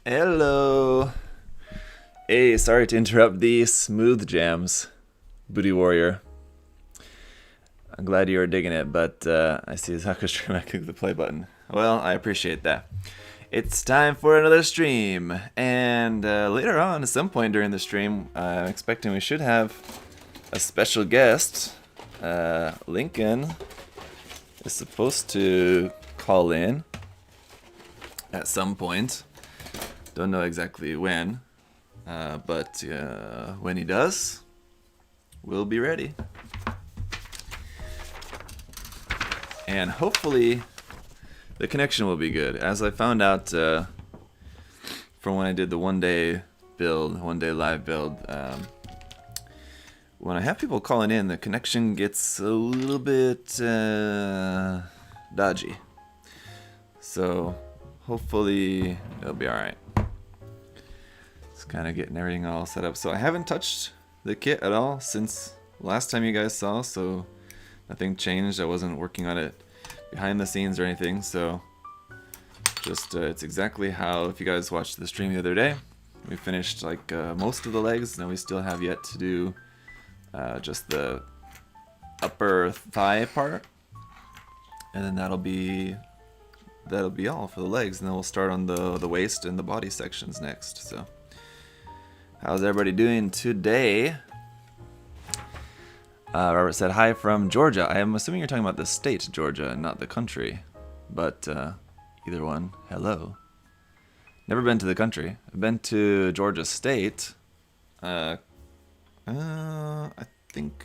Hello. Hey, sorry to interrupt the smooth jams, Booty Warrior. I'm glad you were digging it, but I see Zako's stream. I clicked the play button. Well, I appreciate that. It's time for another stream, and later on, at some point during the stream, I'm expecting we should have a special guest. Lincoln is supposed to call in at some point. Don't know exactly when, but when he does, we'll be ready. And hopefully the connection will be good. As I found out from when I did the one day live build, when I have people calling in, the connection gets a little bit dodgy. So hopefully it'll be alright. It's kind of getting everything all set up. So I haven't touched the kit at all since last time you guys saw, so nothing changed. I wasn't working on it behind the scenes or anything, so just it's exactly how, if you guys watched the stream the other day, we finished like most of the legs. Now we still have yet to do just the upper thigh part, and then that'll be all for the legs, and then we'll start on the waist and the body sections next. So how's everybody doing today? Robert said hi from Georgia. I am assuming you're talking about the state Georgia and not the country, but either one, hello. Never been to the country. I've been to Georgia State. I think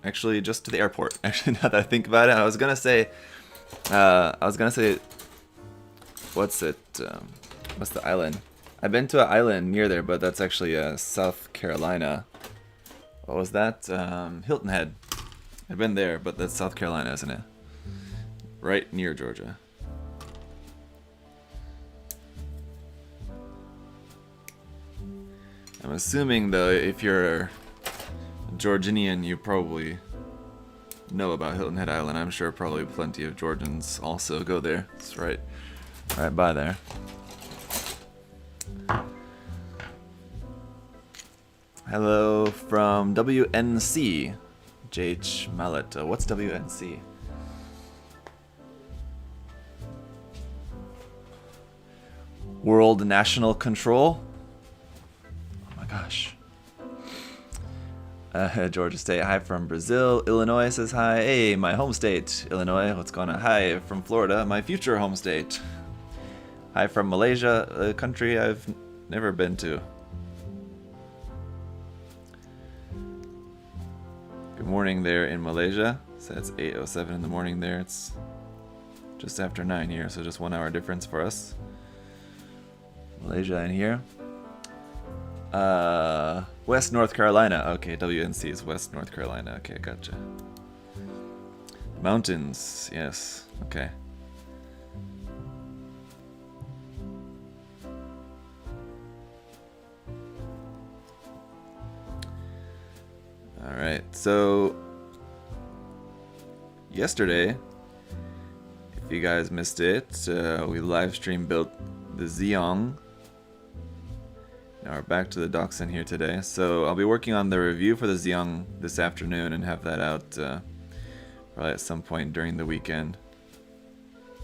actually just to the airport. Actually, now that I think about it, I was gonna say, what's it? What's the island? I've been to an island near there, but that's actually South Carolina. What was that? Hilton Head. I've been there, but that's South Carolina, isn't it? Right near Georgia. I'm assuming, though, if you're Georgian, you probably know about Hilton Head Island. I'm sure probably plenty of Georgians also go there. It's right by there. Hello from WNC, JH Mallet. What's WNC? World National Control? Oh my gosh. Georgia State, hi from Brazil. Illinois says hi. Hey, my home state, Illinois. What's going on? Hi from Florida, my future home state. Hi from Malaysia, a country I've never been to. Good morning there in Malaysia. So it's 8:07 in the morning there. It's just after 9 here, so just 1 hour difference for us. Malaysia in here. West North Carolina. Okay, WNC is West North Carolina. Okay, gotcha. Mountains. Yes. Okay. Alright, so yesterday, if you guys missed it, we live stream built the Zeong. Now we're back to the Dachshund here today. So I'll be working on the review for the Zeong this afternoon and have that out probably at some point during the weekend.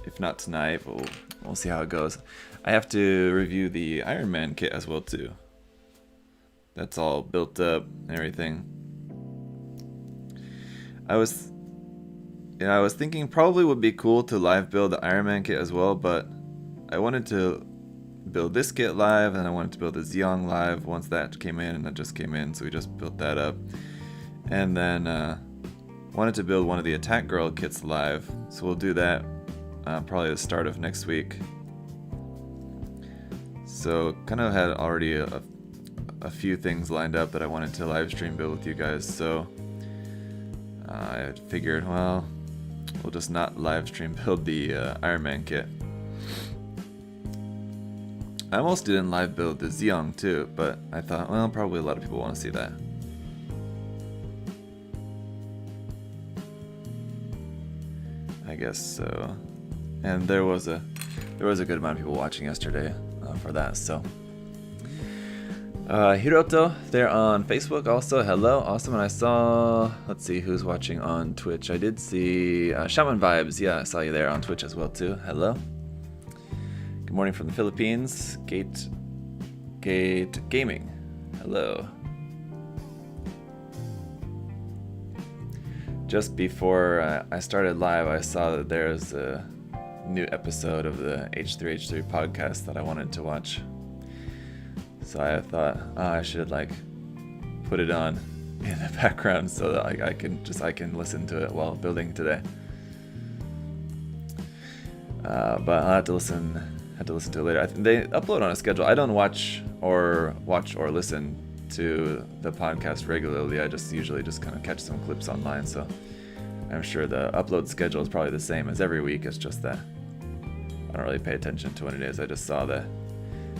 If not tonight, we'll see how it goes. I have to review the Iron Man kit as well too. That's all built up and everything. I was thinking probably would be cool to live build the Iron Man kit as well, but I wanted to build this kit live, and I wanted to build the Zeong live once that came in, and that just came in, so we just built that up. And then wanted to build one of the Attack Girl kits live, so we'll do that probably the start of next week. So kind of had already a few things lined up that I wanted to live stream build with you guys, so I figured, well, we'll just not live stream build the Iron Man kit. I almost didn't live build the Zeong too, but I thought, well, probably a lot of people want to see that. I guess so. And there was a good amount of people watching yesterday for that. So Hiroto there on Facebook also, hello, awesome. And I saw, let's see who's watching on Twitch. I did see Shaman Vibes, yeah, I saw you there on Twitch as well too. Hello. Good morning from the Philippines. Gate Gaming, hello. Just before I started live, I saw that there's a new episode of the H3H3 podcast that I wanted to watch. So I thought, I should like put it on in the background so that I can listen to it while building today. But I'll have to listen to it later. I think they upload on a schedule. I don't watch or listen to the podcast regularly. I just usually just kind of catch some clips online, so I'm sure the upload schedule is probably the same as every week. It's just that I don't really pay attention to when it is. I just saw that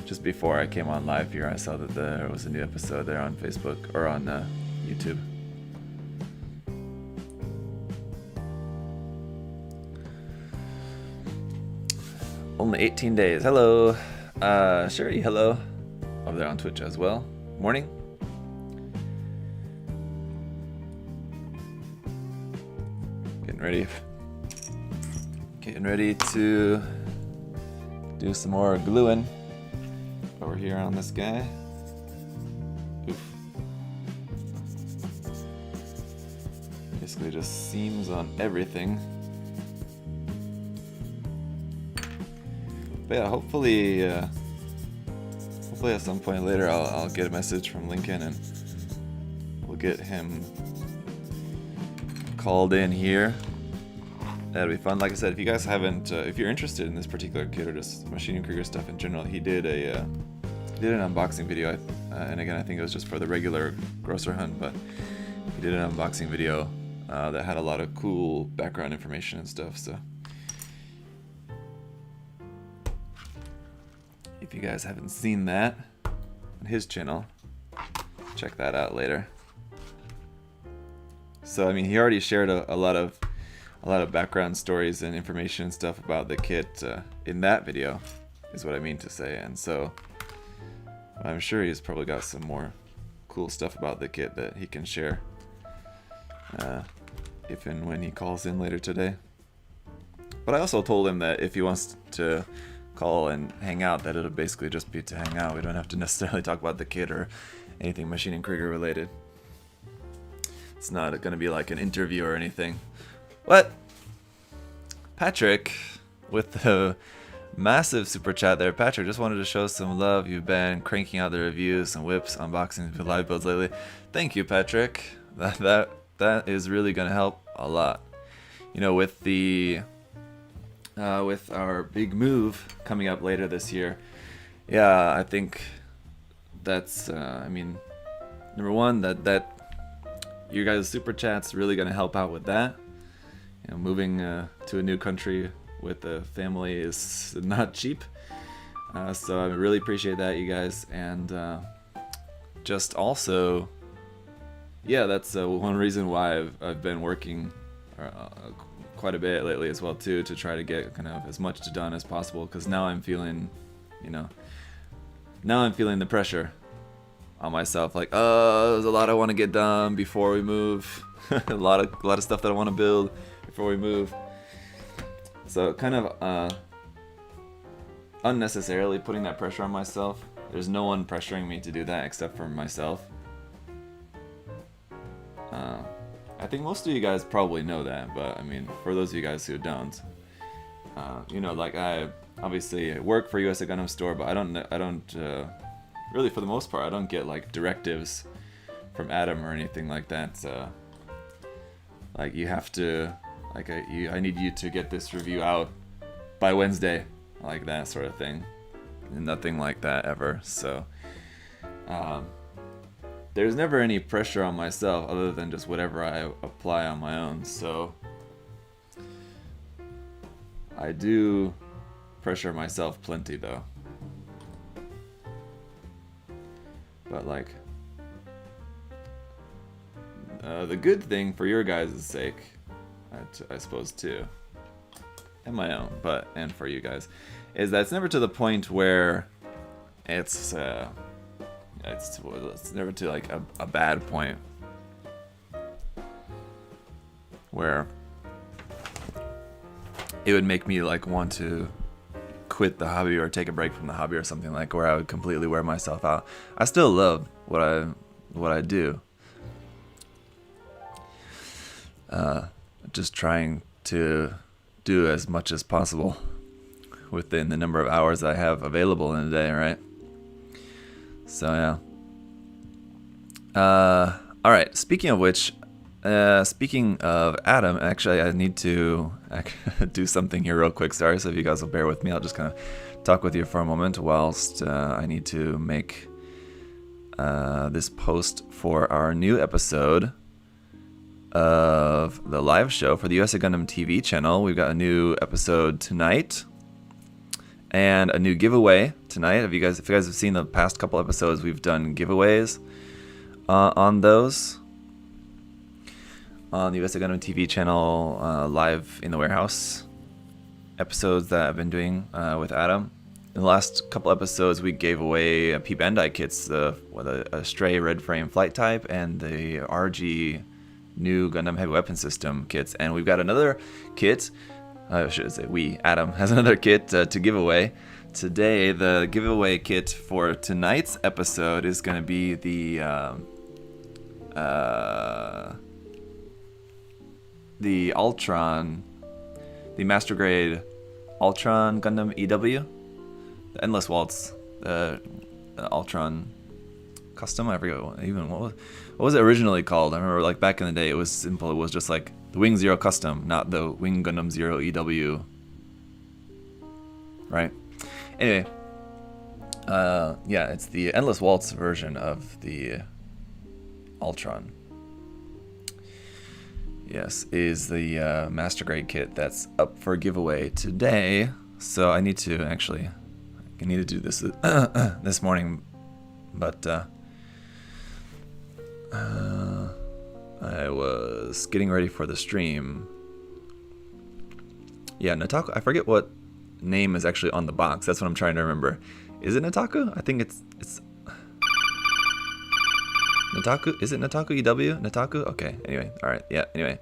just before I came on live here, I saw that there was a new episode there on Facebook or on YouTube. Only 18 days. Hello. Sherry, hello. Over there on Twitch as well. Morning. Getting ready to do some more gluing over here on this guy. Oof. Basically just seams on everything. But yeah, hopefully at some point later I'll get a message from Lincoln and we'll get him called in here. That'd be fun. Like I said, if you guys haven't, if you're interested in this particular kit or just Machine & Krieger stuff in general, he did an unboxing video, and again, I think it was just for the regular Grosser Hund, but he did an unboxing video that had a lot of cool background information and stuff. So if you guys haven't seen that on his channel, check that out later. So I mean, he already shared a lot of background stories and information and stuff about the kit in that video, is what I mean to say. And so I'm sure he's probably got some more cool stuff about the kit that he can share if and when he calls in later today. But I also told him that if he wants to call and hang out, that it'll basically just be to hang out. We don't have to necessarily talk about the kit or anything Machine & Krieger related. It's not going to be like an interview or anything. What? Patrick with the massive super chat there. Patrick, just wanted to show some love. You've been cranking out the reviews and whips, unboxings, and live builds lately. Thank you, Patrick. That is really going to help a lot. You know, with the with our big move coming up later this year, yeah, I think that's I mean, number one, that you guys' super chat's really going to help out with that. You know, moving to a new country with a family is not cheap. So I really appreciate that, you guys. And just also, yeah, that's one reason why I've been working quite a bit lately as well too, to try to get kind of as much done as possible. Because now I'm feeling, the pressure on myself. Like, there's a lot I want to get done before we move. a lot of stuff that I want to build before we move. So kind of unnecessarily putting that pressure on myself. There's no one pressuring me to do that except for myself. I think most of you guys probably know that, but I mean, for those of you guys who don't, like I obviously work for USA Gundam Store, but I don't really, for the most part, I don't get like directives from Adam or anything like that. Like you have to, like I need you to get this review out by Wednesday, like that sort of thing. And nothing like that ever. So there's never any pressure on myself other than just whatever I apply on my own. So I do pressure myself plenty though. But like the good thing for your guys' sake, I suppose too, and my own, and for you guys, is that it's never to the point where it's never to like a bad point where it would make me like want to quit the hobby or take a break from the hobby or something, like where I would completely wear myself out. I still love what I do. Just trying to do as much as possible within the number of hours I have available in a day, right? So yeah. All right. Speaking of which, speaking of Adam, actually, I need to do something here real quick. Sorry, so if you guys will bear with me, I'll just kind of talk with you for a moment whilst I need to make this post for our new episode of the live show for the USA Gundam TV channel. We've got a new episode tonight and a new giveaway tonight. If you guys have seen the past couple episodes, we've done giveaways on those on the USA Gundam TV channel, live in the warehouse episodes that I've been doing with Adam. In the last couple episodes, we gave away P. kits, a Stray Red Frame Flight Type and the RG new Gundam Heavy Weapon System kits, and we've got another kit. I should say Adam has another kit to give away today. The giveaway kit for tonight's episode is going to be the Ultron, the Master Grade Ultron Gundam EW, the Endless Waltz, the Ultron Custom. I forget what was it originally called. I remember like back in the day it was simple. It was just like the Wing Zero Custom, not the Wing Gundam Zero EW. Right? Anyway, yeah, it's the Endless Waltz version of the Ultron. Yes, is the Master Grade kit that's up for giveaway today. So I need to do this this morning, but I was getting ready for the stream. Yeah, Nataku. I forget what name is actually on the box. That's what I'm trying to remember. Is it Nataku? I think it's Nataku. Is it Nataku EW? Nataku? Okay. Anyway, all right. Yeah. Anyway.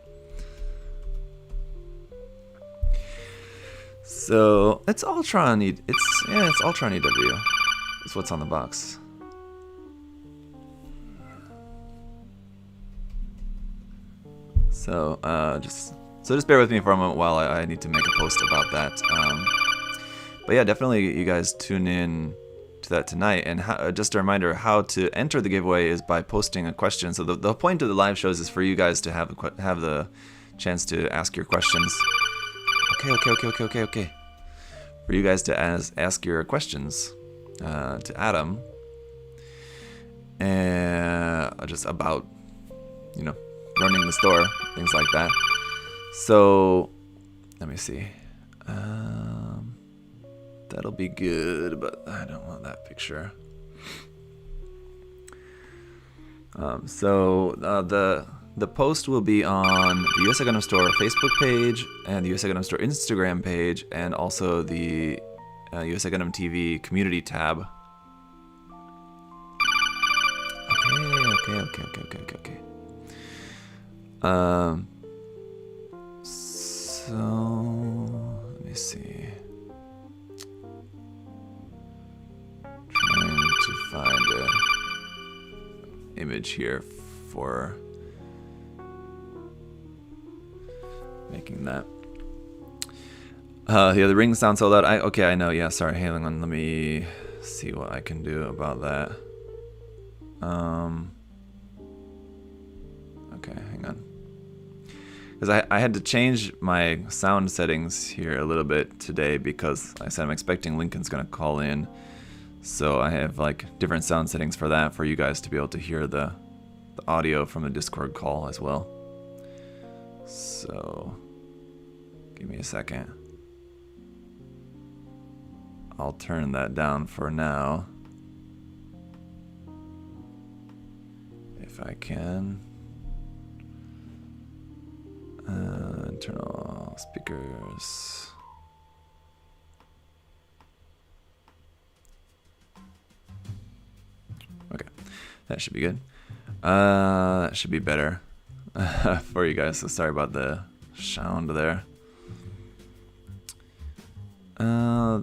So it's Ultron. It's Ultron EW. That's what's on the box. So just bear with me for a moment while I need to make a post about that. But yeah, definitely you guys tune in to that tonight. And just a reminder, how to enter the giveaway is by posting a question. So the point of the live shows is for you guys to have the chance to ask your questions. Okay. For you guys to ask your questions to Adam, and just about, running the store, things like that. So, let me see. That'll be good, but I don't want that picture. The post will be on the USA Gundam Store Facebook page and the USA Gundam Store Instagram page, and also the USA Gundam TV community tab. Okay. So let me see. Trying to find an image here for making that. Yeah, the ring sounds so loud. I know. Yeah, sorry. Hang on. Let me see what I can do about that. Okay, hang on. Because I had to change my sound settings here a little bit today because I said I'm expecting Lincoln's gonna call in. So I have like different sound settings for that for you guys to be able to hear the audio from the Discord call as well. So give me a second. I'll turn that down for now. If I can. Internal speakers. That should be good. That should be better for you guys. So sorry about the sound there.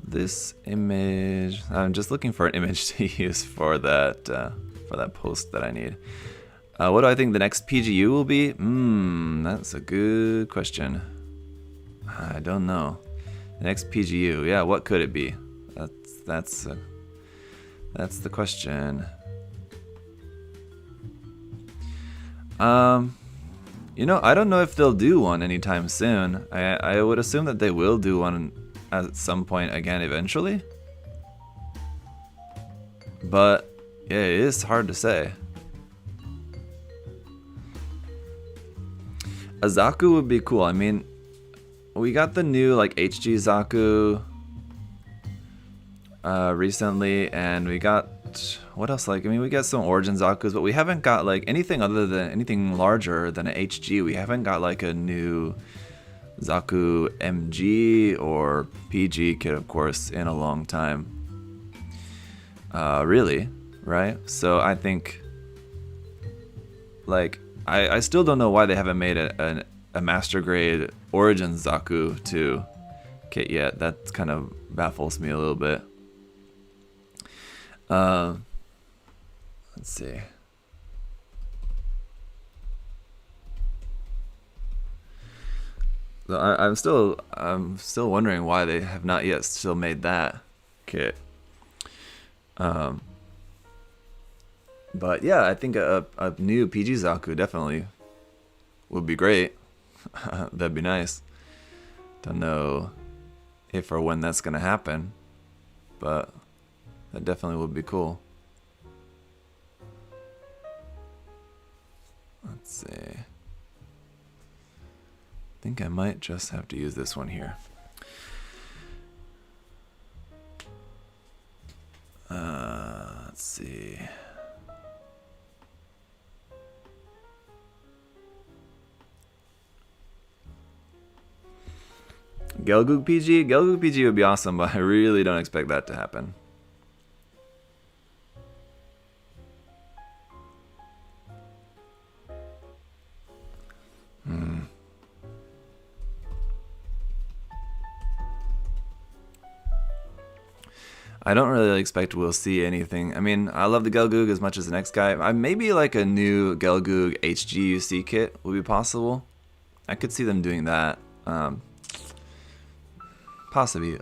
This image. I'm just looking for an image to use for that post that I need. What do I think the next PGU will be? That's a good question. I don't know. The next PGU, yeah, what could it be? That's the question. You know, I don't know if they'll do one anytime soon. I would assume that they will do one at some point again eventually. But yeah, it is hard to say. A Zaku would be cool. I mean, we got the new like HG Zaku recently, and we got what else? Like, I mean, we got some Origin Zakus, but we haven't got like anything other than anything larger than an HG. We haven't got like a new Zaku MG or PG kit, of course, in a long time. Really, right? So I think, like, I still don't know why they haven't made a master grade Origin Zaku 2 kit yet. That kind of baffles me a little bit. Let's see. So I'm still wondering why they have not yet still made that kit. But yeah, I think a new PG Zaku definitely would be great. That'd be nice. Don't know if or when that's gonna happen, but that definitely would be cool. Let's see. I think I might just have to use this one here. Let's see. Gelgoog PG? Gelgoog PG would be awesome, but I really don't expect that to happen. I don't really expect we'll see anything. I mean, I love the Gelgoog as much as the next guy. Maybe like a new Gelgoog HGUC kit would be possible. I could see them doing that. Possibly.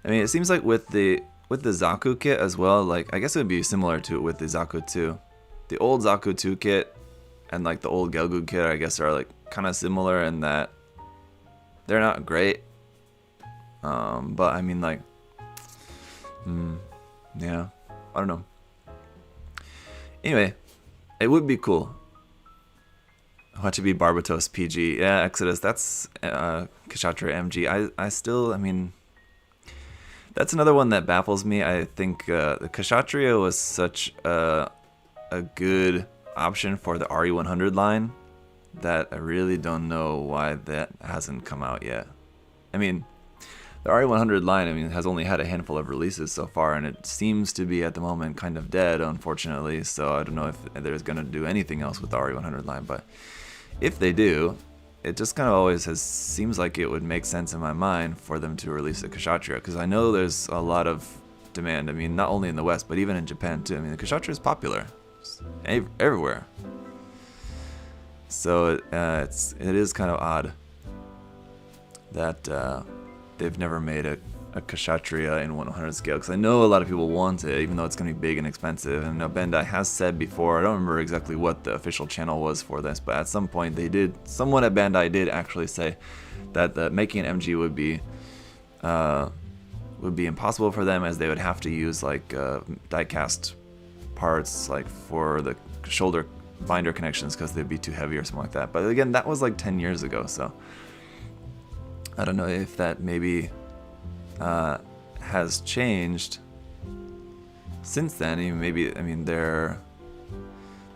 I mean, it seems like with the Zaku kit as well, like I guess it would be similar to it with the Zaku 2. The old Zaku 2 kit and like the old Gelgoog kit, I guess, are like kind of similar in that they're not great. But I mean, like, yeah, I don't know. Anyway, it would be cool. Watch it be Barbatos PG. Yeah, Exodus, that's Kshatriya MG. I still, I mean, that's another one that baffles me. I think the Kshatriya was such a good option for the RE100 line that I really don't know why that hasn't come out yet. I mean, the RE100 line, I mean, has only had a handful of releases so far, and it seems to be at the moment kind of dead, unfortunately. So I don't know if they're going to do anything else with the RE100 line, but if they do, it just kind of always seems like it would make sense in my mind for them to release a Kshatriya, because I know there's a lot of demand. I mean, not only in the West, but even in Japan too. I mean, the Kshatriya is popular everywhere. So it is kind of odd that they've never made a Kshatriya in 1/100 scale, because I know a lot of people want it, even though it's going to be big and expensive. And now Bandai has said before, I don't remember exactly what the official channel was for this, but at some point they did, someone at Bandai did actually say that making an MG would be impossible for them, as they would have to use like die-cast parts like for the shoulder binder connections, because they'd be too heavy or something like that. But again, that was like 10 years ago, so I don't know if that maybe has changed since then. Even maybe, I mean, their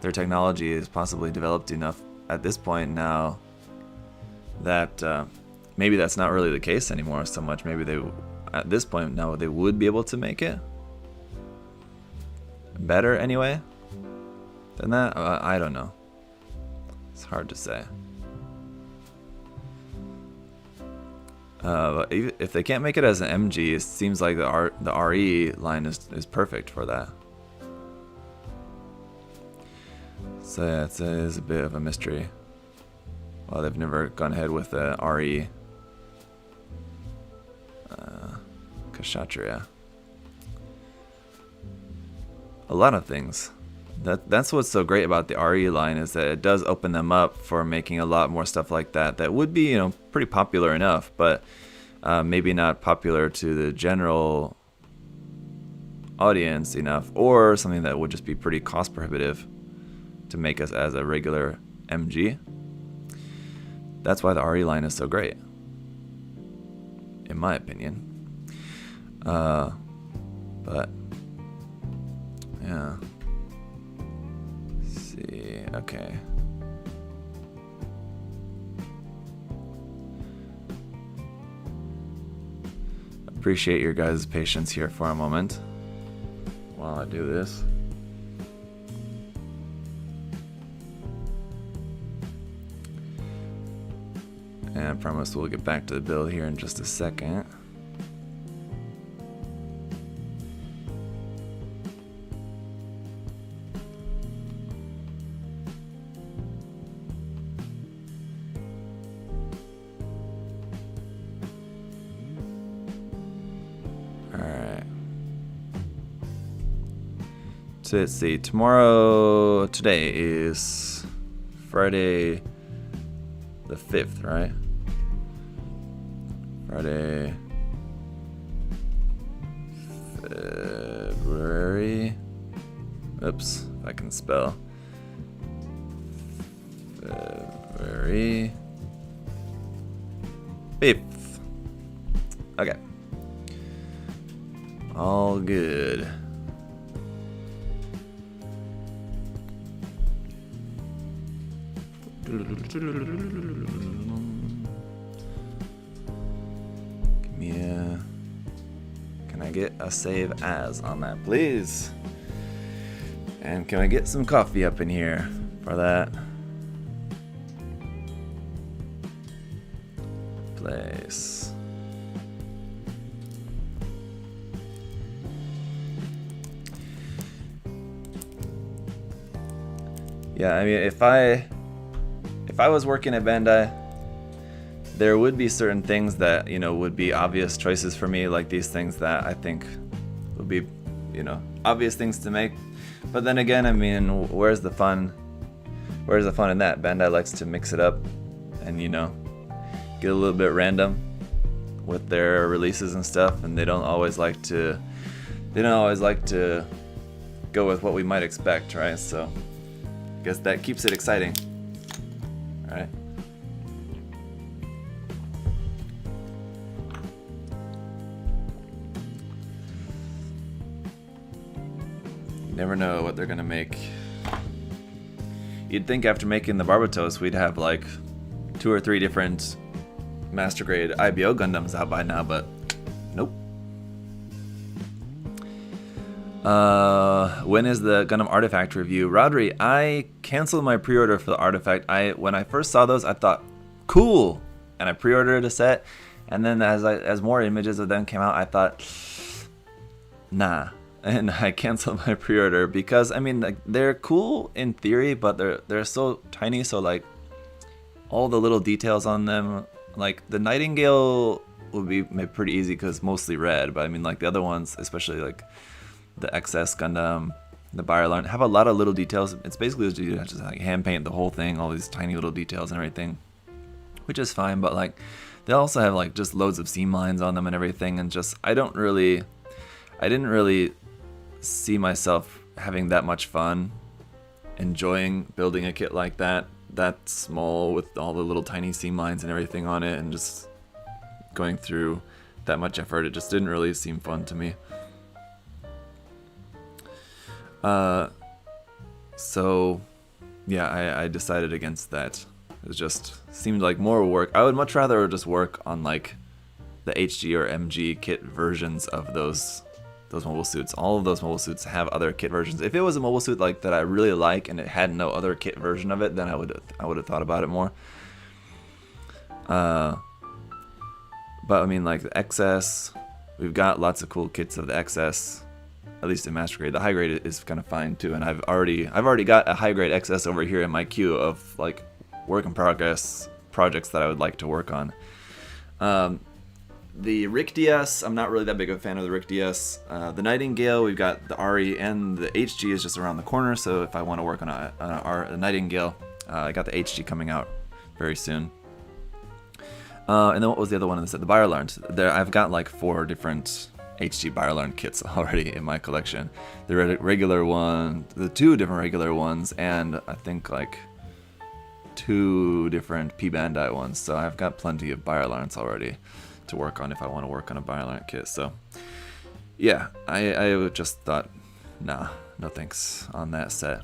technology is possibly developed enough at this point now that maybe that's not really the case anymore so much. Maybe they, at this point now, they would be able to make it. better anyway than that. I don't know. It's hard to say. But if they can't make it as an MG, it seems like the RE line is perfect for that. So yeah, it is a bit of a mystery. Well, they've never gone ahead with the RE Kshatriya. A lot of things. That's what's so great about the RE line, is that it does open them up for making a lot more stuff like that. That would be, pretty popular enough, but maybe not popular to the general audience enough, or something that would just be pretty cost prohibitive to make us as a regular MG. That's why the RE line is so great, in my opinion. But yeah. Let's see. Okay. Appreciate your guys' patience here for a moment while I do this. And I promise we'll get back to the build here in just a second. So let's see, today is Friday the 5th, right? Friday, February, oops, if I can spell, February 5th, okay, all good. Give me a... Can I get a save as on that, please? And can I get some coffee up in here for that? Place. Yeah, I mean, if I was working at Bandai, there would be certain things that, would be obvious choices for me, like these things that I think would be, obvious things to make. But then again, I mean, where's the fun? Where's the fun in that? Bandai likes to mix it up and, get a little bit random with their releases and stuff, and they don't always like to go with what we might expect, right? So I guess that keeps it exciting. Right. You never know what they're gonna make. You'd think after making the Barbatos we'd have like 2 or 3 different master grade IBO Gundams out by now, but nope. When is the Gundam Artifact review? Rodri, I canceled my pre-order for the Artifact. When I first saw those, I thought, cool, and I pre-ordered a set, and then as more images of them came out, I thought, nah, and I canceled my pre-order because, I mean, like, they're cool in theory, but they're so tiny, so like all the little details on them, like the Nightingale would be pretty easy because mostly red, but I mean, like the other ones, especially like the XS Gundam, the Byerline, have a lot of little details. It's basically just like hand paint the whole thing, all these tiny little details and everything, which is fine, but like they also have like just loads of seam lines on them and everything, and just I didn't really see myself having that much fun enjoying building a kit like that small with all the little tiny seam lines and everything on it, and just going through that much effort. It just didn't really seem fun to me. So yeah, I decided against that. It just seemed like more work. I would much rather just work on like the HG or MG kit versions of those those mobile suits. All of those mobile suits have other kit versions. If it was a mobile suit like that I really like and it had no other kit version of it, then I would have thought about it more. But I mean, like the XS, we've got lots of cool kits of the XS, at least in master grade. The high grade is kind of fine too, and I've already got a high grade XS over here in my queue of like work in progress projects that I would like to work on. The Rick DS, I'm not really that big of a fan of the Rick DS. The Nightingale, we've got the RE, and the HG is just around the corner, so if I want to work on a Nightingale, I got the HG coming out very soon. And then what was the other one in the set? The Biolarns. There, I've got like 4 different HG Biolarn kits already in my collection. The regular one, the 2 different regular ones, and I think like 2 different P Bandai ones. So I've got plenty of Biolarns already to work on if I want to work on a Biolarn kit. So yeah, I just thought, nah, no thanks on that set.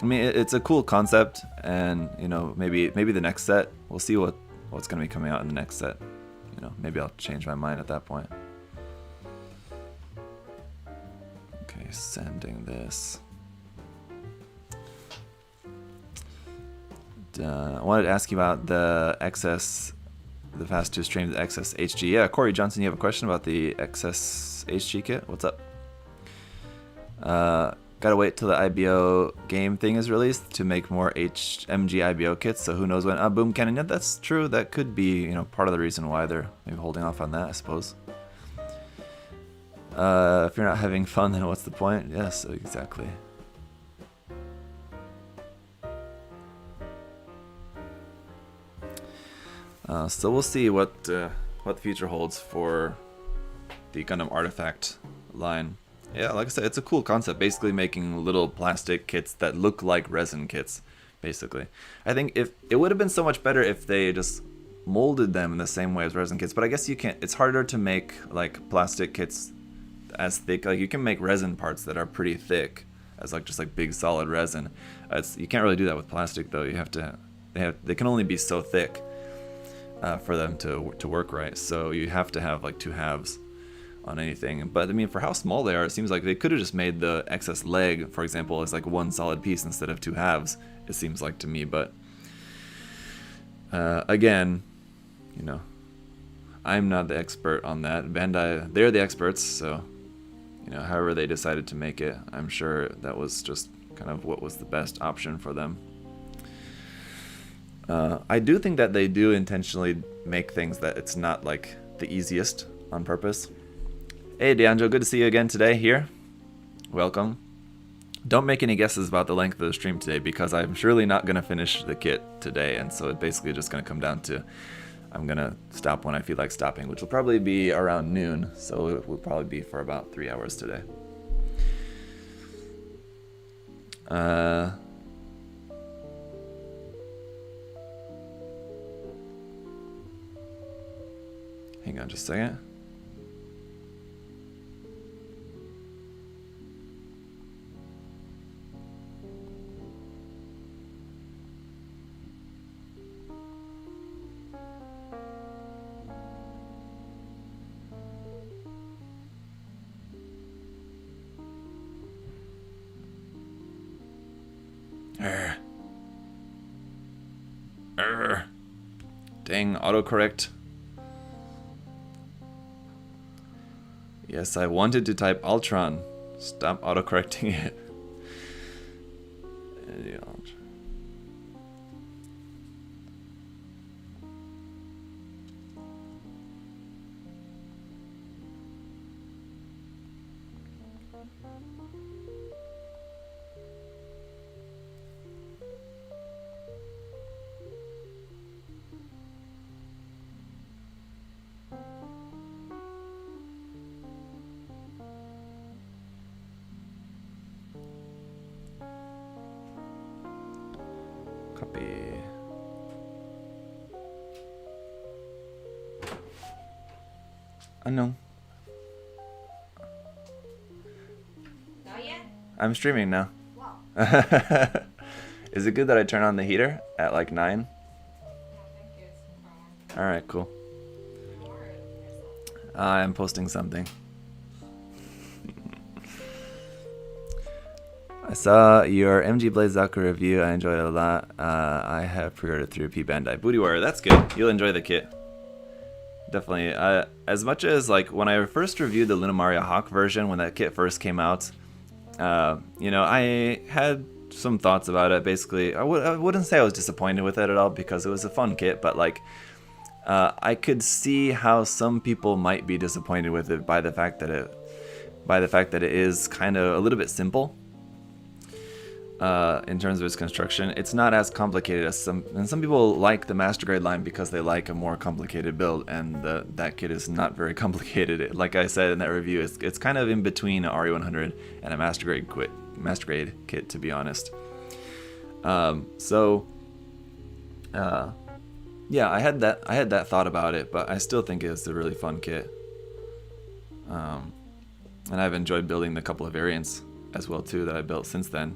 I mean, it's a cool concept, and you know, maybe the next set, we'll see what's going to be coming out in the next set. You know, maybe I'll change my mind at that point. Okay, sending this. I wanted to ask you about the XS, the Fast 2 stream, the XS HG. Yeah, Corey Johnson, you have a question about the XS HG kit? What's up? Gotta wait till the IBO game thing is released to make more MG IBO kits, so who knows when. Boom Cannon, yeah, that's true. That could be, you know, part of the reason why they're maybe holding off on that, I suppose. If you're not having fun, then what's the point? Yes, exactly. So we'll see what the future holds for the Gundam Artifact line. Yeah, like I said, it's a cool concept. Basically making little plastic kits that look like resin kits, basically. I think if it would have been so much better if they just molded them in the same way as resin kits, but I guess you can't. It's harder to make like plastic kits as thick. Like you can make resin parts that are pretty thick as like just like big solid resin. You can't really do that with plastic though. You have to. They can only be so thick for them to work right. So you have to have like 2 halves on anything. But I mean, for how small they are, it seems like they could have just made the excess leg, for example, as like 1 solid piece instead of 2 halves. It seems like to me, but again, you know, I'm not the expert on that. Bandai, they're the experts, so you know, however they decided to make it, I'm sure that was just kind of what was the best option for them. I do think that they do intentionally make things that it's not like the easiest on purpose. Hey DeAngelo, good to see you again today here. Welcome. Don't make any guesses about the length of the stream today because I'm surely not going to finish the kit today, and so it's basically just going to come down to I'm going to stop when I feel like stopping, which will probably be around noon, so it will probably be for about 3 hours today. Hang on just a second. Dang, autocorrect. Yes, I wanted to type Ultron. Stop autocorrecting it. Copy. Unknown. Not yet? I'm streaming now. Wow. Is it good that I turn on the heater at like 9? I think it's fine. Alright, cool. More yourself. I'm posting something. I saw your MG Blaze Zaku review. I enjoyed it a lot. I have pre-ordered through P Bandai. Booty Warrior, that's good. You'll enjoy the kit. Definitely. As much as like when I first reviewed the Lunamaria Hawk version, when that kit first came out, you know, I had some thoughts about it. Basically, I wouldn't say I was disappointed with it at all because it was a fun kit, but like I could see how some people might be disappointed with it by the fact that it is kind of a little bit simple. In terms of its construction, it's not as complicated as some people like the Master Grade line because they like a more complicated build, and that kit is not very complicated. Like I said in that review, it's kind of in between an RE100 and a Master Grade kit, to be honest. Yeah, I had that thought about it, but I still think it's a really fun kit. And I've enjoyed building the couple of variants as well too that I built since then.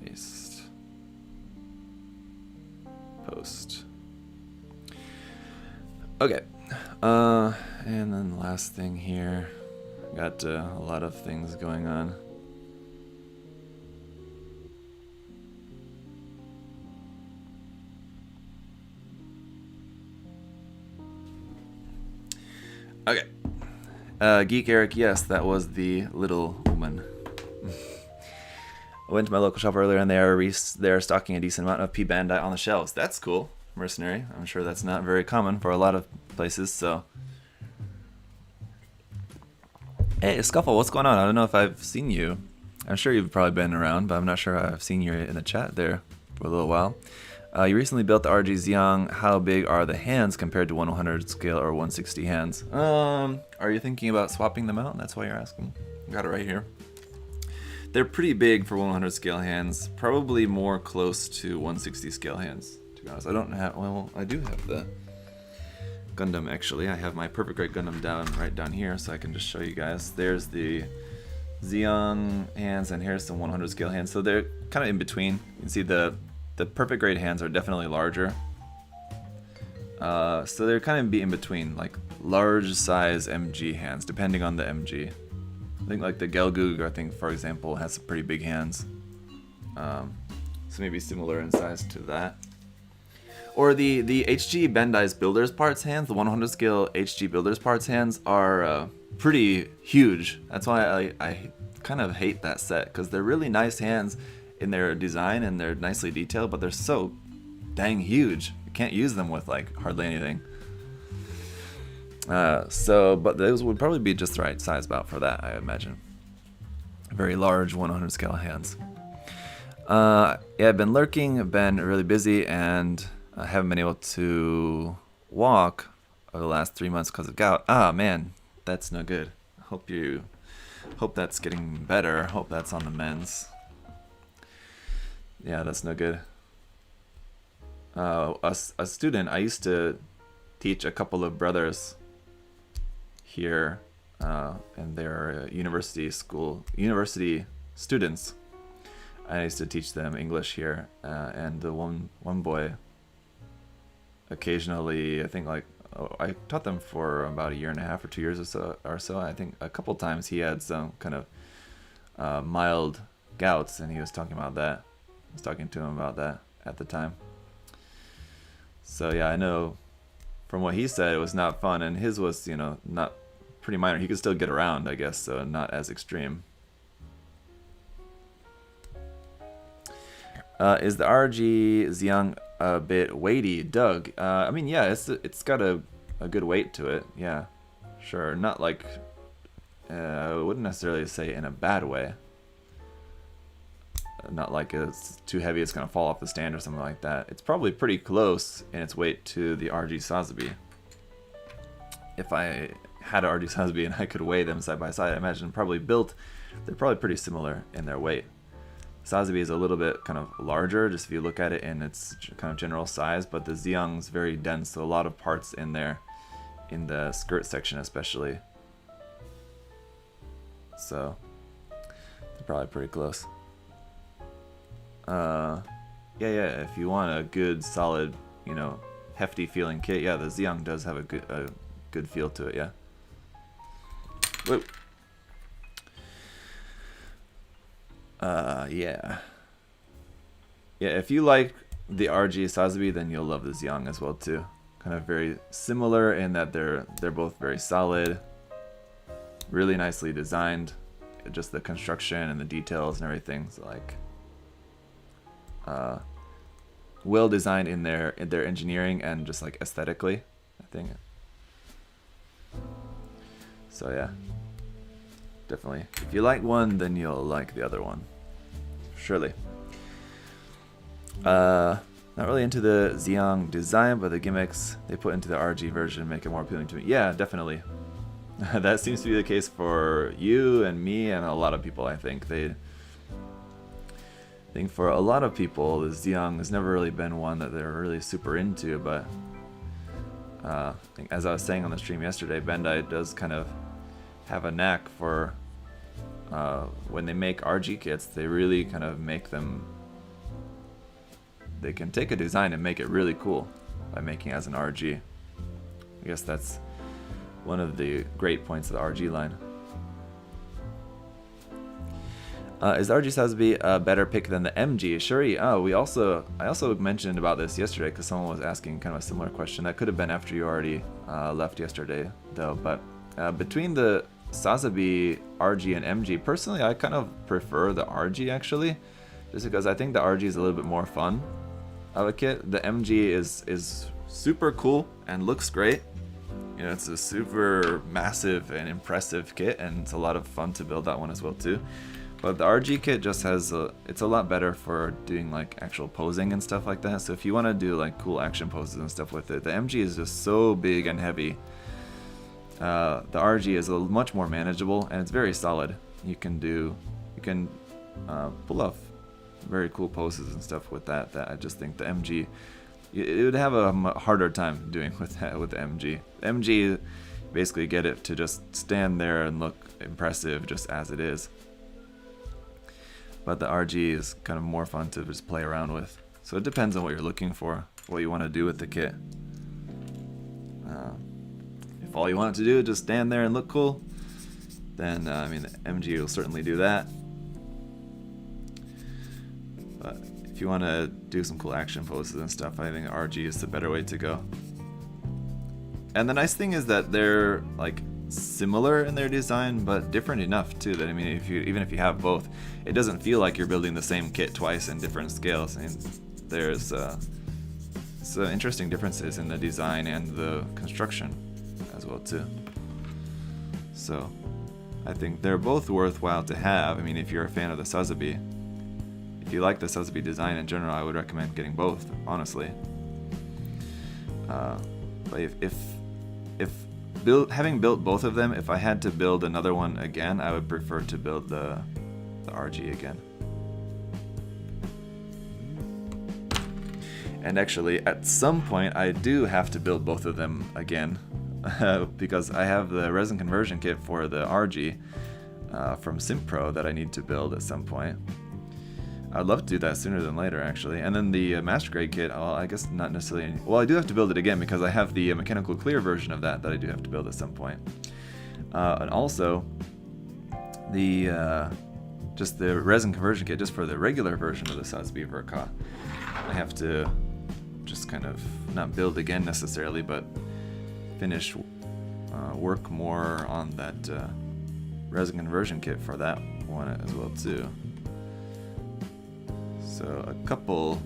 Paste. Post. Okay. And then the last thing here. Got a lot of things going on. Okay. Geek Eric, yes, that was the little woman. I went to my local shop earlier and they're stocking a decent amount of P Bandai on the shelves. That's cool. Mercenary. I'm sure that's not very common for a lot of places, so. Hey, Scuffle, what's going on? I don't know if I've seen you. I'm sure you've probably been around, but I'm not sure I've seen you in the chat there for a little while. You recently built the RG Xiang. How big are the hands compared to 100 scale or 160 hands? Are you thinking about swapping them out? That's why you're asking. Got it right here. They're pretty big for 100 scale hands. Probably more close to 160 scale hands, to be honest. I don't have, well, I do have the Gundam actually. I have my Perfect Grade Gundam right down here, so I can just show you guys. There's the Xiang hands, and here's some 100 scale hands. So they're kind of in between. You can see the Perfect Grade hands are definitely larger. So they're kind of in between, like large size MG hands, depending on the MG. I think like the Gelgoog, I think for example, has some pretty big hands. So maybe similar in size to that. Or the HG Bandai's Builders Parts hands, the 100 scale HG Builders Parts hands are pretty huge. That's why I kind of hate that set, because they're really nice hands in their design and they're nicely detailed, but they're so dang huge. You can't use them with like hardly anything. But those would probably be just the right size about for that, I imagine. Very large 100 scale hands. Yeah, I've been lurking, I've been really busy, and I haven't been able to walk over the last 3 months because of gout. Ah, man, that's no good. Hope that's getting better. Hope that's on the mends. Yeah, that's no good. A student, I used to teach a couple of brothers here, and they're university students. I used to teach them English here, and the one boy, occasionally, I think like, I taught them for about 1.5 years or 2 years or so. I think a couple times he had some kind of mild gouts, and he was talking about that. I was talking to him about that at the time. So yeah, I know from what he said, it was not fun, and his was, you know, not pretty minor. He could still get around, I guess, so not as extreme. Is the RG Xiang a bit weighty, Doug? I mean, yeah, it's got a good weight to it. Yeah, sure. Not like I wouldn't necessarily say in a bad way. Not like it's too heavy, it's gonna fall off the stand or something like that. It's probably pretty close in its weight to the RG Sazabi. If I had an RG Sazabi and I could weigh them side by side, I imagine they're probably pretty similar in their weight. Sazabi is a little bit kind of larger, just if you look at it in its kind of general size, but the Xiang's very dense, so a lot of parts in there, in the skirt section especially. So, they're probably pretty close. Yeah, if you want a good, solid, you know, hefty feeling kit, yeah, the Xiang does have a good feel to it, yeah. Whoa. Yeah. Yeah, if you like the RG Sazabi, then you'll love the Xiang as well too. Kind of very similar in that they're both very solid, really nicely designed. Just the construction and the details and everything, so like well designed in their engineering and just like aesthetically, I think. So yeah, definitely. If you like one, then you'll like the other one, surely. Not really into the Xiang design, but the gimmicks they put into the RG version make it more appealing to me. Yeah, definitely. That seems to be the case for you and me and a lot of people, I think. I think for a lot of people, the Xiang has never really been one that they're really super into, but I think, as I was saying on the stream yesterday, Bandai does kind of have a knack for when they make RG kits, they really kind of make them. They can take a design and make it really cool by making it as an RG. I guess that's one of the great points of the RG line. Is the RG Sazabi a better pick than the MG? Shuri, oh, I also mentioned about this yesterday because someone was asking kind of a similar question. That could have been after you already left yesterday, though. But between the Sazabi, RG, and MG, personally, I kind of prefer the RG actually, just because I think the RG is a little bit more fun of a kit. The MG is super cool and looks great. You know, it's a super massive and impressive kit, and it's a lot of fun to build that one as well too. But the RG kit just has it's a lot better for doing like actual posing and stuff like that. So if you want to do like cool action poses and stuff with it, the MG is just so big and heavy. The RG is much more manageable and it's very solid. You can pull off very cool poses and stuff with that I just think the MG, it would have a harder time doing with the MG. The MG, basically get it to just stand there and look impressive just as it is. But the RG is kind of more fun to just play around with. So it depends on what you're looking for, what you want to do with the kit. If all you want it to do is just stand there and look cool, then I mean the MG will certainly do that. But if you want to do some cool action poses and stuff, I think RG is the better way to go. And the nice thing is that they're like similar in their design, but different enough too that I mean, even if you have both, it doesn't feel like you're building the same kit twice in different scales. I mean, there's some interesting differences in the design and the construction as well too. So I think they're both worthwhile to have. I mean, if you're a fan of the Sazabi, if you like the Sazabi design in general, I would recommend getting both, honestly. But having built both of them, if I had to build another one again, I would prefer to build the RG again. And actually, at some point, I do have to build both of them again, because I have the resin conversion kit for the RG from Simpro that I need to build at some point. I'd love to do that sooner than later, actually. And then the Master Grade kit, I guess not necessarily. Well, I do have to build it again because I have the mechanical clear version of that I do have to build at some point. And also, just the resin conversion kit, just for the regular version of the Sazabi Verka, I have to just kind of not build again necessarily, but finish work more on that resin conversion kit for that one as well too. So a couple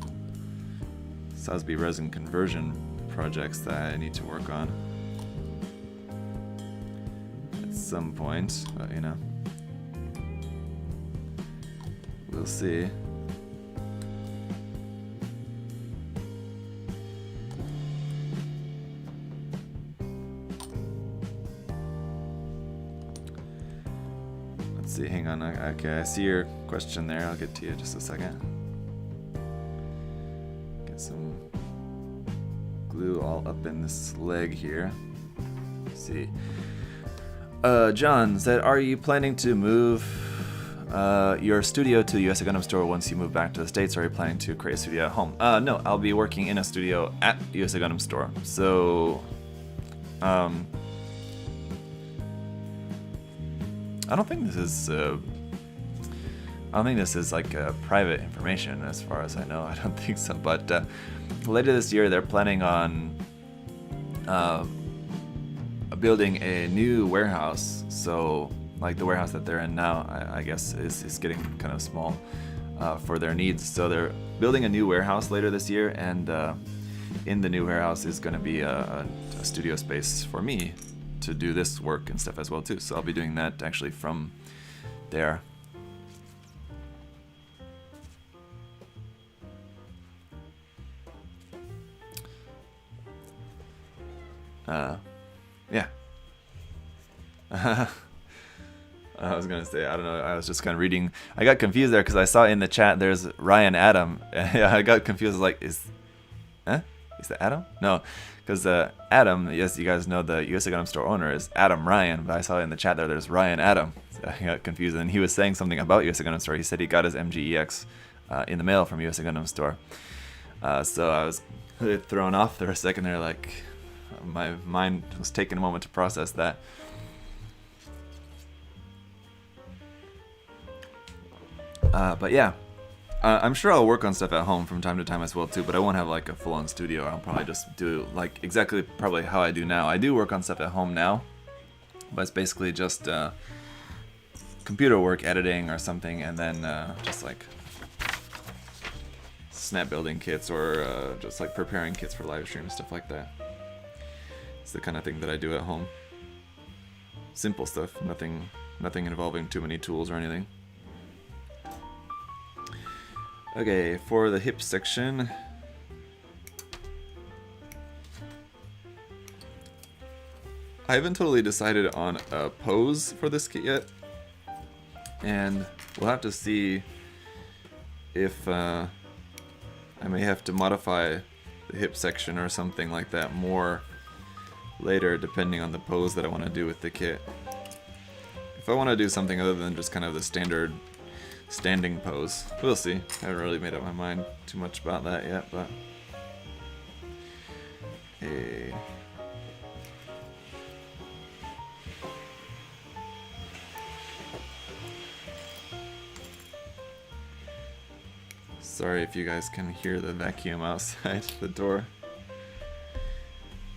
Sazabi resin conversion projects that I need to work on at some point, but you know, we'll see. Let's see, hang on. Okay, I see your question there. I'll get to you in just a second. Get some glue all up in this leg here. Let's see. John said, are you planning to move your studio to the USA Gundam Store once you move back to the States, or are you planning to create a studio at home? No, I'll be working in a studio at USA Gundam Store. So, I don't think this is I don't think this is like private information as far as I know. I don't think so. But later this year, they're planning on building a new warehouse. So like the warehouse that they're in now, I guess is getting kind of small for their needs. So they're building a new warehouse later this year, and in the new warehouse is going to be a studio space for me to do this work and stuff as well too. So I'll be doing that actually from there. Yeah. I was gonna say, I don't know, I was just kind of reading. I got confused there because I saw in the chat there's Ryan Adam. Yeah, I got confused, like, is that Adam? No, because Adam, yes, you guys know the USA Gundam Store owner is Adam Ryan, but I saw in the chat there's Ryan Adam. So I got confused, and he was saying something about USA Gundam Store. He said he got his MGEX in the mail from USA Gundam Store. So I was thrown off for a second there, like my mind was taking a moment to process that. But yeah, I'm sure I'll work on stuff at home from time to time as well too, but I won't have like a full-on studio. I'll probably just do like exactly probably how I do now. I do work on stuff at home now, but it's basically just computer work, editing or something, and then just like snap building kits or just like preparing kits for live streams, stuff like that. It's the kind of thing that I do at home. Simple stuff, nothing involving too many tools or anything. Okay, for the hip section, I haven't totally decided on a pose for this kit yet, and we'll have to see if I may have to modify the hip section or something like that more later, depending on the pose that I want to do with the kit. If I want to do something other than just kind of the standard standing pose, we'll see. I haven't really made up my mind too much about that yet, but hey. Sorry if you guys can hear the vacuum outside the door.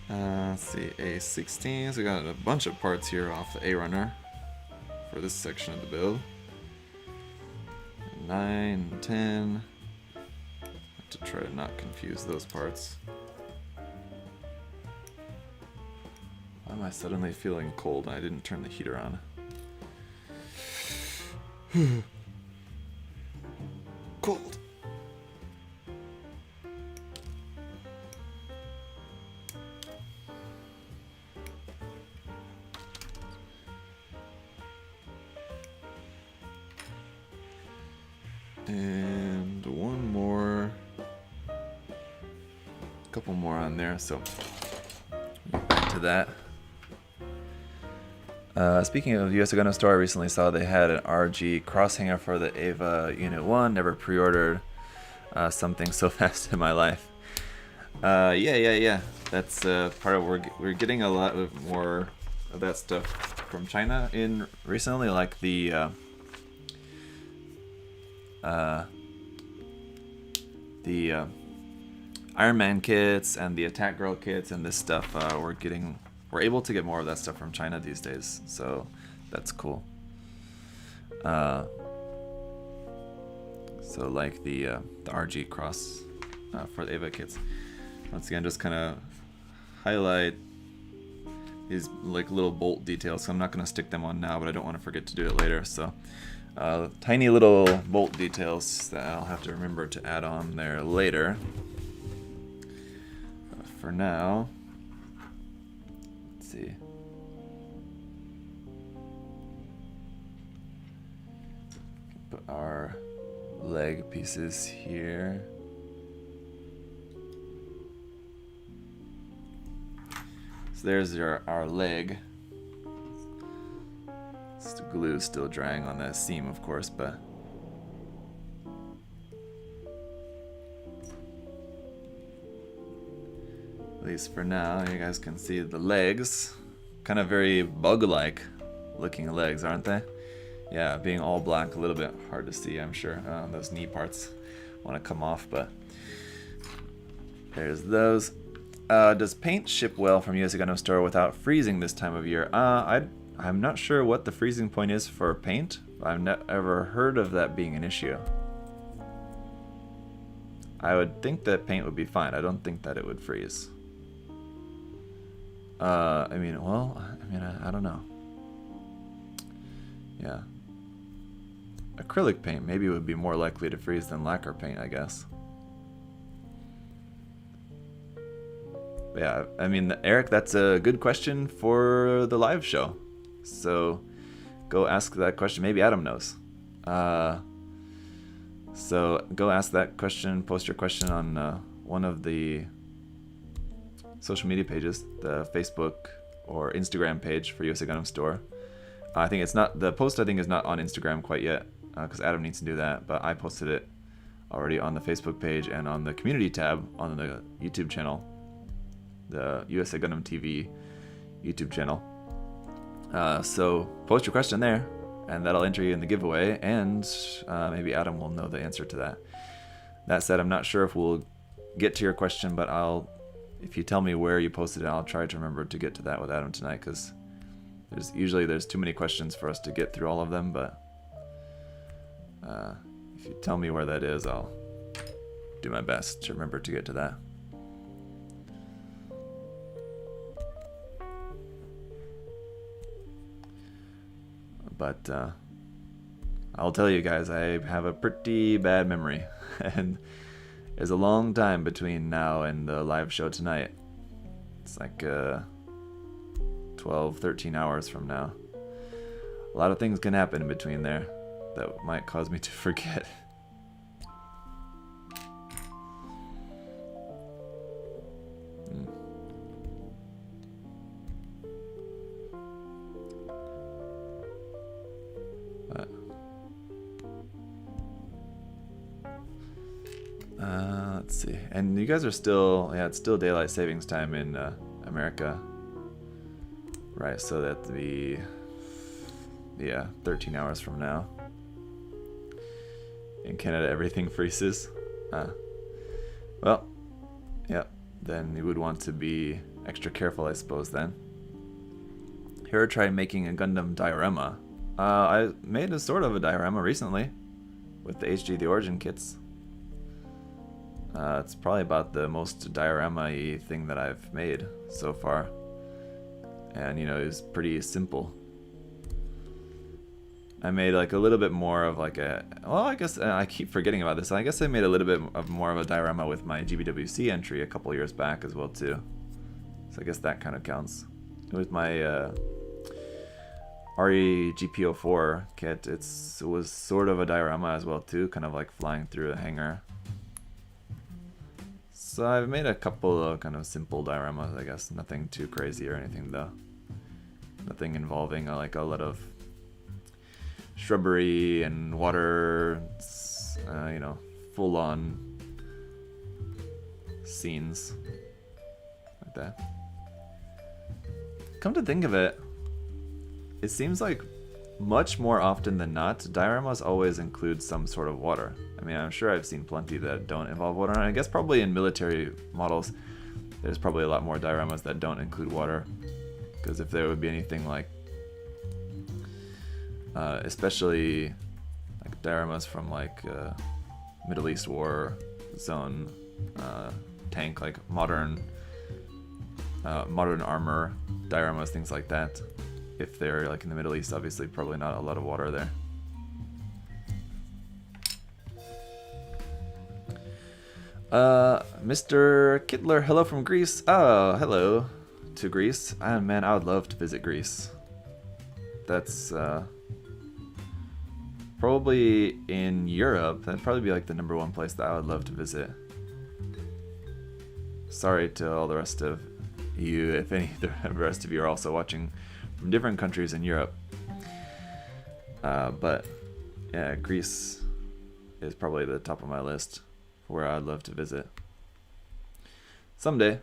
Let's see, A16. So we got a bunch of parts here off the A runner for this section of the build. 9, 10. Have to try to not confuse those parts. Why am I suddenly feeling cold? I didn't turn the heater on. Cold. And one more, a couple more on there, so get back to that. Speaking of USA Gundam Store, I recently saw they had an RG cross hanger for the Eva Unit 1. Never pre-ordered something so fast in my life. Yeah. That's part of we're getting a lot of more of that stuff from China in recently, like the Iron Man kits and the Attack Girl kits and this stuff. We're able to get more of that stuff from China these days, so that's cool. So like the RG cross for the Eva kits. Once again, just kind of highlight these like little bolt details. So I'm not going to stick them on now, but I don't want to forget to do it later. So tiny little bolt details that I'll have to remember to add on there later. For now, let's see. Put our leg pieces here. So there's our leg. The glue is still drying on that seam, of course, but at least for now, you guys can see the legs. Kind of very bug-like looking legs, aren't they? Yeah, being all black, a little bit hard to see, I'm sure. Those knee parts want to come off, but there's those. Does paint ship well from USA Gundam Store without freezing this time of year? I'm not sure what the freezing point is for paint. I've never heard of that being an issue. I would think that paint would be fine. I don't think that it would freeze. I don't know. Yeah. Acrylic paint maybe would be more likely to freeze than lacquer paint, I guess. But yeah, I mean, Eric, that's a good question for the live show. So go ask that question. Maybe Adam knows. So go ask that question, post your question on one of the social media pages, the Facebook or Instagram page for USA Gundam Store. I think it's not, the post I think is not on Instagram quite yet, because Adam needs to do that, but I posted it already on the Facebook page and on the community tab on the YouTube channel, the USA Gundam TV YouTube channel. So post your question there, and that'll enter you in the giveaway, and maybe Adam will know the answer to that. That said, I'm not sure if we'll get to your question, but if you tell me where you posted it, I'll try to remember to get to that with Adam tonight, because there's too many questions for us to get through all of them, but if you tell me where that is, I'll do my best to remember to get to that. But I'll tell you guys, I have a pretty bad memory, and there's a long time between now and the live show tonight. It's like 12, 13 hours from now. A lot of things can happen in between there that might cause me to forget. Let's see. And you guys are still, yeah, it's still daylight savings time in America. Right, so that'd be, yeah, 13 hours from now. In Canada, everything freezes. Well, yeah, then you would want to be extra careful, I suppose, then. Here, try making a Gundam diorama. I made a sort of a diorama recently with the HG The Origin kits. It's probably about the most diorama-y thing that I've made so far. And, you know, it was pretty simple. I made like a little bit more of like a... Well, I guess I keep forgetting about this. I guess I made a little bit of more of a diorama with my GBWC entry a couple years back as well, too. So I guess that kind of counts. With my RE GP04 kit, it was sort of a diorama as well, too. Kind of like flying through a hangar. So I've made a couple of kind of simple dioramas, I guess. Nothing too crazy or anything, though. Nothing involving like a lot of shrubbery and water, you know, full-on scenes like that. Come to think of it, it seems like much more often than not, dioramas always include some sort of water. I mean, I'm sure I've seen plenty that don't involve water, and I guess probably in military models, there's probably a lot more dioramas that don't include water. Because if there would be anything like, especially like dioramas from like Middle East war zone tank, like modern armor dioramas, things like that. If they're like in the Middle East, obviously probably not a lot of water there. Mr. Kittler, hello from Greece. Oh, hello to Greece. Man, I would love to visit Greece. That's probably in Europe. That'd probably be like the #1 place that I would love to visit. Sorry to all the rest of you, if any the rest of you are also watching from different countries in Europe. But yeah, Greece is probably the top of my list for where I'd love to visit. Someday.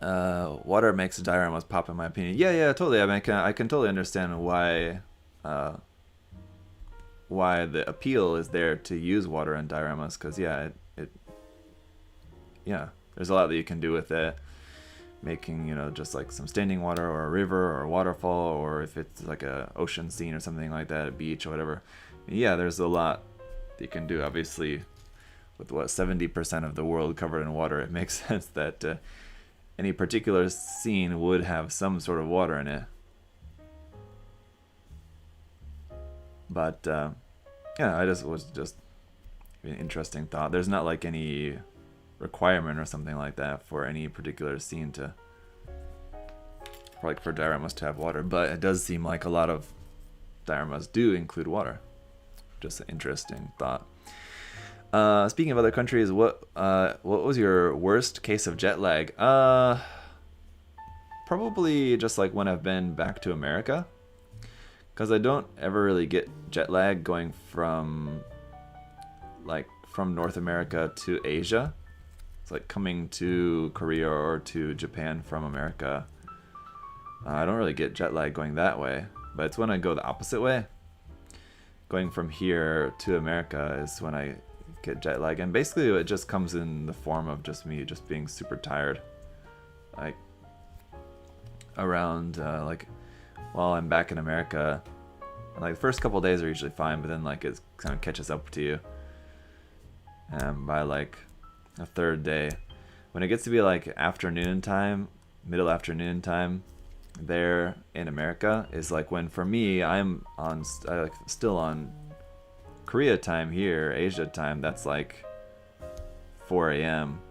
Water makes dioramas pop, in my opinion. Yeah, totally. I mean, I can totally understand why the appeal is there to use water in dioramas, because yeah, there's a lot that you can do with it. Making, just like some standing water or a river or a waterfall, or if it's like a ocean scene or something like that, a beach or whatever. Yeah, there's a lot that you can do. Obviously, with 70% of the world covered in water, it makes sense that any particular scene would have some sort of water in it. But yeah, I was just an interesting thought. There's not like any requirement or something like that for any particular scene to, like for dioramas to have water, but it does seem like a lot of dioramas do include water. Just an interesting thought. Speaking of other countries, what was your worst case of jet lag? Probably just like when I've been back to America, because I don't ever really get jet lag going from North America to Asia. It's like coming to Korea or to Japan from America. I don't really get jet lag going that way, but it's when I go the opposite way. Going from here to America is when I get jet lag, and basically it just comes in the form of just me just being super tired. Like around while I'm back in America, like the first couple of days are usually fine, but then like it kind of catches up to you. And by like a third day, when it gets to be like afternoon time, middle afternoon time there in America, is like when for me I'm still on Korea time here, Asia time. That's like 4 a.m.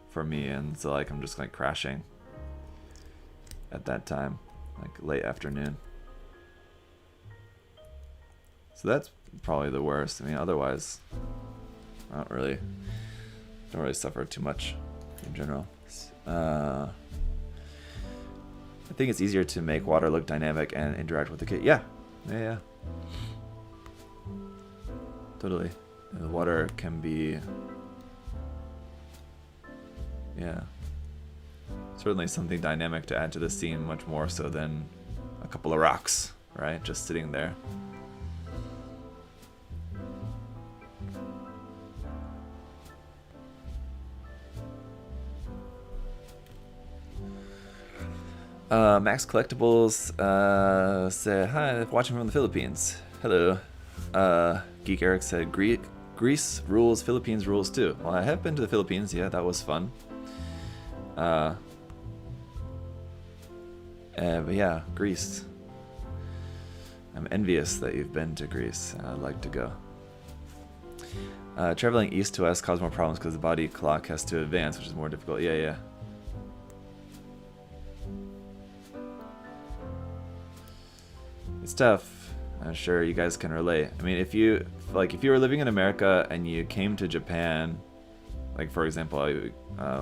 for me, and so like I'm just like crashing at that time, like late afternoon. So that's probably the worst. I mean, otherwise I don't really suffer too much in general. I think it's easier to make water look dynamic and interact with the kit. Yeah. Totally. The water can be, certainly something dynamic to add to the scene, much more so than a couple of rocks, right? Just sitting there. Max Collectibles said, hi, watching from the Philippines. Hello. Geek Eric said, Greece rules, Philippines rules too. Well, I have been to the Philippines. Yeah, that was fun. But yeah, Greece. I'm envious that you've been to Greece. I'd like to go. Traveling east to west causes more problems because the body clock has to advance, which is more difficult. Yeah. It's tough. I'm sure you guys can relate. I mean, if you were living in America and you came to Japan, like for example,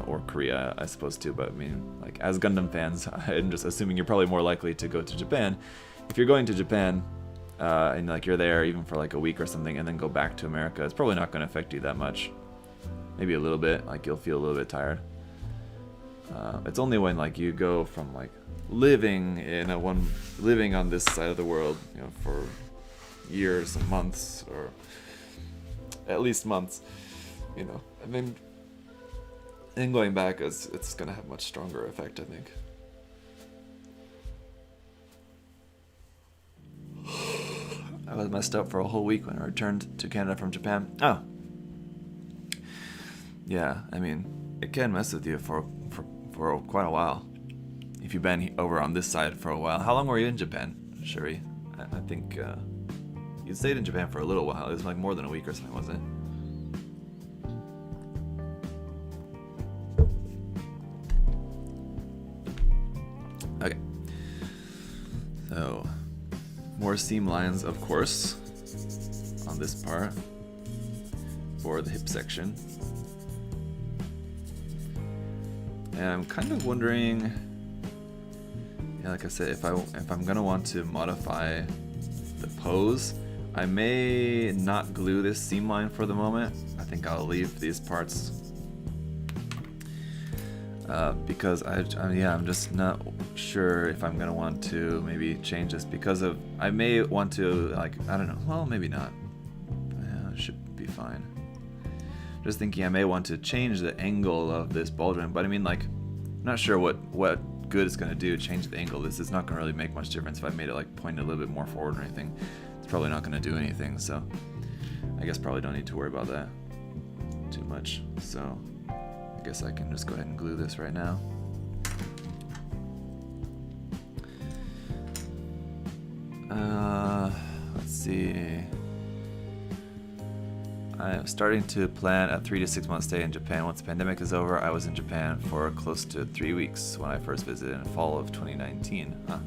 or Korea, I suppose too, but I mean, like as Gundam fans, I'm just assuming you're probably more likely to go to Japan. If you're going to Japan, and like you're there even for like a week or something, and then go back to America, it's probably not going to affect you that much. Maybe a little bit, like you'll feel a little bit tired. It's only when like you go from like living on this side of the world, for years and months, or at least months, and then going back, it's gonna have much stronger effect, I think. I was messed up for a whole week when I returned to Canada from Japan. Oh, yeah. I mean, it can mess with you for quite a while. If you've been over on this side for a while. How long were you in Japan, Shuri? I think you stayed in Japan for a little while. It was like more than a week or something, wasn't it? Okay. So, more seam lines, of course, on this part for the hip section. And I'm kind of wondering, like I said, if I'm gonna want to modify the pose, I may not glue this seam line for the moment. I think I'll leave these parts because I'm just not sure if I'm gonna want to maybe change this because of I may want to like I don't know. Well, maybe not. Yeah, it should be fine. Just thinking I may want to change the angle of this ball-joint, but I mean like I'm not sure what good it's gonna do to change the angle. This is not gonna really make much difference if I made it like point a little bit more forward or anything. It's probably not gonna do anything, so I guess probably don't need to worry about that too much. So I guess I can just go ahead and glue this right now. Let's see. I'm starting to plan a 3 to 6 month stay in Japan. Once the pandemic is over, I was in Japan for close to 3 weeks when I first visited in fall of 2019. Huh.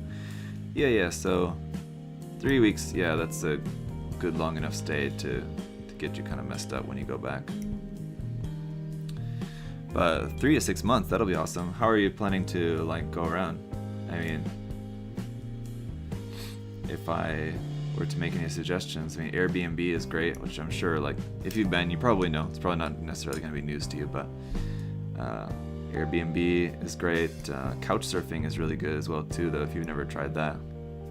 Yeah, so 3 weeks, yeah, that's a good long enough stay to get you kind of messed up when you go back. But 3 to 6 months, that'll be awesome. How are you planning to like go around? I mean, if I were to make any suggestions, I mean, Airbnb is great, which I'm sure like if you've been, you probably know. It's probably not necessarily going to be news to you, but Airbnb is great. Couch surfing is really good as well too, though. If you've never tried that,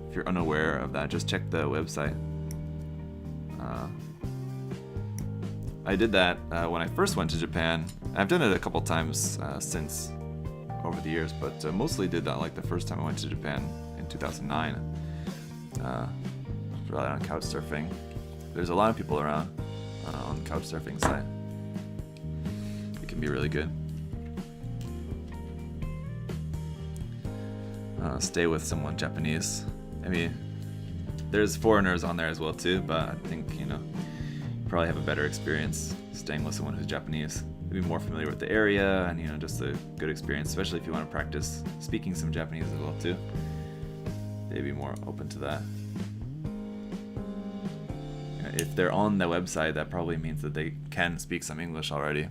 if you're unaware of that, just check the website. I did that when I first went to Japan. I've done it a couple times since over the years, but mostly did that like the first time I went to Japan in 2009. Relied on couch surfing. There's a lot of people around on the couch surfing site. It can be really good. Stay with someone Japanese. I mean, there's foreigners on there as well too, but I think probably have a better experience staying with someone who's Japanese. You'll be more familiar with the area and just a good experience, especially if you want to practice speaking some Japanese as well too. They'd be more open to that. If they're on the website, that probably means that they can speak some English already.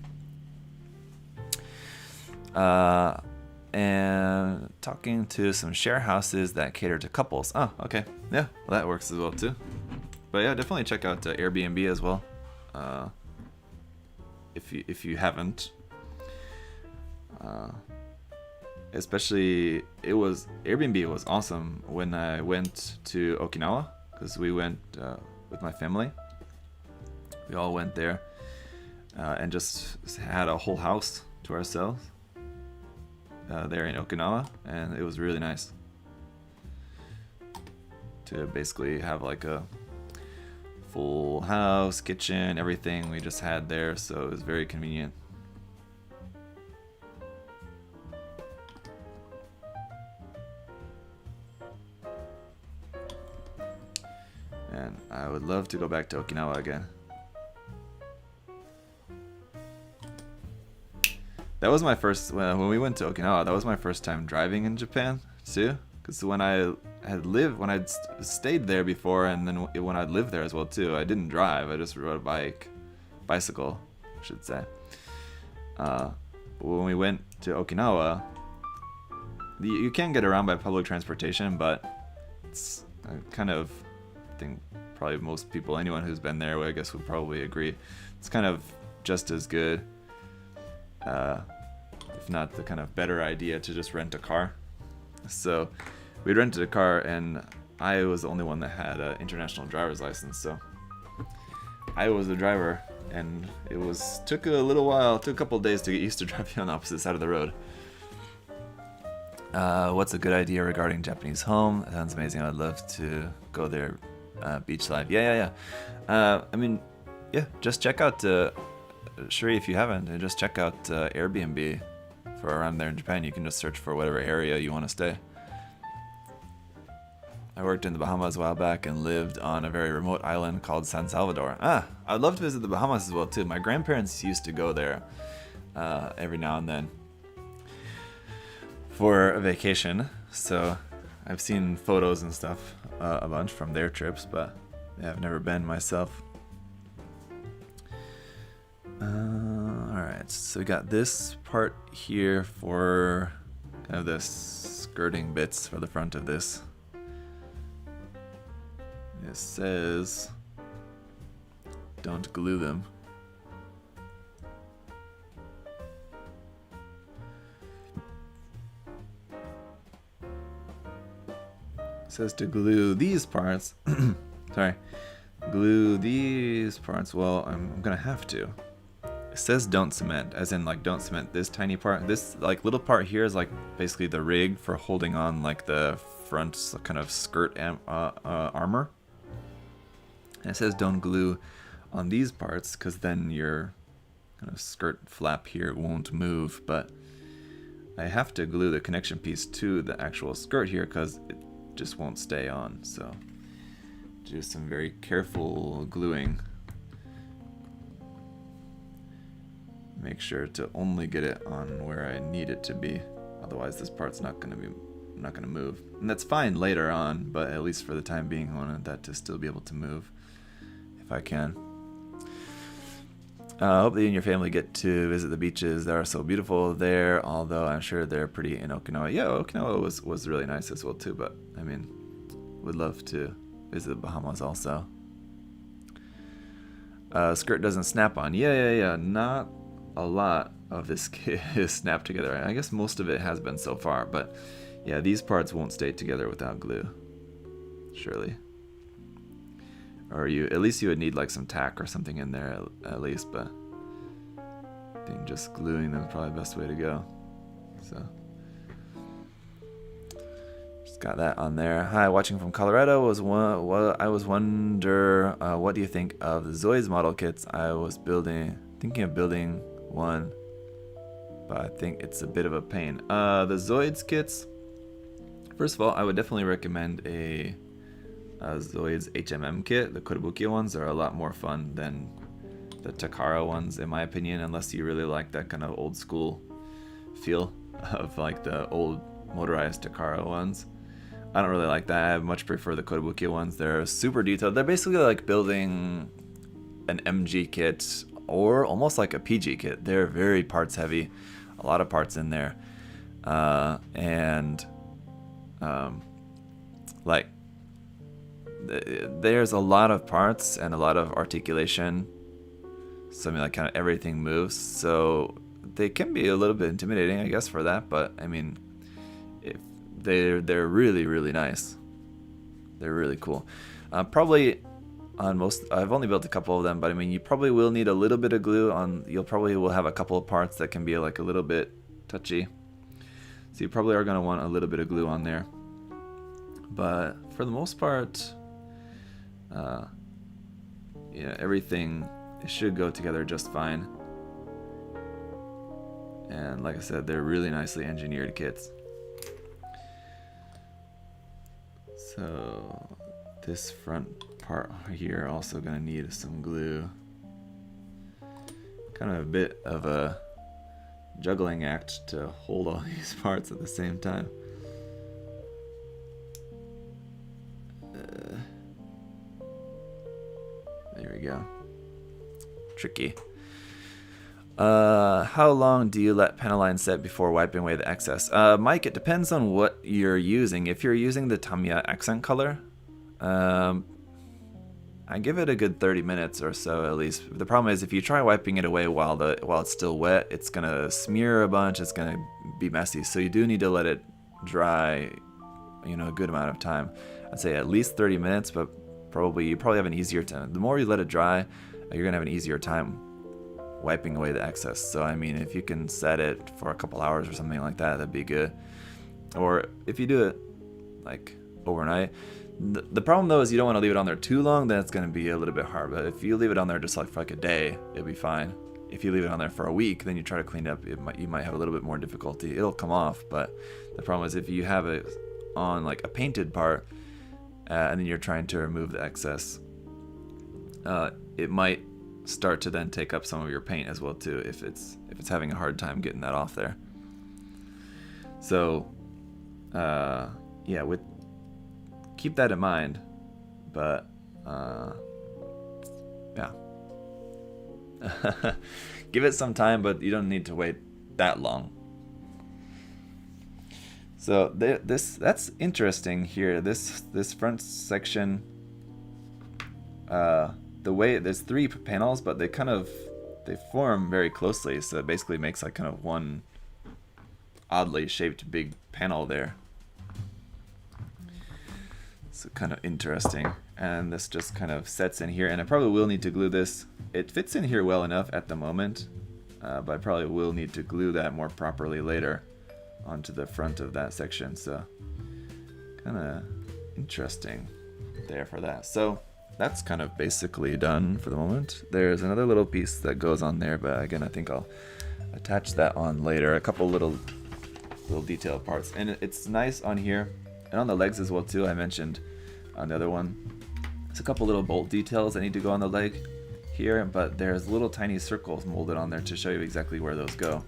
And talking to some share houses that cater to couples. Oh, okay. Yeah, well, that works as well too. But yeah, definitely check out Airbnb as well. If you haven't. Especially Airbnb was awesome when I went to Okinawa, because we went with my family. We all went there and just had a whole house to ourselves there in Okinawa, and it was really nice to basically have like a full house, kitchen, everything we just had there, so it was very convenient. And I would love to go back to Okinawa again. That was my first, when we went to Okinawa, that was my first time driving in Japan too. Because when I'd stayed there before, and then when I'd lived there as well too, I didn't drive, I just rode a bicycle, I should say. But when we went to Okinawa, you can get around by public transportation, but it's kind of, I think probably most people, anyone who's been there, I guess would probably agree, it's kind of just as good, if not the kind of better idea, to just rent a car. So we rented a car, and I was the only one that had an international driver's license, so I was the driver, and it took a couple of days to get used to driving on the opposite side of the road. What's a good idea regarding Japanese home? That sounds amazing. I'd love to go there. Beach life. Yeah. I mean, yeah, just check out, Shuri, if you haven't, just check out Airbnb for around there in Japan. You can just search for whatever area you want to stay. I worked in the Bahamas a while back and lived on a very remote island called San Salvador. I'd love to visit the Bahamas as well too. My grandparents used to go there every now and then for a vacation, so I've seen photos and stuff a bunch from their trips, but yeah, I've never been myself. Alright, so we got this part here for kind of the skirting bits for the front of this. It says don't glue them. It says to glue these parts. Sorry. Glue these parts. Well, I'm gonna have to. It says don't cement, as in like don't cement this tiny part. This like little part here is like basically the rig for holding on like the front kind of skirt armor. And it says don't glue on these parts because then your kind of skirt flap here won't move. But I have to glue the connection piece to the actual skirt here because it just won't stay on. So do some very careful gluing. Make sure to only get it on where I need it to be. Otherwise this part's not gonna move. And that's fine later on, but at least for the time being I wanted that to still be able to move if I can. I hope that you and your family get to visit the beaches. They are so beautiful there, although I'm sure they're pretty in Okinawa. Yeah, Okinawa was really nice as well too, but I mean, would love to visit the Bahamas also. Skirt doesn't snap on. Yeah. Not a lot of this kit is snapped together. I guess most of it has been so far, but yeah, these parts won't stay together without glue. Surely. Or at least you would need like some tack or something in there at least, but I think just gluing them is probably the best way to go. So just got that on there. Hi, watching from Colorado. I was wonder what do you think of the Zoids model kits? I was thinking of building one, but I think it's a bit of a pain. The Zoids kits, first of all, I would definitely recommend a Zoids HMM kit. The Kotobukiya ones are a lot more fun than the Takara ones, in my opinion, unless you really like that kind of old school feel of like the old motorized Takara ones. I don't really like that. I much prefer the Kotobukiya ones. They're super detailed. They're basically like building an MG kit or almost like a PG kit. They're very parts heavy, a lot of parts in there, like there's a lot of parts and a lot of articulation. So I mean, like kind of everything moves. So they can be a little bit intimidating, I guess, for that. But I mean, if they're really, really nice. They're really cool. Probably on most, I've only built a couple of them, but I mean, you probably will need a little bit of glue on. You'll probably will have a couple of parts that can be like a little bit touchy. So you probably are going to want a little bit of glue on there. But for the most part, yeah, everything should go together just fine. And like I said, they're really nicely engineered kits. So this front part here also gonna need some glue. Kind of a bit of a juggling act to hold all these parts at the same time. There we go. Tricky. How long do you let panel line set before wiping away the excess? Mike, it depends on what you're using. If you're using the Tamiya accent color, I give it a good 30 minutes or so at least. The problem is if you try wiping it away while it's still wet, it's gonna smear a bunch. It's gonna be messy. So you do need to let it dry, a good amount of time. I'd say at least 30 minutes, but you probably have an easier time. The more you let it dry, you're gonna have an easier time wiping away the excess. So I mean, if you can set it for a couple hours or something like that, that'd be good. Or if you do it like overnight. The problem though is you don't want to leave it on there too long, then it's going to be a little bit hard. But if you leave it on there just like for like a day, it'll be fine. If you leave it on there for a week, then you try to clean it up, you might have a little bit more difficulty. It'll come off, but the problem is if you have it on like a painted part and then you're trying to remove the excess, it might start to then take up some of your paint as well too if it's having a hard time getting that off there. So yeah, keep that in mind, but yeah. Give it some time, but you don't need to wait that long. So that's interesting here. This front section, the way there's 3 panels, but they form very closely, so it basically makes like kind of one oddly shaped big panel there. So kind of interesting. And this just kind of sets in here, and I probably will need to glue this. It fits in here well enough at the moment, but I probably will need to glue that more properly later onto the front of that section. So kind of interesting there for that. So that's kind of basically done for the moment. There's another little piece that goes on there, but again, I think I'll attach that on later. A couple little detail parts, and it's nice on here and on the legs as well too. I mentioned on the other one, it's a couple little bolt details that need to go on the leg here, but there's little tiny circles molded on there to show you exactly where those go.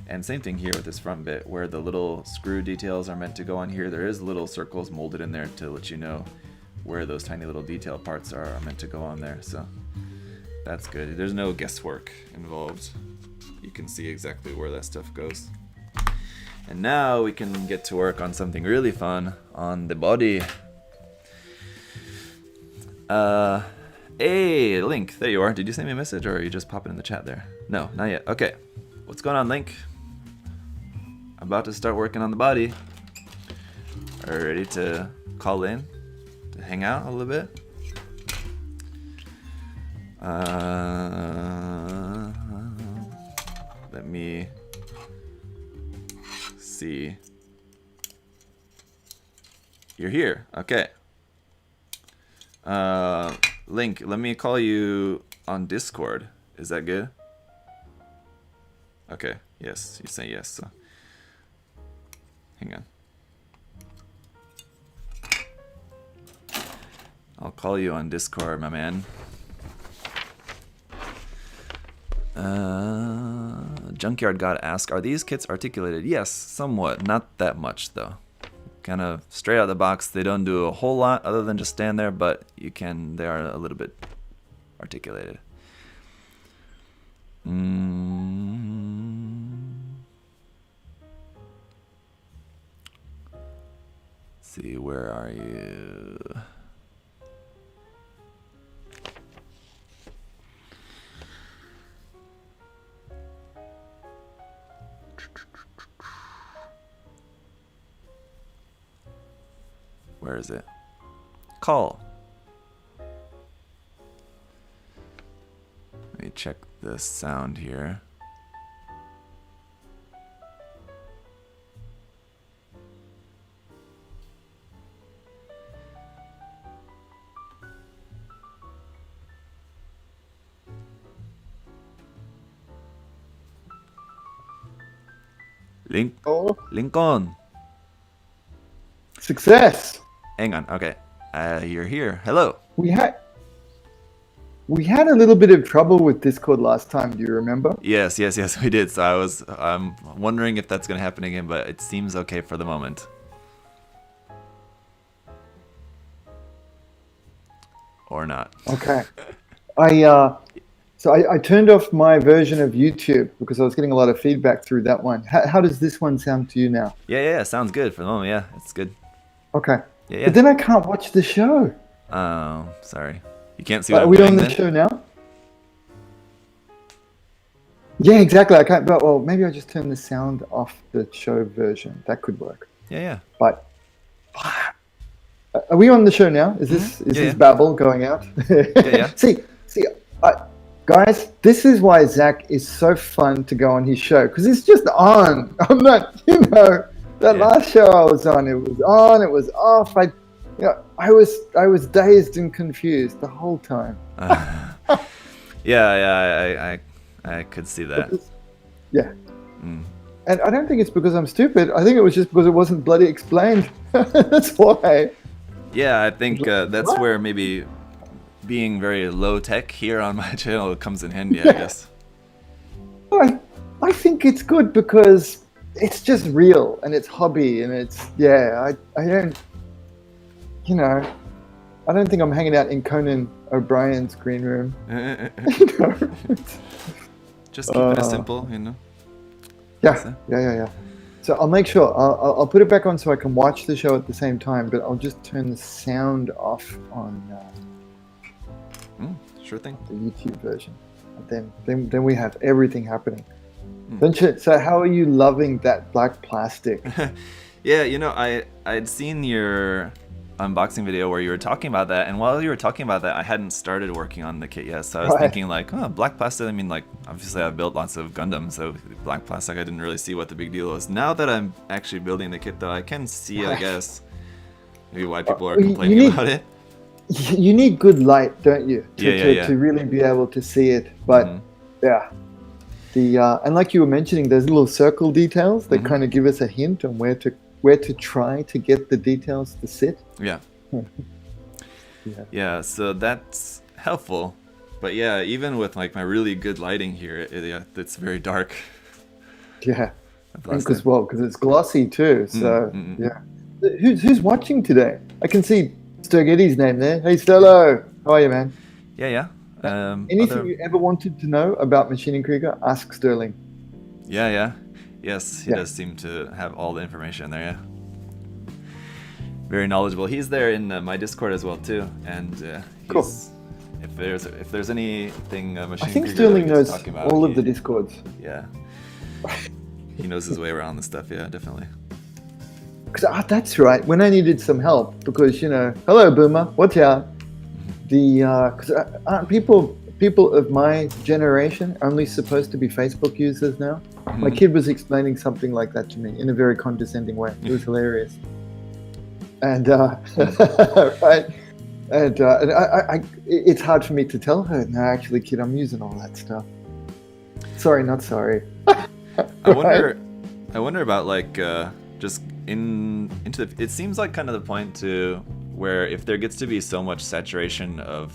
And same thing here with this front bit, where the little screw details are meant to go on here. There is little circles molded in there to let you know where those tiny little detail parts are meant to go on there. So that's good. There's no guesswork involved. You can see exactly where that stuff goes. And now we can get to work on something really fun on the body. Hey, Link, there you are. Did you send me a message, or are you just popping in the chat there? No, not yet. Okay. What's going on, Link? About to start working on the body. Are you ready to call in? To hang out a little bit? Let me see. You're here. Okay. Link, let me call you on Discord. Is that good? Okay. Yes, you say yes. So hang on. I'll call you on Discord, my man. Junkyard God asks, are these kits articulated? Yes, somewhat. Not that much, though. Kind of straight out of the box. They don't do a whole lot other than just stand there, but they are a little bit articulated. Let's see, where are you? Where is it? Call. Let me check the sound here. Lincoln. Success. Hang on. Okay. You're here. Hello. We had a little bit of trouble with Discord last time. Do you remember? Yes, we did. So I'm wondering if that's going to happen again, but it seems okay for the moment. Or not. Okay. I turned off my version of YouTube because I was getting a lot of feedback through that one. How does this one sound to you now? Yeah. Sounds good for the moment. Yeah, it's good. Okay. Yeah. But then I can't watch the show. Oh, sorry. You can't see what Are I'm we doing on the then? show now? Yeah, exactly. I can't. Well, maybe I just turn the sound off the show version. That could work. Yeah. But are we on the show now? Is this babble going out? Yeah. See, guys, this is why Zach is so fun to go on his show, because it's just on. I'm not, that last show I was on, it was on, it was off. I was dazed and confused the whole time. I could see that. Yeah. And I don't think it's because I'm stupid. I think it was just because it wasn't bloody explained. That's why. Yeah, I think that's where maybe being very low tech here on my channel comes in handy, I guess. I think it's good because it's just real and it's hobby and it's, I don't, I don't think I'm hanging out in Conan O'Brien's green room. Just keep it simple, Yeah. So I'll make sure, I'll put it back on so I can watch the show at the same time, but I'll just turn the sound off on sure thing. The YouTube version. And then we have everything happening. So how are you loving that black plastic? Yeah, I'd seen your unboxing video where you were talking about that, and while you were talking about that, I hadn't started working on the kit yet, so I was thinking like, oh, black plastic. I mean, like, obviously I've built lots of Gundams, so black plastic, I didn't really see what the big deal was. Now that I'm actually building the kit, though, I can see, I guess, maybe why people are complaining about it. You need good light, don't you? To really be able to see it. But yeah, and like you were mentioning, there's little circle details that kind of give us a hint on where to try to get the details to sit. Yeah. Yeah. So that's helpful. But yeah, even with like my really good lighting here, it's very dark. Yeah. Because it's glossy too. So yeah. Who's watching today? I can see Sturgetti's name there. Hey, Stello. How are you, man? Yeah. Anything you ever wanted to know about Machining Krieger, ask Sterling. Yeah. Yes, he does seem to have all the information there, yeah. Very knowledgeable. He's there in my Discord as well, too. And cool. If there's anything Machining Krieger, I think Sterling knows about, all of the Discords. Yeah. He knows his way around the stuff, yeah, definitely. That's right. When I needed some help, because hello Boomer, watch out. Because aren't people of my generation only supposed to be Facebook users now? My kid was explaining something like that to me in a very condescending way. It was hilarious. And right, and it's hard for me to tell her. No, actually, kid, I'm using all that stuff. Sorry, not sorry. I wonder about like just into the. It seems like kind of the point to where if there gets to be so much saturation of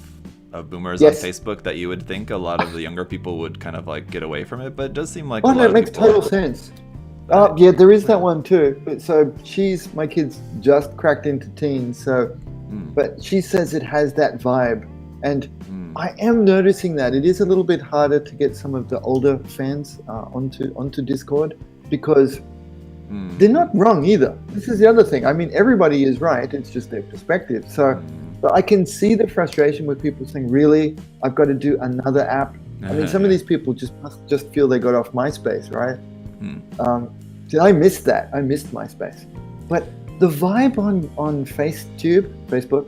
boomers on Facebook that you would think a lot of the younger people would kind of like get away from it, but it does seem like that makes total sense. Yeah, there is that one too. But so my kid's just cracked into teens, so but she says it has that vibe, and I am noticing that it is a little bit harder to get some of the older fans onto Discord, because they're not wrong either. This is the other thing. I mean, everybody is right. It's just their perspective. So I can see the frustration with people saying, really, I've got to do another app. I mean, some of these people just feel they got off MySpace, right? I missed that. I missed MySpace. But the vibe on Facebook,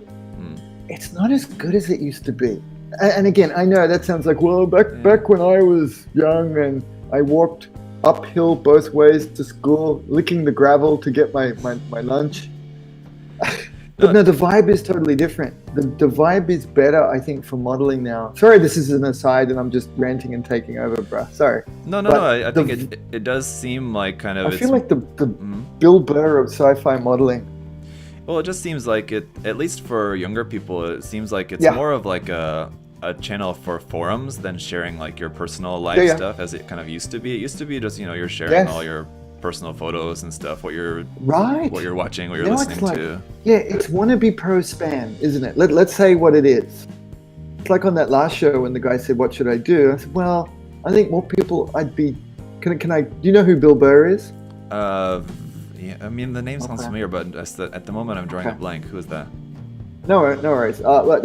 it's not as good as it used to be. And again, I know that sounds like, well, back when I was young and I walked uphill both ways to school, licking the gravel to get my lunch. But no, the vibe is totally different. The vibe is better, I think, for modeling now. Sorry, this is an aside and I'm just ranting and taking over, bruh. Sorry. No. I think it does seem like kind of... I feel like the Bill Burr of sci-fi modeling. Well, it just seems like it, at least for younger people, it seems like it's more of like a channel for forums than sharing like your personal life stuff as it kind of used to be. It used to be just, you're sharing all your personal photos and stuff, what you're watching, what you're listening to. Yeah, it's wannabe pro spam, isn't it? Let's say what it is. It's like on that last show when the guy said, what should I do? I said, well, I think more people can I, do you know who Bill Burr is? Yeah, I mean, the name sounds familiar, but at the moment I'm drawing a blank. Who is that? No worries.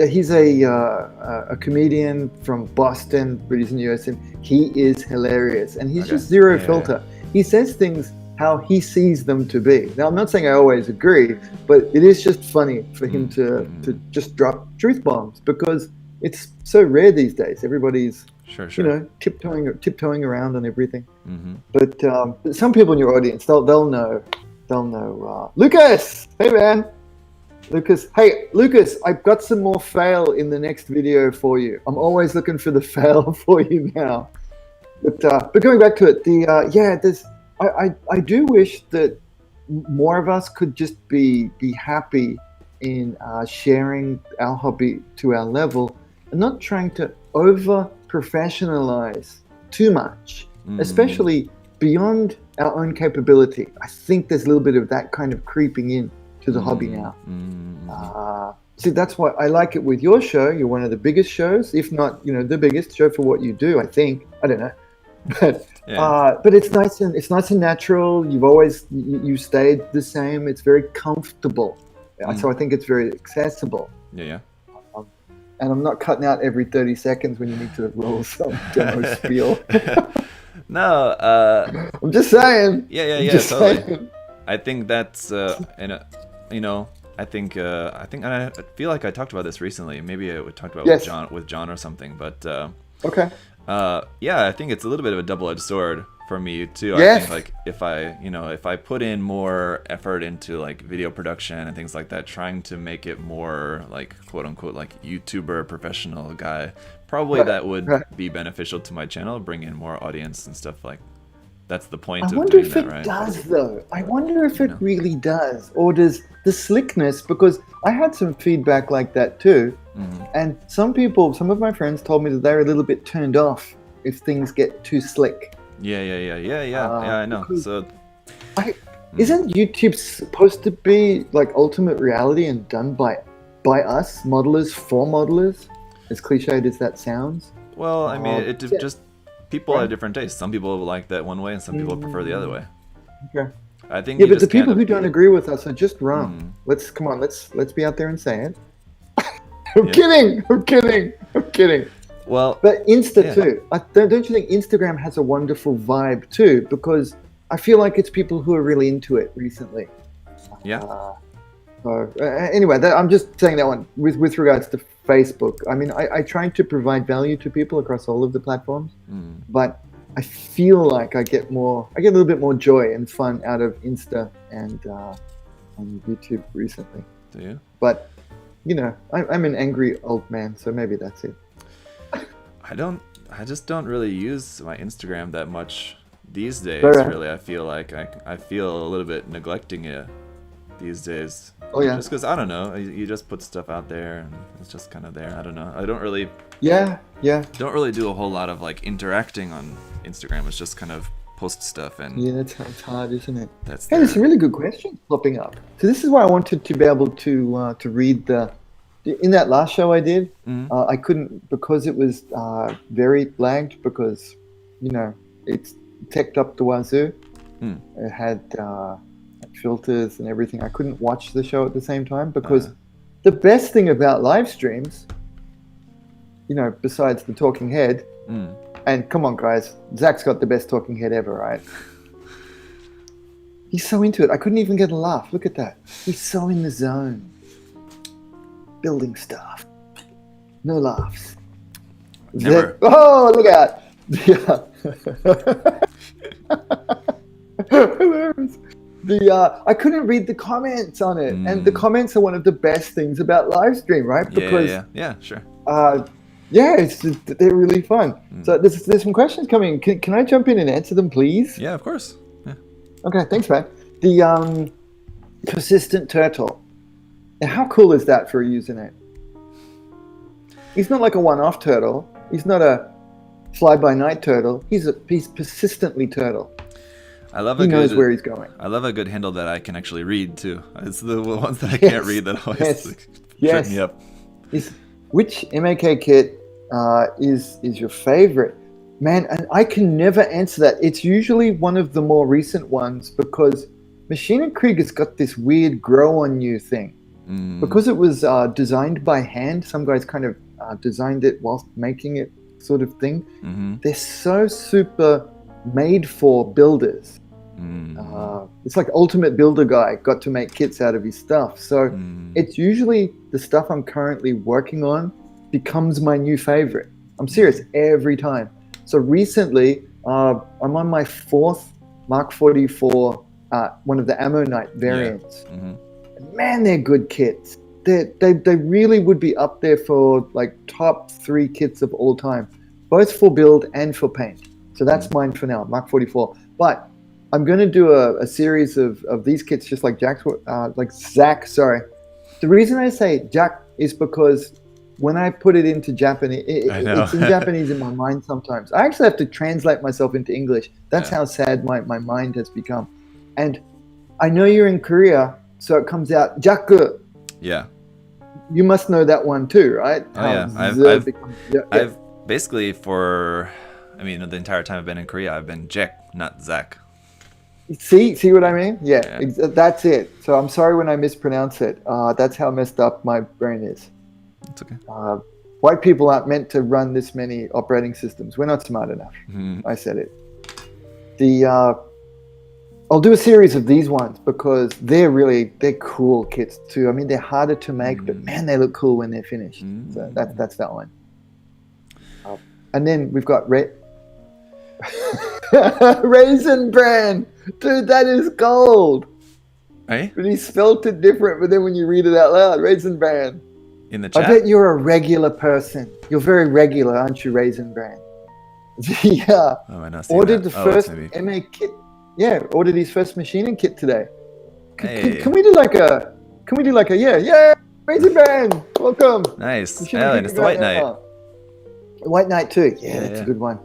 He's a comedian from Boston, but he's in the US. He is hilarious, and he's just zero filter. He says things how he sees them to be. Now, I'm not saying I always agree, but it is just funny for him to just drop truth bombs, because it's so rare these days. Everybody's tiptoeing around on everything. But some people in your audience, they'll know. Lucas, hey man. Lucas, I've got some more fail in the next video for you. I'm always looking for the fail for you now. But going back to it, I do wish that more of us could just be happy in sharing our hobby to our level and not trying to over professionalize too much, especially beyond our own capability. I think there's a little bit of that kind of creeping in to the hobby now. See, that's why I like it with your show. You're one of the biggest shows, if not, the biggest show for what you do, I think. I don't know. But it's nice and natural. You stayed the same. It's very comfortable. So I think it's very accessible. Yeah. And I'm not cutting out every 30 seconds when you need to roll some demo spiel. No, I'm just saying. Yeah, totally. Saying. I think that's I think and I feel like I talked about this recently. Maybe I talked about it Yes. with John or something. But Okay. yeah, I think it's a little bit of a double-edged sword for me too. I Yes. think like if I put in more effort into like video production and things like that, trying to make it more like quote unquote like YouTuber professional guy, probably Right, that would right. be beneficial to my channel, bring in more audience and stuff like. That's the point I of wonder doing if that, it right? does, though. I wonder if it No. really does. Or does the slickness, because I had some feedback like that too. Mhm. And some of my friends told me that they're a little bit turned off if things get too slick. Yeah. I know. Because So isn't YouTube supposed to be like ultimate reality and done by us, modelers for modelers? As cliched as that sounds. well, I mean, it Yeah. just people Right. have different tastes. Some people like that one way, and some people prefer the other way. Okay. I think Yeah, you but the just can't people who don't agree with us are just wrong. Mm. Let's be out there and say it. I'm Yeah. kidding. I'm kidding. Well, But Insta Yeah. too. Don't you think Instagram has a wonderful vibe too? Because I feel like it's people who are really into it recently. yeah. So anyway, I'm just saying that one with regards to Facebook. I mean, I try to provide value to people across all of the platforms, Mm. but I feel like I get a little bit more joy and fun out of Insta and YouTube recently. Do you? But you know, I'm an angry old man, so maybe that's it. I just don't really use my Instagram that much these days. Right. Really, I feel like I feel a little bit neglecting it these days. Oh yeah, Just because I don't know, you just put stuff out there and it's just kind of there. I don't know. I don't really yeah. do a whole lot of like interacting on Instagram. It's just kind of post stuff and Yeah, it's hard, isn't it? that's Hey, there. there's some really good questions popping up. So this is why I wanted to be able to read in that last show I did. Mhm. I couldn't because it was very lagged because you know it's teched up the wazoo. Hmm. It had filters and everything. I couldn't watch the show at the same time because the best thing about live streams, you know, besides the talking head. Mm. And come on, guys, Zach's got the best talking head ever, right? He's so into it. I couldn't even get a laugh. Look at that. He's so in the zone. Building stuff. No laughs. Never. Oh, look out. Hilarious. I couldn't read the comments on it. And the comments are one of the best things about live stream, right? Yeah, sure. They're really fun. So there's some questions coming. Can I jump in and answer them, please? Yeah, of course. Yeah. Okay, thanks, man. The persistent turtle. Now, how cool is that for a username? He's not like a one-off turtle. He's not a fly-by-night turtle. He's persistently turtle. He knows where he's going. I love a good handle that I can actually read too. It's the ones that I can't read that always trip me up. Which Ma.K kit is your favorite? Man, and I can never answer that. It's usually one of the more recent ones because Machine & Krieger's got this weird grow on you thing. Because it was designed by hand, some guys kind of designed it whilst making it sort of thing. Mm-hmm. They're so super made for builders. It's like Ultimate Builder guy got to make kits out of his stuff. So it's usually the stuff I'm currently working on becomes my new favorite. I'm serious every time. So recently, I'm on my 4th Mark 44, one of the Ammo Knight variants. Yeah. Mm-hmm. Man, they're good kits. They really would be up there for like top 3 kits of all time, both for build and for paint. So that's mine for now, Mark 44. But I'm going to do a series of these kits just like Zach, sorry. The reason I say Jack is because when I put it into Japanese, it's in Japanese in my mind sometimes. I actually have to translate myself into English. That's how sad my mind has become. And I know you're in Korea, so it comes out Jaku. Yeah. You must know that one too, right? Oh, yeah. I've basically the entire time I've been in Korea, I've been Jack, not Zach. See what I mean? Yeah, that's it. So I'm sorry when I mispronounce it. That's how messed up my brain is. It's okay. White people aren't meant to run this many operating systems. We're not smart enough. I said it. I'll do a series of these ones because they're cool kits too. I mean, they're harder to make, but man, they look cool when they're finished. So that's that one. And then we've got Raisin Bran. Dude, that is gold. Hey? But he spelt it different, but then when you read it out loud, Raisin Bran. In the chat? I bet you're a regular person. You're very regular, aren't you, Raisin Bran? Yeah. Oh, I not seen Ordered that. the first MA kit. Yeah, ordered his first machining kit today. Can we do like a Raisin Bran, welcome. Nice. Machining Yeah, kit and it's the White Knight. White Knight too. Yeah, that's a good one.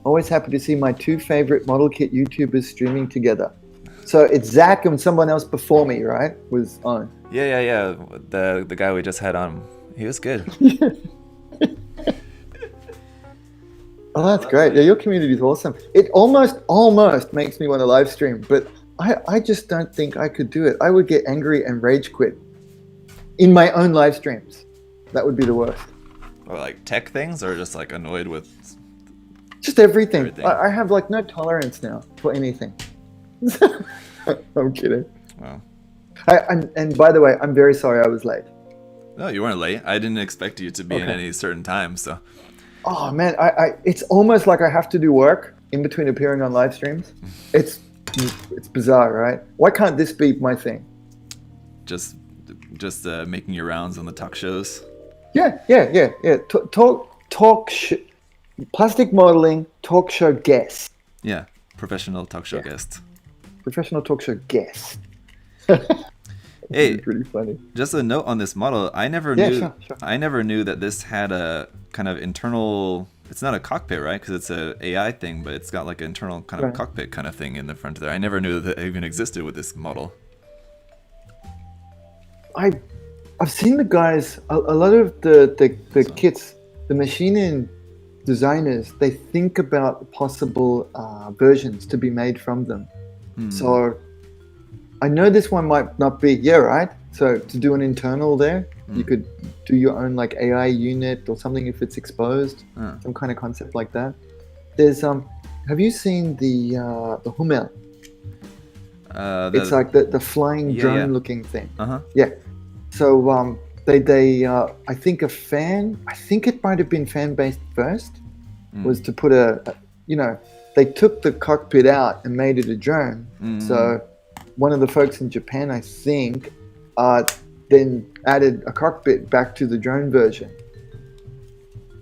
Always happy to see my two favorite model kit YouTubers streaming together. So it's Zach and someone else before me, right? Was on. Yeah. The guy we just had on, he was good. Oh, that's great. Yeah, your community is awesome. It almost makes me want to live stream, but I just don't think I could do it. I would get angry and rage quit in my own live streams. That would be the worst. Or like tech things, or just like annoyed with just everything. I have like no tolerance now for anything. I'm kidding. Wow. And by the way, I'm very sorry I was late. No, you weren't late. I didn't expect you to be in any certain time, so. Oh man, it's almost like I have to do work in between appearing on live streams. It's bizarre, right? Why can't this be my thing? Just making your rounds on the talk shows. Yeah. Plastic modeling talk show guest. Yeah, professional talk show guest. Professional talk show guest. Hey, pretty funny. Just a note on this model. I never knew that this had a kind of internal. It's not a cockpit, right? Because it's a AI thing, but it's got like an internal kind of cockpit kind of thing in the front there. I never knew that it even existed with this model. I've seen the guys. A lot of the kits, the machining designers, they think about possible versions to be made from them. So I know this one might not be, right? So to do an internal there, you could do your own like AI unit or something if it's exposed, some kind of concept like that. There's have you seen the Hummel? It's like the flying drone looking thing. Yeah. So they I think it might have been fan based first, was to put they took the cockpit out and made it a drone. So one of the folks in Japan, I think, then added a cockpit back to the drone version.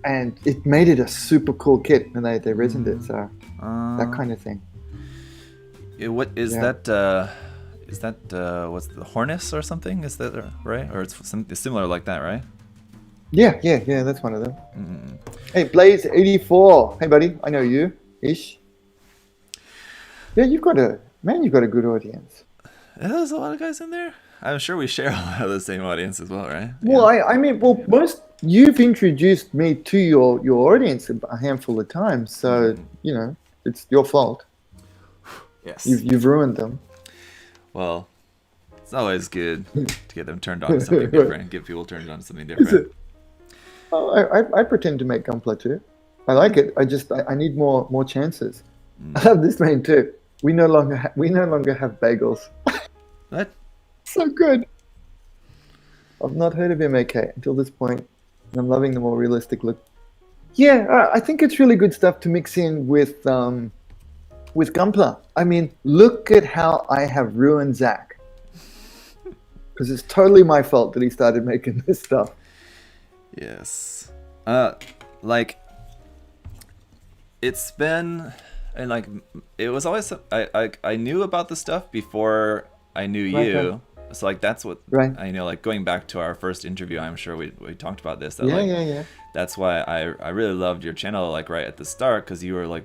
And it made it a super cool kit, and they resined it, so that kind of thing. What is that? Is that what's the Hornus or something? Is that right? Or it's something similar like that, right? Yeah, that's one of them. Hey, Blaze84. Hey, buddy, I know you, ish. Yeah, you've got a good audience. There's a lot of guys in there. I'm sure we share a lot of the same audience as well, right? Well, I mean, you've introduced me to your audience a handful of times, so it's your fault. Yes. You've ruined them. Well, it's always good to get them turned on to something different, get people turned on to something different. I pretend to make Gunpla too. I like it. I need more chances. I love this man too. We no longer have bagels. What? So good. I've not heard of Ma.K until this point, and I'm loving the more realistic look. Yeah, I think it's really good stuff to mix in with Gunpla. I mean, look at how I have ruined Zach. Because it's totally my fault that he started making this stuff. Yes. It's been, and it was always, I knew about the stuff before I knew you. So that's what I know. Going back to our first interview, I'm sure we talked about this. That, That's why I really loved your channel right at the start, because you were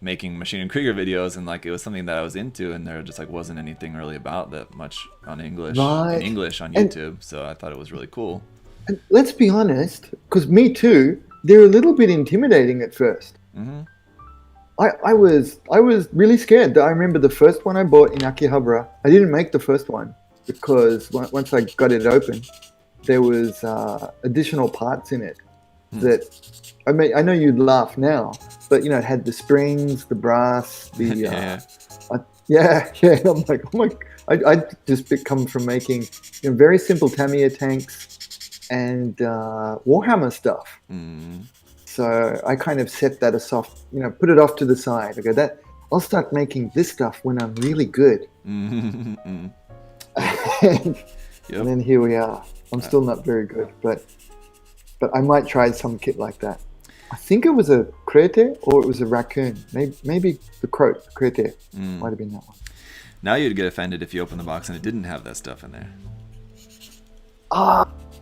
making Machine and Krieger videos, and it was something that I was into, and there just wasn't anything really about that much on English on YouTube. So I thought it was really cool. And let's be honest, because me too, they're a little bit intimidating at first. I was really scared. I remember the first one I bought in Akihabara. I didn't make the first one because once I got it open, there was additional parts in it that I know you'd laugh now, but it had the springs, the brass, the Yeah, yeah. I'm like, oh my! I just come from making very simple Tamiya tanks and Warhammer stuff. Mm. So I kind of set that aside, put it off to the side. I go, that I'll start making this stuff when I'm really good. Mm. Yep. and, Yep. then here we are. I'm still not very good, but I might try some kit like that. I think it was a crete or it was a raccoon. Maybe the crete might have been that one. Now you'd get offended if you opened the box and it didn't have that stuff in there.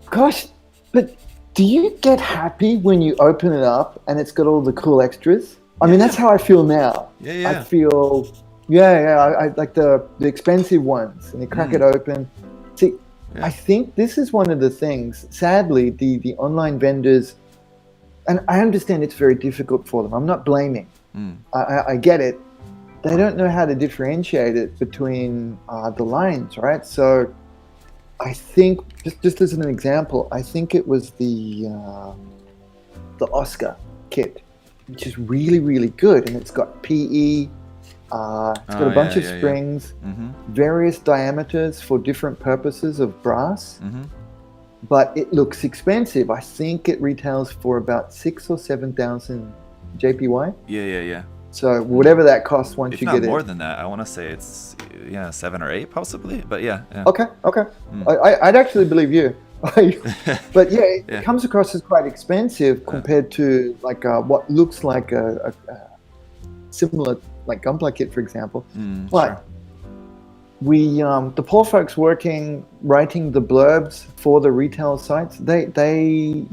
Gosh, but do you get happy when you open it up and it's got all the cool extras? I mean, that's how I feel now. Yeah. I feel, I like the expensive ones, and you crack it open. See, I think this is one of the things, sadly, the online vendors, and I understand it's very difficult for them. I'm not blaming. I get it. They don't know how to differentiate it between the lines, right? So I think, just as an example, I think it was the Oscar kit, which is really, really good. And it's got PE, it's got a bunch of springs, various diameters for different purposes of brass. But it looks expensive. I think it retails for about 6,000 or 7,000 JPY. Yeah. So whatever that costs once if you not get it. more than that, I want to say it's 7 or 8 possibly. But yeah. Okay. I'd actually believe you. But it comes across as quite expensive compared to like what looks like a similar like Gunpla kit, for example. But we the poor folks writing the blurbs for the retail sites, they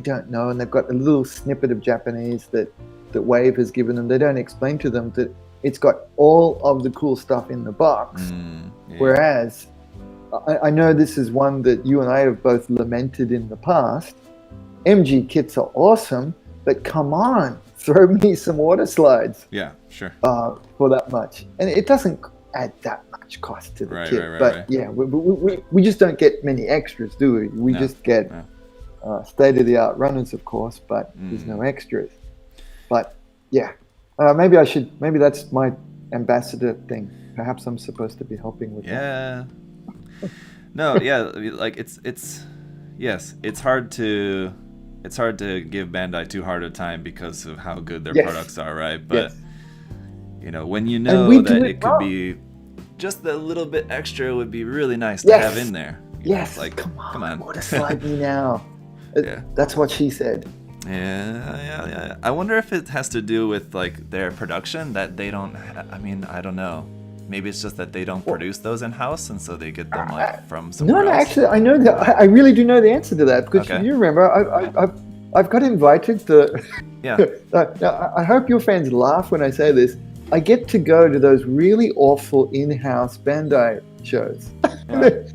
don't know, and they've got a little snippet of Japanese that Wave has given them. They don't explain to them that it's got all of the cool stuff in the box. Whereas I know this is one that you and I have both lamented in the past. MG kits are awesome, but come on, throw me some water slides. Yeah, sure. For that much, and it doesn't add that much cost to the kit. But yeah, we just don't get many extras, do we? We just get state-of-the-art runners, of course, but there's no extras. But yeah, maybe that's my ambassador thing. Perhaps I'm supposed to be helping with that. No, like it's hard to give Bandai too hard a time because of how good their products are, right? But when you know that it could be just a little bit extra would be really nice to have in there. Like come on. Water slide me now. That's what she said. Yeah. I wonder if it has to do with like their production that they don't. I don't know. Maybe it's just that they don't produce those in house, and so they get them like from somewhere else. No, actually, I know that. I really do know the answer to that because you remember, I've got invited to. I hope your fans laugh when I say this. I get to go to those really awful in-house Bandai shows. They're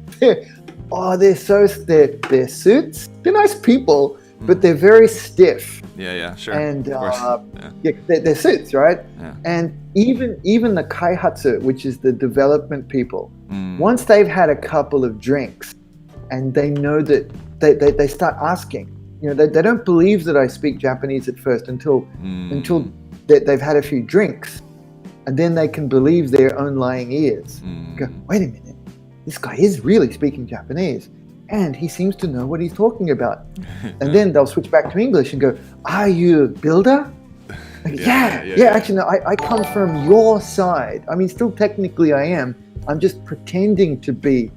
suits. They're nice people. But they're very stiff. Yeah, sure. And they're suits, right? Yeah. And even the kaihatsu, which is the development people, once they've had a couple of drinks, and they know that they start asking. They don't believe that I speak Japanese at first until they've had a few drinks, and then they can believe their own lying ears. Go, wait a minute, this guy is really speaking Japanese. And he seems to know what he's talking about. And then they'll switch back to English and go, are you a builder? Actually, no, I come from your side. I mean, still technically I am. I'm just pretending to be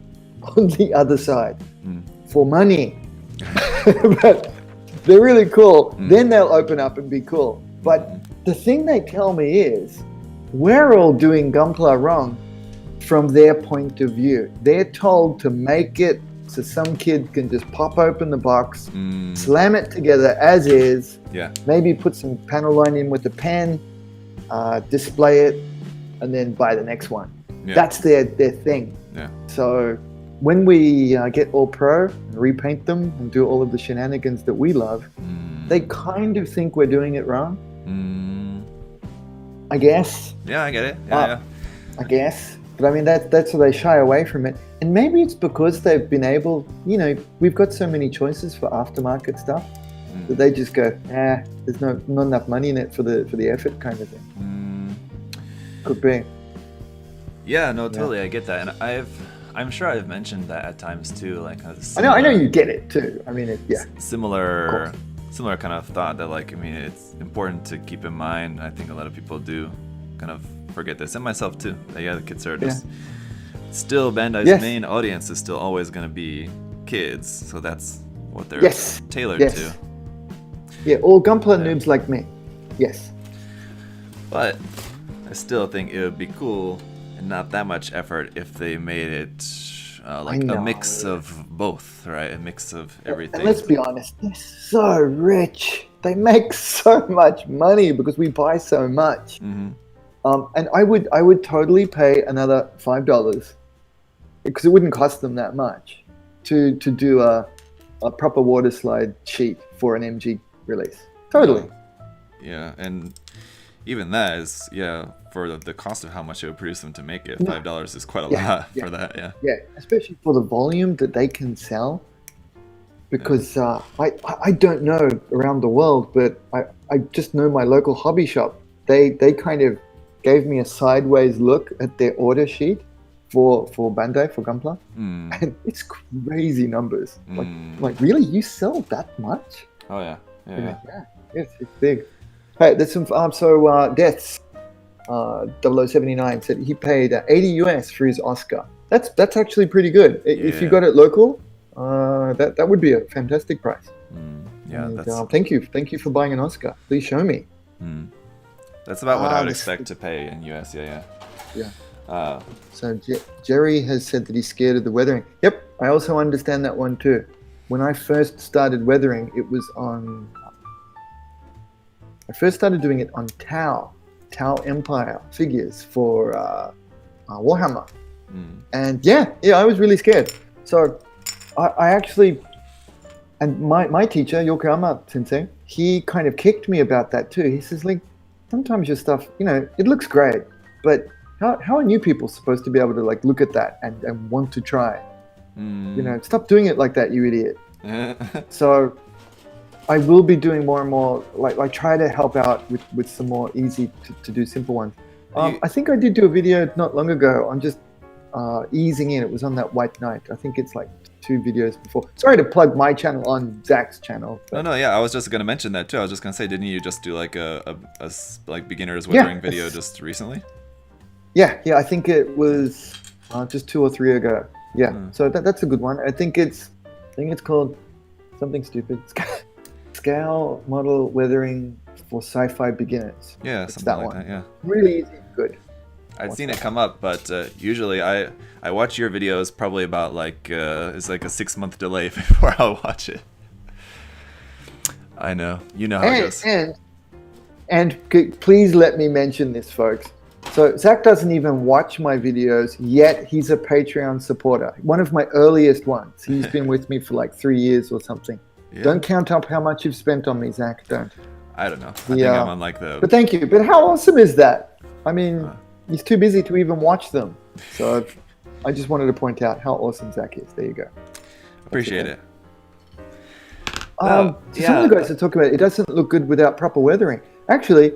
on the other side for money. But they're really cool. Then they'll open up and be cool. But the thing they tell me is, we're all doing Gunpla wrong from their point of view. They're told to make it so some kid can just pop open the box, slam it together as is, maybe put some panel line in with a pen, display it, and then buy the next one. That's their thing. So when we get all pro and repaint them and do all of the shenanigans that we love, they kind of think we're doing it wrong. I guess. Yeah, I get it. I guess. But I mean, that's why they shy away from it. And maybe it's because they've been able, we've got so many choices for aftermarket stuff that they just go, there's not enough money in it for the effort kind of thing. Could be. Yeah, no, totally, I get that, and I'm sure I've mentioned that at times too, like I know you get it too. I mean, similar kind of thought that, like, I mean, it's important to keep in mind. I think a lot of people do kind of forget this, and myself too. That, yeah, the kids are just still Bandai's main audience is still always going to be kids, so that's what they're tailored to. Yeah, all Gunpla noobs like me. Yes. But I still think it would be cool and not that much effort if they made it like a mix of both, right? A mix of everything. And let's be honest, they're so rich. They make so much money because we buy so much. Mm-hmm. And I would totally pay another $5 because it wouldn't cost them that much to do a proper water slide sheet for an MG release. Totally. Yeah, and even that is, for the cost of how much it would produce them to make it, $5 is quite a lot for that, Yeah, especially for the volume that they can sell. Because I don't know around the world, but I just know my local hobby shop. They kind of gave me a sideways look at their order sheet for Bandai, for Gunpla. And it's crazy numbers. Like really, you sell that much? Oh yeah. It's big. Hey, there's some Deaths 0079 said he paid 80 US for his Oscar. That's actually pretty good. If you got it local, that would be a fantastic price. Thank you for buying an Oscar. Please show me. That's about what I would expect to pay in US. So Jerry has said that he's scared of the weathering. Yep, I also understand that one too. When I first started weathering, it was on. I first started doing it on Tau Empire figures for Warhammer, and I was really scared. So I actually, and my teacher Yokoyama Sensei, he kind of kicked me about that too. He says, like, sometimes your stuff, it looks great, but how are new people supposed to be able to like look at that and want to try? Stop doing it like that, you idiot. So I will be doing more and more, like try to help out with some more easy to do simple ones. I think I did do a video not long ago on just easing in. It was on that White Knight. I think it's like 2 videos before. Sorry to plug my channel on Zach's channel. No, I was just going to mention that too. I was just going to say, didn't you just do like a like beginner's weathering video just recently? Yeah, I think it was just 2 or 3 ago. So that's a good one. I think it's called something stupid. Scale model weathering for sci-fi beginners. Yeah, it's something like that. Yeah. Really easy, good. I'd seen it come up, but usually I watch your videos probably about like it's like a 6-month delay before I'll watch it. I know, you know how it goes. And please let me mention this, folks. So Zach doesn't even watch my videos yet. He's a Patreon supporter, one of my earliest ones. He's been with me for like 3 years or something. Yeah. Don't count up how much you've spent on me, Zach. Don't. I don't know. I think I'm on like the. But thank you. But how awesome is that? I mean, he's too busy to even watch them. So I just wanted to point out how awesome Zach is. There you go. Appreciate it. Some of the guys are talking about it doesn't look good without proper weathering. Actually,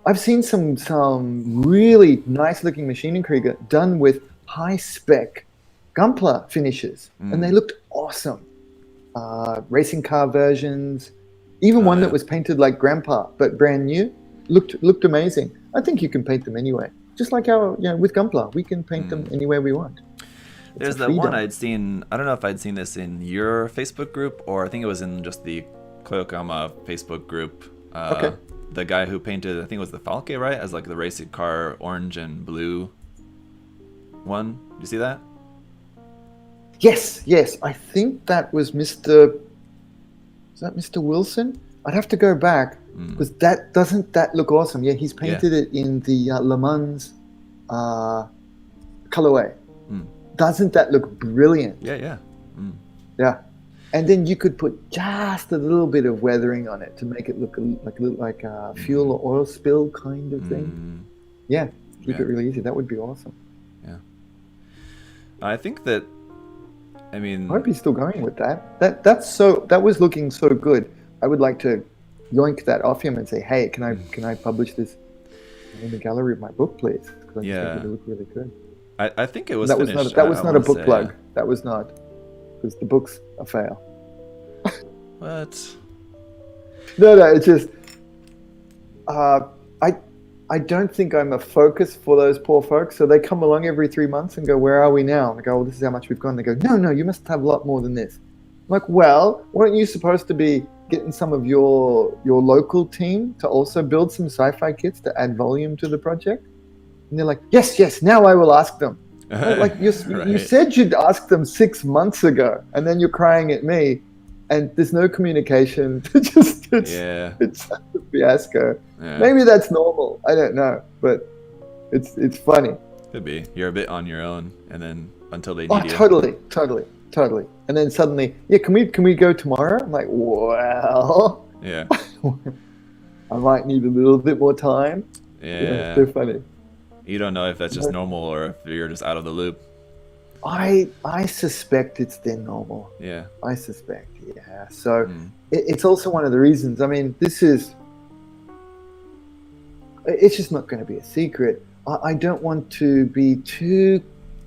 I've seen some really nice looking machining Krieger done with high spec Gunpla finishes, and they looked awesome. Racing car versions, even one that was painted like Grandpa but brand new, looked amazing. I think you can paint them anyway, just like our with Gunpla, we can paint them anywhere we want. There's that one I'd seen. I don't know if I'd seen this in your Facebook group or I think it was in just the Koyokama Facebook group. Okay. The guy who painted, I think it was the Falke, right, as like the racing car orange and blue one. Did you see that? Yes. I think that was Mr. Is that Mr. Wilson? I'd have to go back because doesn't that look awesome? Yeah, he's painted it in the Le Mans colorway. Doesn't that look brilliant? Yeah. Yeah. And then you could put just a little bit of weathering on it to make it look like a fuel or oil spill kind of thing. Yeah, keep it really easy. That would be awesome. Yeah. I think that. I mean, I hope he's still going with that. That was looking so good. I would like to yoink that off him and say, hey, can I publish this in the gallery of my book, please? Because I think it would look really good. I think it was That was finished. not a book say, plug. That was not, because the book's a fail. What? No, it's just I don't think I'm a focus for those poor folks. So they come along every 3 months and go, "Where are we now?" And I go, "Well, this is how much we've gone." They go, "No, you must have a lot more than this." I'm like, "Well, weren't you supposed to be getting some of your local team to also build some sci-fi kits to add volume to the project?" And they're like, "Yes, now I will ask them." Like you Right. said you'd ask them 6 months ago, and then you're crying at me, and there's no communication. It's such a fiasco. Yeah. Maybe that's normal. I don't know, but it's funny. Could be. You're a bit on your own, and then until they need Oh, you. totally. And then suddenly, yeah, can we go tomorrow? I'm like, well, Yeah. I might need a little bit more time. Yeah. They're funny. You don't know if that's just normal or if you're just out of the loop. I suspect it's their normal. Yeah. I suspect, yeah. So it's also one of the reasons. I mean, it's just not going to be a secret. I don't want to be too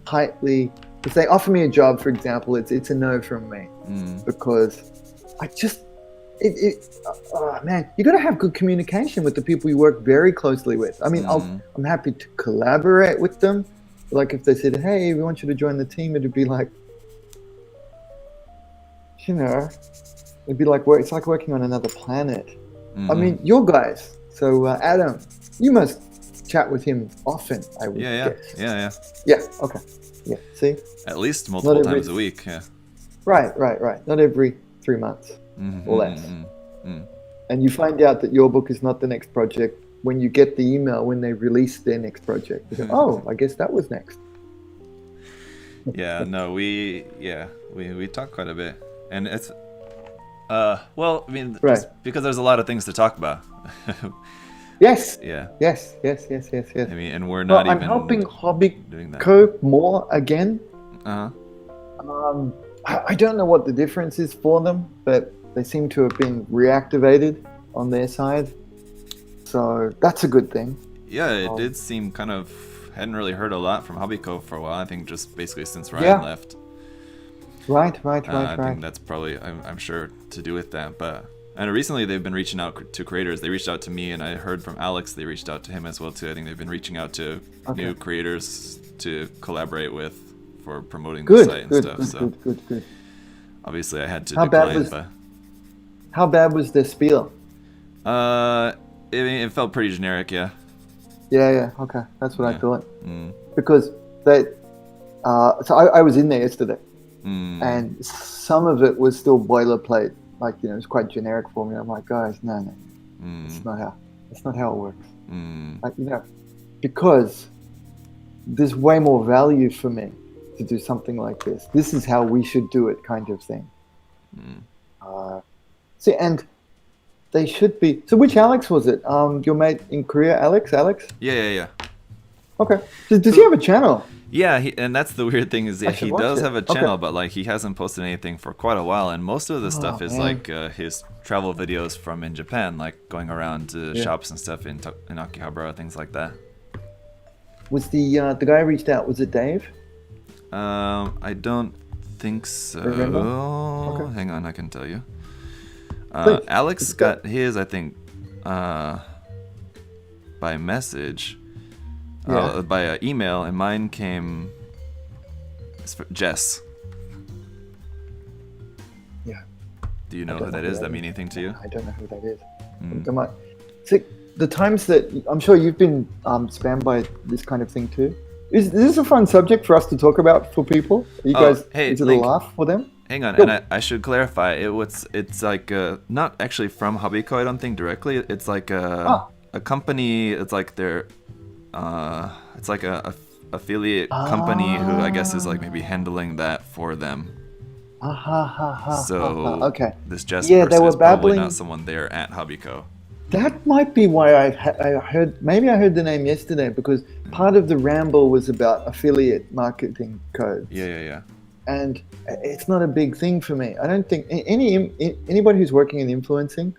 tightly. If they offer me a job, for example, it's a no from me because I just man, you got to have good communication with the people you work very closely with. I mean, I'm happy to collaborate with them. Like if they said, "Hey, we want you to join the team," it'd be like, it'd be like it's like working on another planet. I mean, you're guys. So Adam, you must chat with him often, I would guess. Yeah. Okay. Yeah. See. At least multiple times a week. Yeah. Right. Not every 3 months or less. And you find out that your book is not the next project when you get the email when they release their next project. You go, "Oh, I guess that was next." Yeah. No, we talk quite a bit, and it's well, I mean, just because there's a lot of things to talk about. Yes. Yeah. Yes. I mean, and we're not I'm even helping Hobby doing that. Co more again. Uh-huh. I don't know what the difference is for them, but they seem to have been reactivated on their side. So that's a good thing. Yeah, it did seem kind of hadn't really heard a lot from Hobbyco for a while. I think just basically since Ryan left. Right. I think that's probably I'm sure to do with that. But and recently they've been reaching out to creators. They reached out to me, and I heard from Alex. They reached out to him as well too. I think they've been reaching out to new creators to collaborate with for promoting the site and stuff. Good. Obviously, I had to decline. How bad was the spiel? It felt pretty generic, yeah. Yeah. Okay, that's what I thought. Because so I was in there yesterday, and some of it was still boilerplate. Like it was quite generic for me. I'm like, guys, no, that's not how it works. Because there's way more value for me to do something like this. This is how we should do it, kind of thing. See, and they should be. So, which Alex was it? Your mate in Korea, Alex? Yeah. Okay. Does he have a channel? Yeah, and that's the weird thing is he does have a channel, Okay. but like he hasn't posted anything for quite a while, and most of the stuff is like his travel videos from in Japan, like going around to shops and stuff in Akihabara, things like that. Was the guy who reached out? Was it Dave? I don't think so. Remember? Okay. Hang on, I can tell you. Please. Alex got his, I think, by message. By email, and mine came Jess. Yeah. Do you know who that is? Does that mean anything to you? I don't know who that is. See, the times that I'm sure you've been spammed by this kind of thing too. Is this a fun subject for us to talk about for people? Are you guys? Is it a laugh for them? Hang on, and I should clarify. It's like not actually from Hobbyco. I don't think directly. It's like a company. It's like their. It's like a affiliate company who I guess is like maybe handling that for them. So okay. This Jess they person were is probably babbling. not someone there at Hobbyco. That might be why I heard. Maybe I heard the name yesterday because part of the ramble was about affiliate marketing codes. Yeah. And it's not a big thing for me. I don't think anybody who's working in influencing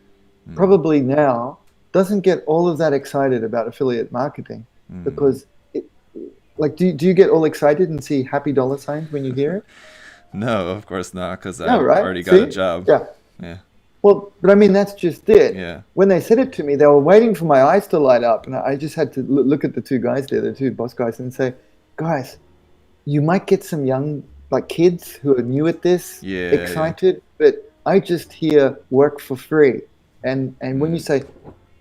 probably now doesn't get all of that excited about affiliate marketing because Like, do you get all excited and see happy dollar signs when you hear it? No, of course not, because No, I've right? already got a See? job. Yeah. Yeah. Well, but I mean, that's just it. Yeah. When they said it to me, they were waiting for my eyes to light up, and I just had to look at the two guys there, the two boss guys, and say, "Guys, you might get some young, like kids who are new at this, Yeah, excited, but I just hear work for free." And when you say,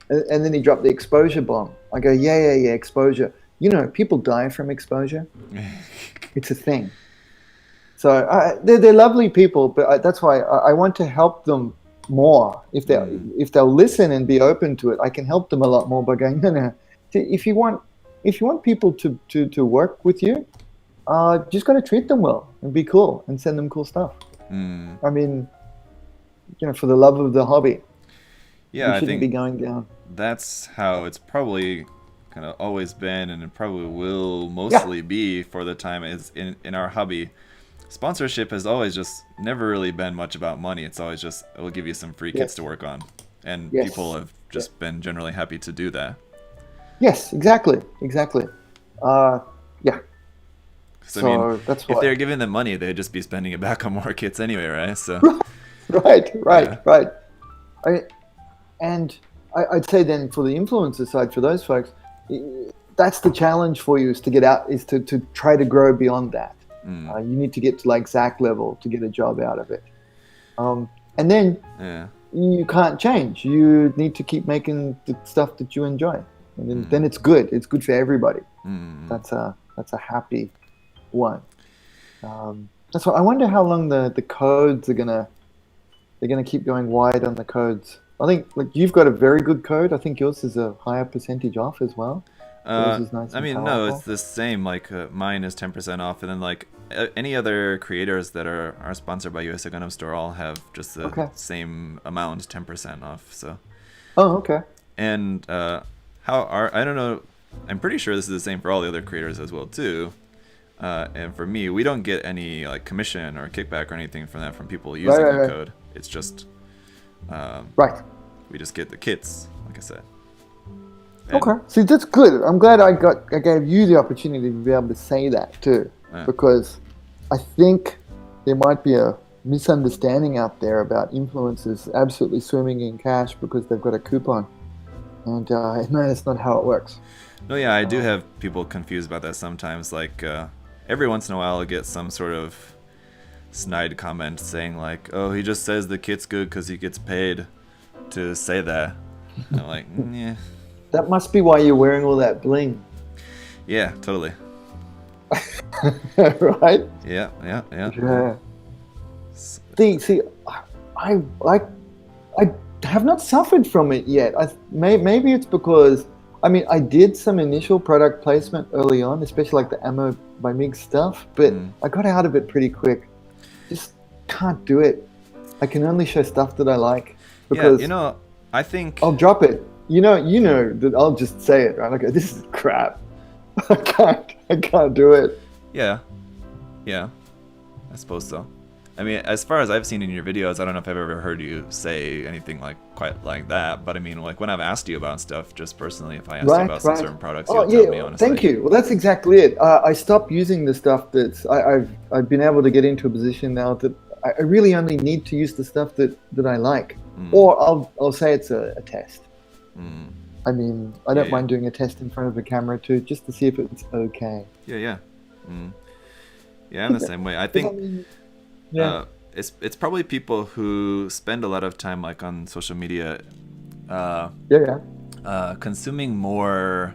and then he dropped the exposure bomb, I go, yeah, exposure. You know, people die from exposure. It's a thing. So they're lovely people, but that's why I want to help them more. If they'll listen and be open to it, I can help them a lot more by going, no. If you want people to work with you, just got to treat them well and be cool and send them cool stuff. I mean, for the love of the hobby. Yeah, we shouldn't be going down. That's how it's probably kind of always been, and it probably will mostly be for the time is in our hobby. Sponsorship has always just never really been much about money. It's always just, it will give you some free kits to work on, and people have just been generally happy to do that. Yes, exactly. Yeah. So, I mean, that's why. If they're giving them money, they'd just be spending it back on more kits anyway, right? So. Right. I'd say then for the influencer side, for those folks, that's the challenge for you, is to get out, is to try to grow beyond that. You need to get to like Zach level to get a job out of it. And then you can't change. You need to keep making the stuff that you enjoy. And then it's good. It's good for everybody. That's a happy one. That's why I wonder how long the codes they're gonna keep going wide on the codes. I think like you've got a very good code. I think yours is a higher percentage off as well. Nice, I mean, no, it's the same. Like mine is 10% off, and then like any other creators that are sponsored by USA Gundam Store all have just the same amount, 10% off. So. Oh, okay. And I don't know. I'm pretty sure this is the same for all the other creators as well too. And for me, we don't get any like commission or kickback or anything from that from people using the code. It's just we just get the kits, like I said. And okay, see, that's good. I'm glad I gave you the opportunity to be able to say that too, because I think there might be a misunderstanding out there about influencers absolutely swimming in cash because they've got a coupon, and no, that's not how it works. No, yeah, I do have people confused about that sometimes. Like every once in a while, I get some sort of snide comment saying like, "Oh, he just says the kit's good because he gets paid to say that." And I'm like, yeah. That must be why you're wearing all that bling. Yeah, totally. Right? Yeah. See, I have not suffered from it yet. Maybe it's because, I mean, I did some initial product placement early on, especially like the Ammo by MiG stuff, but I got out of it pretty quick. Just can't do it. I can only show stuff that I like because I think I'll drop it. You know that I'll just say it, right? Okay, this is crap. I can't do it. Yeah, I suppose so. I mean, as far as I've seen in your videos, I don't know if I've ever heard you say anything like quite like that. But I mean, like when I've asked you about stuff, just personally, if I asked you about some certain products, you'll tell me honestly. Thank you. Well, that's exactly it. I stopped using the stuff that's I've been able to get into a position now that I really only need to use the stuff that I like, or I'll say it's a test. I mean, I don't mind doing a test in front of the camera too, just to see if it's okay. Yeah, I'm the same way. I think it's probably people who spend a lot of time like on social media, consuming more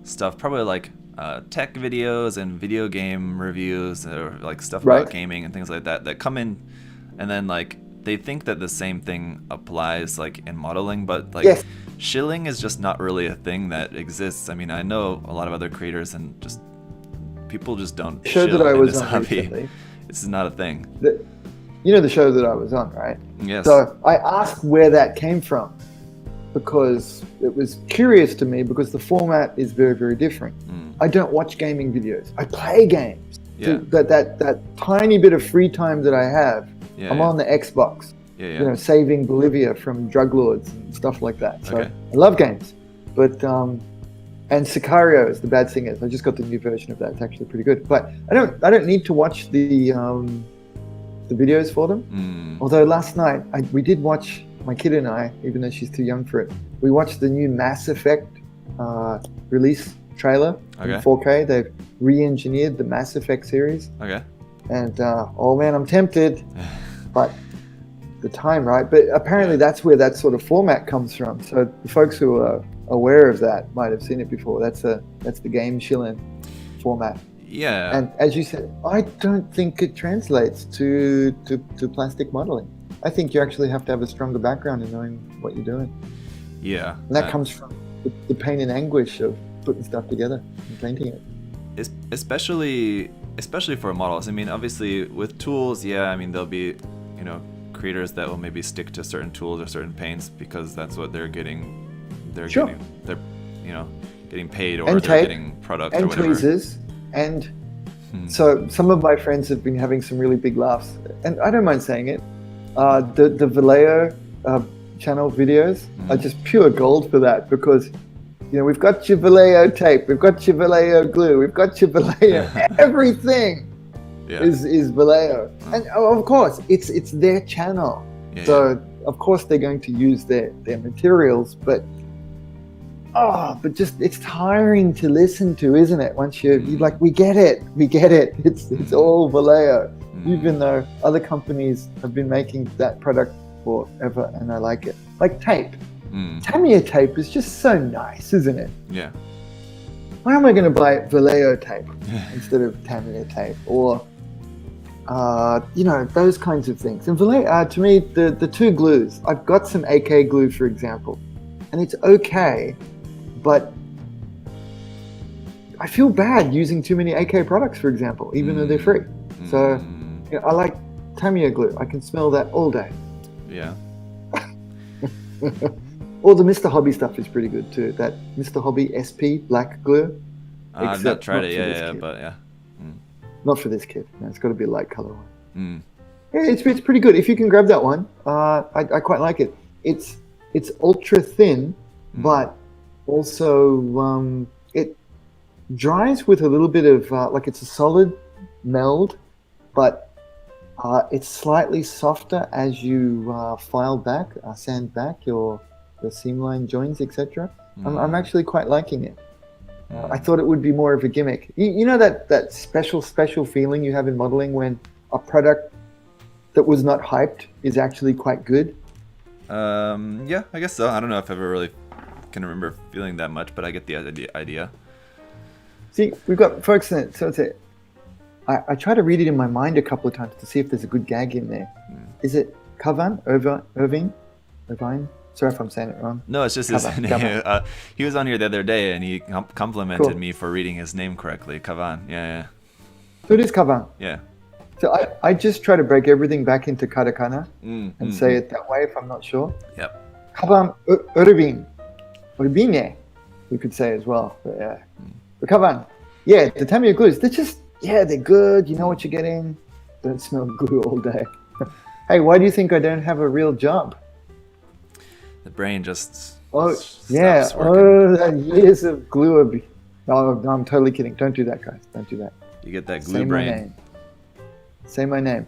stuff, probably like tech videos and video game reviews or like stuff about gaming and things like that come in, and then like they think that the same thing applies like in modeling, but like shilling is just not really a thing that exists. I mean, I know a lot of other creators and just people just don't show shill that I in was this on hobby. recently. This is not a thing. You know the show that I was on, right? Yes. So I asked where that came from because it was curious to me because the format is very, very different. I don't watch gaming videos. I play games. So that tiny bit of free time that I have, I'm on the Xbox. You know, saving Bolivia from drug lords and stuff like that. So I love games, but And Sicario is the bad thing is I just got the new version of that. It's actually pretty good. But I don't need to watch the videos for them. Although last night we did watch, my kid and I, even though she's too young for it, we watched the new Mass Effect release trailer in 4K. They've re-engineered the Mass Effect series. Okay. And oh man, I'm tempted, but the time, right? But apparently that's where that sort of format comes from. So the folks who are aware of that might have seen it before. That's the game shilling format. Yeah. And as you said, I don't think it translates to plastic modeling. I think you actually have to have a stronger background in knowing what you're doing. Yeah. And that comes from the pain and anguish of putting stuff together and painting it. Especially for models. I mean, obviously with tools, yeah, I mean, there'll be, creators that will maybe stick to certain tools or certain paints because that's what they're getting. They're sure. getting paid, or and they're tape, getting product and or whatever. tweezers, and so some of my friends have been having some really big laughs, and I don't mind saying it. The Vallejo channel videos are just pure gold for that because, we've got your Vallejo tape, we've got your Vallejo glue, we've got your Vallejo everything. Yeah. is Vallejo, and of course it's their channel, so of course they're going to use their materials, but just it's tiring to listen to, isn't it? Once you're like, we get it, it's all Vallejo, even though other companies have been making that product forever, and I like it. Like tape, Tamiya tape is just so nice, isn't it? Yeah. Why am I going to buy Vallejo tape instead of Tamiya tape, or those kinds of things? And Vallejo, to me, the two glues, I've got some AK glue, for example, and it's okay, but I feel bad using too many AK products, for example, even though they're free. So I like Tamiya glue. I can smell that all day. Yeah. Or the Mr. Hobby stuff is pretty good too. That Mr. Hobby SP black glue. I've not tried it, but yeah. Not for this kid. No, it's got to be a light color one. Yeah, it's pretty good. If you can grab that one, I quite like it. It's ultra thin, but also it dries with a little bit of like it's a solid meld, but it's slightly softer as you file back, sand back your seam line joins, etc. I'm actually quite liking it. I thought it would be more of a gimmick. You know that special feeling you have in modeling when a product that was not hyped is actually quite good? Yeah, I guess so. I don't know if I ever really can remember feeling that much, but I get the idea. See, we've got folks in it, so it's I try to read it in my mind a couple of times to see if there's a good gag in there. Is it Kavan? Irvine? Sorry if I'm saying it wrong. No, it's just his name. He was on here the other day, and he complimented me for reading his name correctly. Kavan. Yeah. So it is Kavan. Yeah. So I just try to break everything back into katakana and say it that way if I'm not sure. Yep. Kavan Irvine. Urbine, you could say as well. But yeah. But Kavan. Yeah, the Tamiya glues, they're good. You know what you're getting. Don't smell glue all day. Hey, why do you think I don't have a real job? The brain just stops working. That years of glue. No, I'm totally kidding. Don't do that, guys. Don't do that. You get that glue brain. Say my name.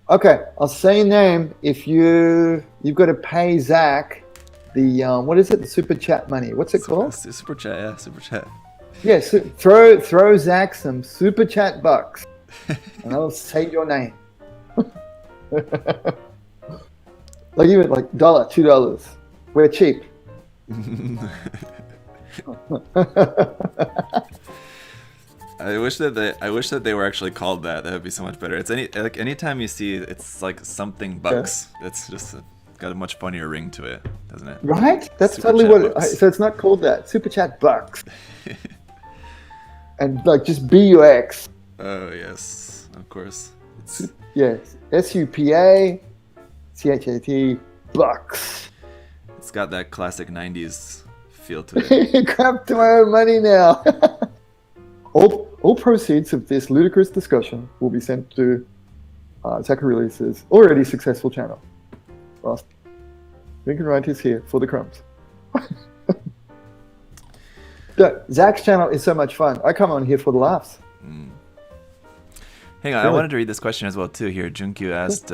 Okay, I'll say your name if you've got to pay Zach the what is it? The super chat money. What's it called? Super chat. Yeah, super chat. Yeah, so throw Zach some super chat bucks, and I'll say your name. Like even like $1, $2. We're cheap. I wish that they were actually called that. That would be so much better. It's anytime you see it's like something bucks. It's just got a much funnier ring to it, doesn't it? Right? That's super totally what. So it's not called that. Super chat bucks. And like just BUX. Oh yes, of course. Yes, SUPA, CHAT bucks. It's got that classic '90s feel to it. Crap to my own money now. All proceeds of this ludicrous discussion will be sent to Zachary Release's already successful channel. Last link and right is here for the crumbs. Zach's channel is so much fun. I come on here for the laughs. Hang on, I Really? wanted to read this question as well too. Here, Junkyu asked,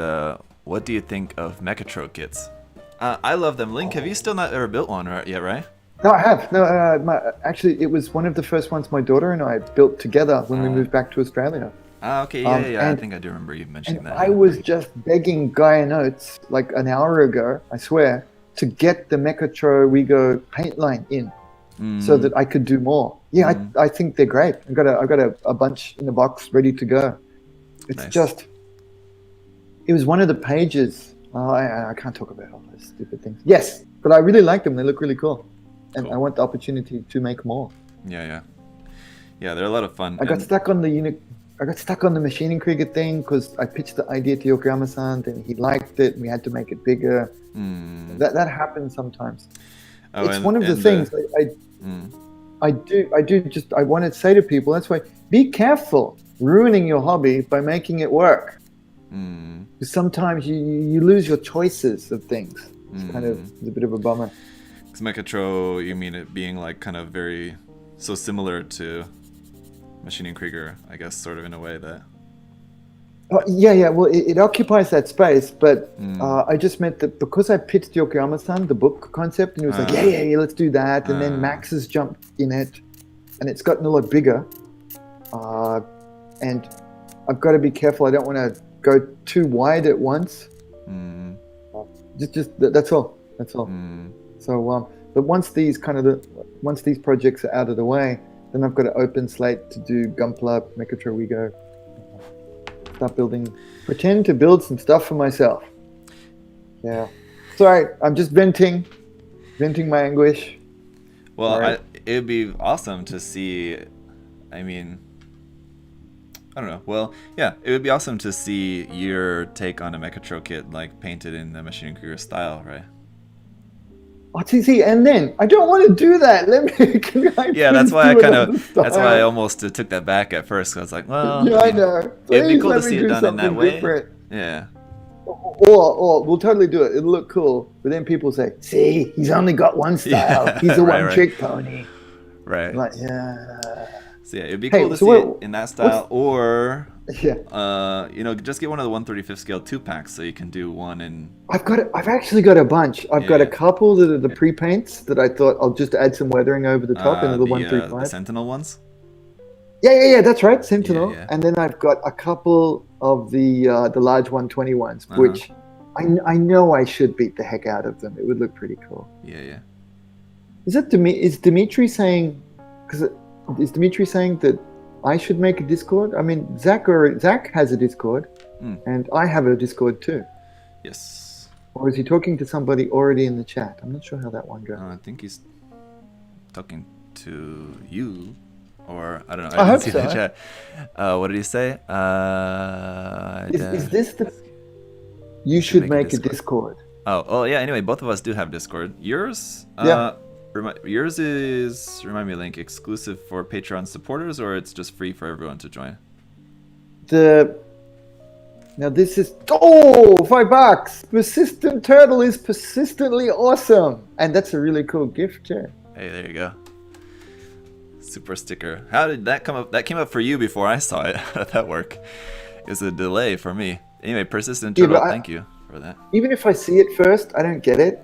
"What do you think of Mechatro kits?" I love them. Link, have you still not ever built one yet, right? No, I have. No, actually, it was one of the first ones my daughter and I built together when we moved back to Australia. Okay, yeah. I think I do remember you mentioning And that. I was just begging Gaia Notes like an hour ago, I swear, to get the Mechatro Wigo paint line in so that I could do more. Yeah, I think they're great. I've got a bunch in the box ready to go. It's Nice. it was one of the pages. I can't talk about all those stupid things. Yes, but I really like them. They look really cool. And Cool. I want the opportunity to make more. Yeah, they're a lot of fun. I got stuck on the machining Krieger thing because I pitched the idea to Yokoyama-san and he liked it and we had to make it bigger. That happens sometimes. It's one of the things I want to say to people. That's why be careful ruining your hobby by making it work. Because sometimes you lose your choices of things. It's a bit of a bummer. Because Mechatro, you mean it being like kind of very so similar to Machining Krieger, I guess, sort of in a way that. Yeah. Well, it occupies that space, but I just meant that because I pitched Yokoyama-san the book concept, and he was like, yeah, let's do that. And then Max has jumped in it, and it's gotten a lot bigger. And I've got to be careful. I don't want to go too wide at once. Just that's all. So, but once these projects are out of the way, then I've got an open slate to do Gunpla, Mechatro Wigo. Pretend to build some stuff for myself. Yeah. Sorry, I'm just venting my anguish. Well, it'd be awesome to see. I mean, I don't know. Well, yeah, it would be awesome to see your take on a Mechatro kit, like painted in the Machining Krieger style, right? Oh, see, and then I don't want to do that. That's why I almost took that back at first. 'Cause I was like, well, yeah, I know. It'd be Please cool let to me see it do done in that something way. different. Yeah. Or we'll totally do it. It'll look cool. But then people say, see, he's only got one style. Yeah, He's a right. one-trick pony. Right. I'm like, yeah. So yeah, it'd be cool to see it in that style, or just get one of the 1/35 scale 2-packs so you can do one in. I've actually got a bunch. I've got a couple that are the pre-paints that I thought I'll just add some weathering over the top into the 135. The Sentinel ones. Yeah, that's right, Sentinel. Yeah. And then I've got a couple of the large 121s, which I know I should beat the heck out of them. It would look pretty cool. Yeah. Is Dimitri saying? Is Dimitri saying that I should make a Discord? I mean, Zach has a Discord, and I have a Discord too. Yes. Or is he talking to somebody already in the chat? I'm not sure how that one goes. I think he's talking to you, or I don't know. I didn't hope see so. the chat. What did he say? Is this the? You should make a Discord. Oh yeah. Anyway, both of us do have Discord. Yours. Yours is, remind me, Link, exclusive for Patreon supporters, or it's just free for everyone to join? Now this is $5. Persistent Turtle is persistently awesome, and that's a really cool gift too. Hey, there you go. Super sticker. How did that come up? That came up for you before I saw it. How did that work? It was a delay for me. Anyway, Persistent Turtle, thank you for that. Even if I see it first, I don't get it.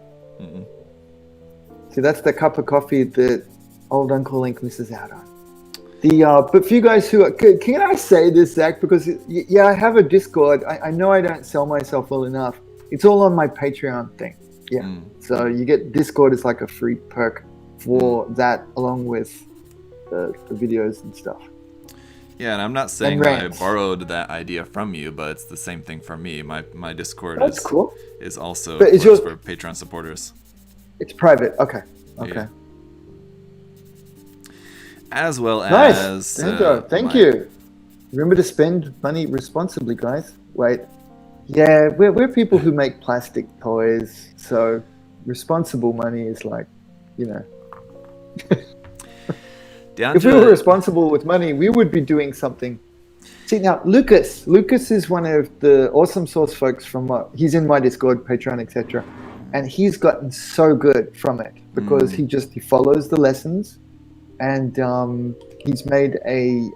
See, that's the cup of coffee that old Uncle Link misses out on. But for you guys who can I say this, Zach? Because I have a Discord. I know I don't sell myself well enough. It's all on my Patreon thing. Yeah. So you get Discord as like a free perk for that, along with the videos and stuff. Yeah, and I'm not saying that I borrowed that idea from you, but it's the same thing for me. My Discord is also for Patreon supporters. It's private. Okay. Yeah. As well as thank you. Remember to spend money responsibly, guys. Wait. Yeah, we're people who make plastic toys, so responsible money is like, if we were responsible with money, we would be doing something. See, now Lucas is one of the awesome source folks from he's in my Discord, Patreon, etc. And he's gotten so good from it because he follows the lessons and he's made a.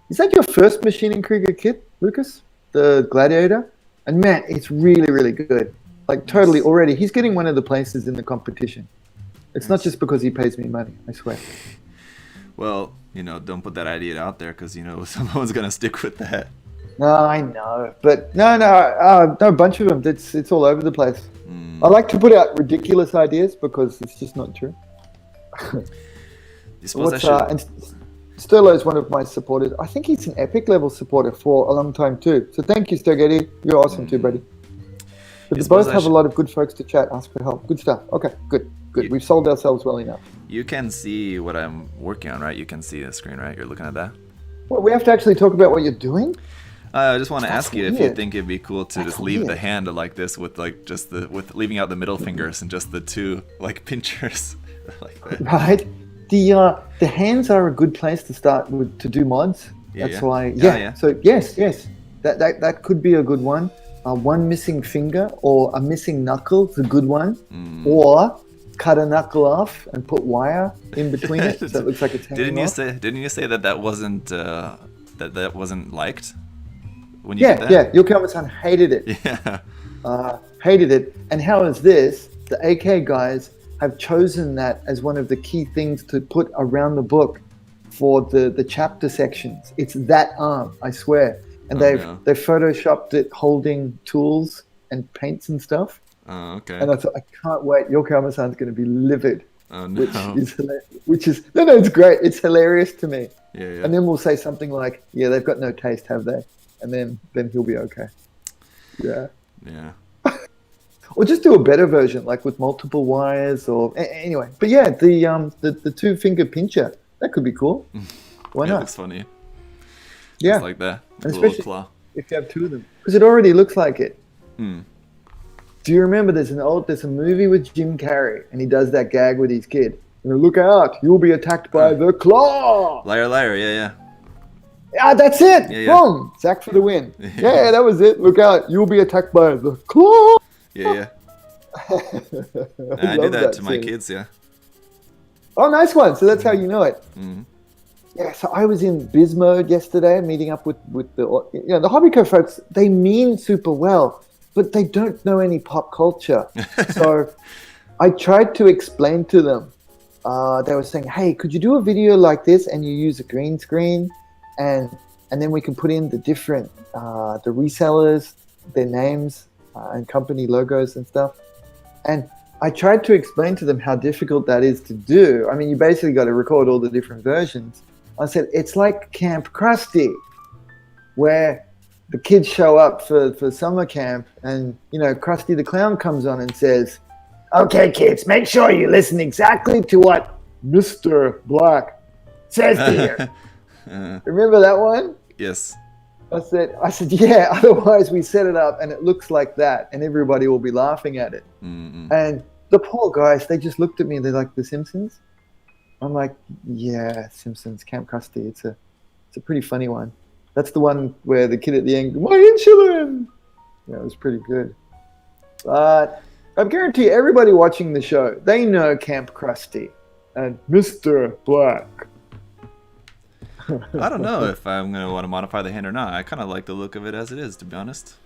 Is that your first Maschinen Krieger kit, Lucas? The Gladiator? And man, it's really, really good. Like totally already. He's getting one of the places in the competition. It's not just because he pays me money, I swear. Well, don't put that idea out there because someone's gonna stick with that. No, I know, but no, a bunch of them. It's all over the place. I like to put out ridiculous ideas because it's just not true. You suppose I should... And Sterlo is one of my supporters. I think he's an epic level supporter for a long time too. So thank you, Stergetti. You're awesome too, buddy. But we both have a lot of good folks to chat, ask for help. Good stuff. Okay, good. We've sold ourselves well enough. You can see what I'm working on, right? You can see the screen, right? You're looking at that? Well, we have to actually talk about what you're doing? I just want to ask you if you think it'd be cool to just leave the hand like this with with leaving out the middle fingers and just the two pinchers like that. Right. The hands are a good place to start with to do mods. That's why. Yeah. So yes, that could be a good one. One missing finger or a missing knuckle is a good one. Or cut a knuckle off and put wire in between it so it looks like it's hanging off. Didn't you say that wasn't that wasn't liked? When you did that? Yeah. Yokohama-san hated it. Yeah. Hated it. And how is this? The AK guys have chosen that as one of the key things to put around the book for the chapter sections. It's that arm, I swear. And they've photoshopped it holding tools and paints and stuff. Oh, okay. And I thought, I can't wait. Yokohama-san's going to be livid. Oh, no. Which is it's great. It's hilarious to me. Yeah. And then we'll say something like, yeah, they've got no taste, have they? And then he'll be okay. Yeah. Yeah. Or just do a better version, like with multiple wires, or anyway. But yeah, the 2-finger pincher, that could be cool. Why not? It looks funny. Yeah, just like that. And little especially claw. if you have two of them, because it already looks like it. Hmm. Do you remember there's a movie with Jim Carrey, and he does that gag with his kid. Look out, you'll be attacked by the claw. Liar, liar, yeah. Ah, that's it. Yeah. Boom, Zach for the win. Yeah, that was it. Look out, you'll be attacked by the claw. Yeah. I do that to my kids, yeah. Oh, nice one. So that's how you know it. Mm-hmm. Yeah, so I was in biz mode yesterday, meeting up with the Hobbyco folks. They mean super well, but they don't know any pop culture. So I tried to explain to them. They were saying, hey, could you do a video like this and you use a green screen and then we can put in the different, the resellers, their names and company logos and stuff. And I tried to explain to them how difficult that is to do. I mean, you basically got to record all the different versions. I said, it's like Camp Krusty, where the kids show up for summer camp and, Krusty the Clown comes on and says, okay, kids, make sure you listen exactly to what Mr. Black says to you. Remember that one? Yes. I said, yeah, otherwise we set it up and it looks like that and everybody will be laughing at it. Mm-hmm. And the poor guys, they just looked at me and they're like, The Simpsons? I'm like, yeah, Simpsons, Camp Krusty. It's a pretty funny one. That's the one where the kid at the end, my insulin! Yeah, it was pretty good. But I guarantee everybody watching the show, they know Camp Krusty and Mr. Black. I don't know if I'm going to want to modify the hand or not. I kind of like the look of it as it is, to be honest.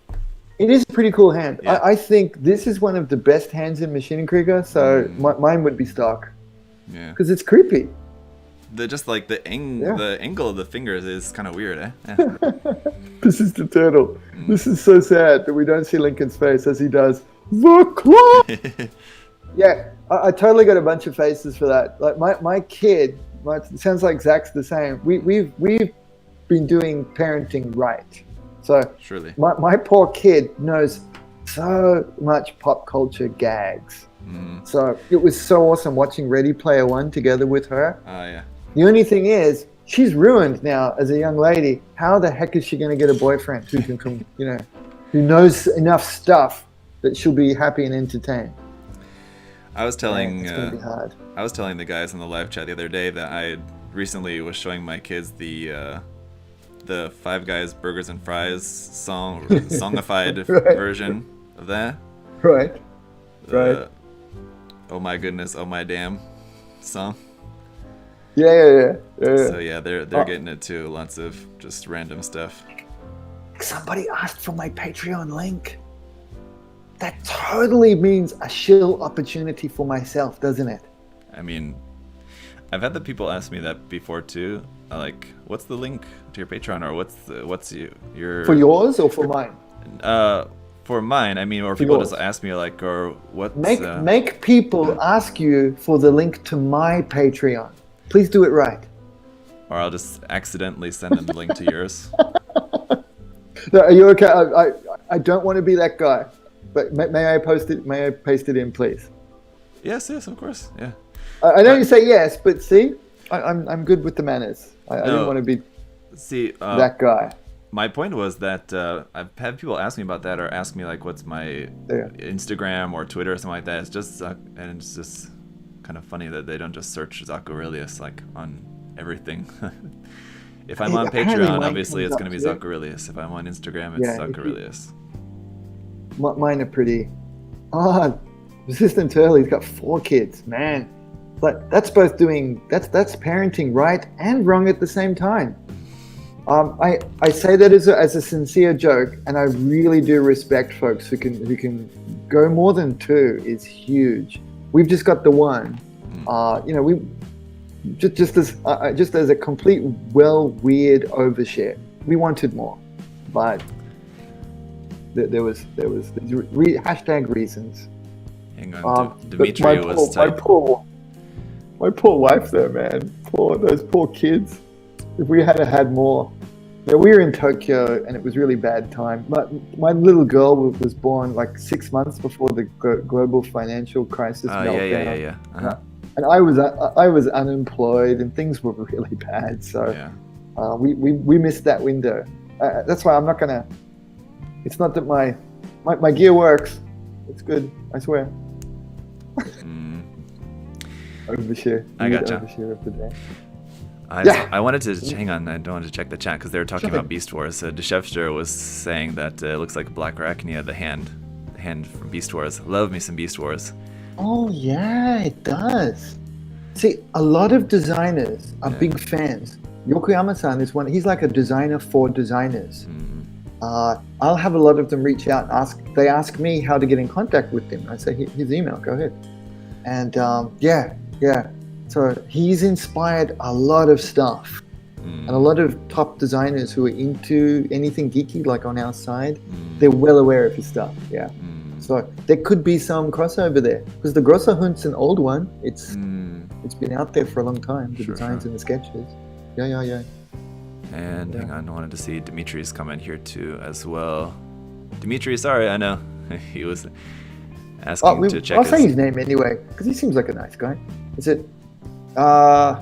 It is a pretty cool hand. Yeah. I think this is one of the best hands in Maschinen Krieger, so mine would be stock. Yeah. Because it's creepy. The angle of the fingers is kind of weird, eh? Yeah. This is the turtle. This is so sad that we don't see Lincoln's face as he does the claw. Yeah, I totally got a bunch of faces for that. Like my kid, it sounds like Zach's the same. We've been doing parenting right. So surely my poor kid knows so much pop culture gags. So it was so awesome watching Ready Player One together with her. Oh yeah. The only thing is, she's ruined now as a young lady. How the heck is she going to get a boyfriend who can come, who knows enough stuff that she'll be happy and entertained? I was telling it's gonna be hard. I was telling the guys in the live chat the other day that I recently was showing my kids the Five Guys Burgers and Fries songified version of that. Right. Right. Oh my goodness, oh my damn song. Yeah. So yeah, they're getting it too. Lots of just random stuff. Somebody asked for my Patreon link. That totally means a shill opportunity for myself, doesn't it? I mean, I've had the people ask me that before too. Like, what's the link to your Patreon, or what's your For yours or for mine? For mine, I mean, or people just ask me like, or what? Make people ask you for the link to my Patreon. Please do it right. Or I'll just accidentally send them the link to yours. No, are you okay? I don't want to be that guy, but may I post it? May I paste it in, please? Yes, of course, yeah. I know you say yes, but see, I'm good with the manners. I didn't want to be that guy. My point was that I've had people ask me about that, or ask me like, what's my Instagram or Twitter or something like that. It's just and it's just kind of funny that they don't just search Zach Aurelius like on everything. If I'm on Patreon, obviously it's going to be Zach Aurelius. If I'm on Instagram, it's Zach Aurelius. Mine are pretty. Resistant Turtle, he's got 4 kids, man. But that's both that's parenting right and wrong at the same time. I say that as a sincere joke, and I really do respect folks who can go more than 2 is huge. We've just got the 1. We just as a complete weird overshare. We wanted more, but there was hashtag reasons. Hang on, Dimitri was my poor wife though, man. Those poor kids. If we had more. Yeah, we were in Tokyo and it was really bad time. My little girl was born like 6 months before the global financial crisis meltdown. Yeah. And I was unemployed and things were really bad. So we missed that window. That's why I'm not gonna. It's not that my gear works. It's good. I swear. Overshare. I gotcha. Overshare of the day. I wanted to hang on. I don't want to check the chat because they were talking about Beast Wars. Deshefster was saying that it looks like Black Arachnia, the hand from Beast Wars. Love me some Beast Wars. Oh yeah, it does. See, a lot of designers are big fans. Yokoyama-san is one. He's like a designer for designers. I'll have a lot of them reach out and they ask me how to get in contact with him. I say his email. Go ahead. And yeah. So he's inspired a lot of stuff, and a lot of top designers who are into anything geeky, like on our side, they're well aware of his stuff. Yeah. So there could be some crossover there because the Grosso Hund's an old one. It's been out there for a long time. The designs and the sketches. Yeah. And hang on, I wanted to see Dimitri's comment here too as well. Dimitri, sorry, I know he was asking to check. I'll say his name anyway because he seems like a nice guy. Is it? So,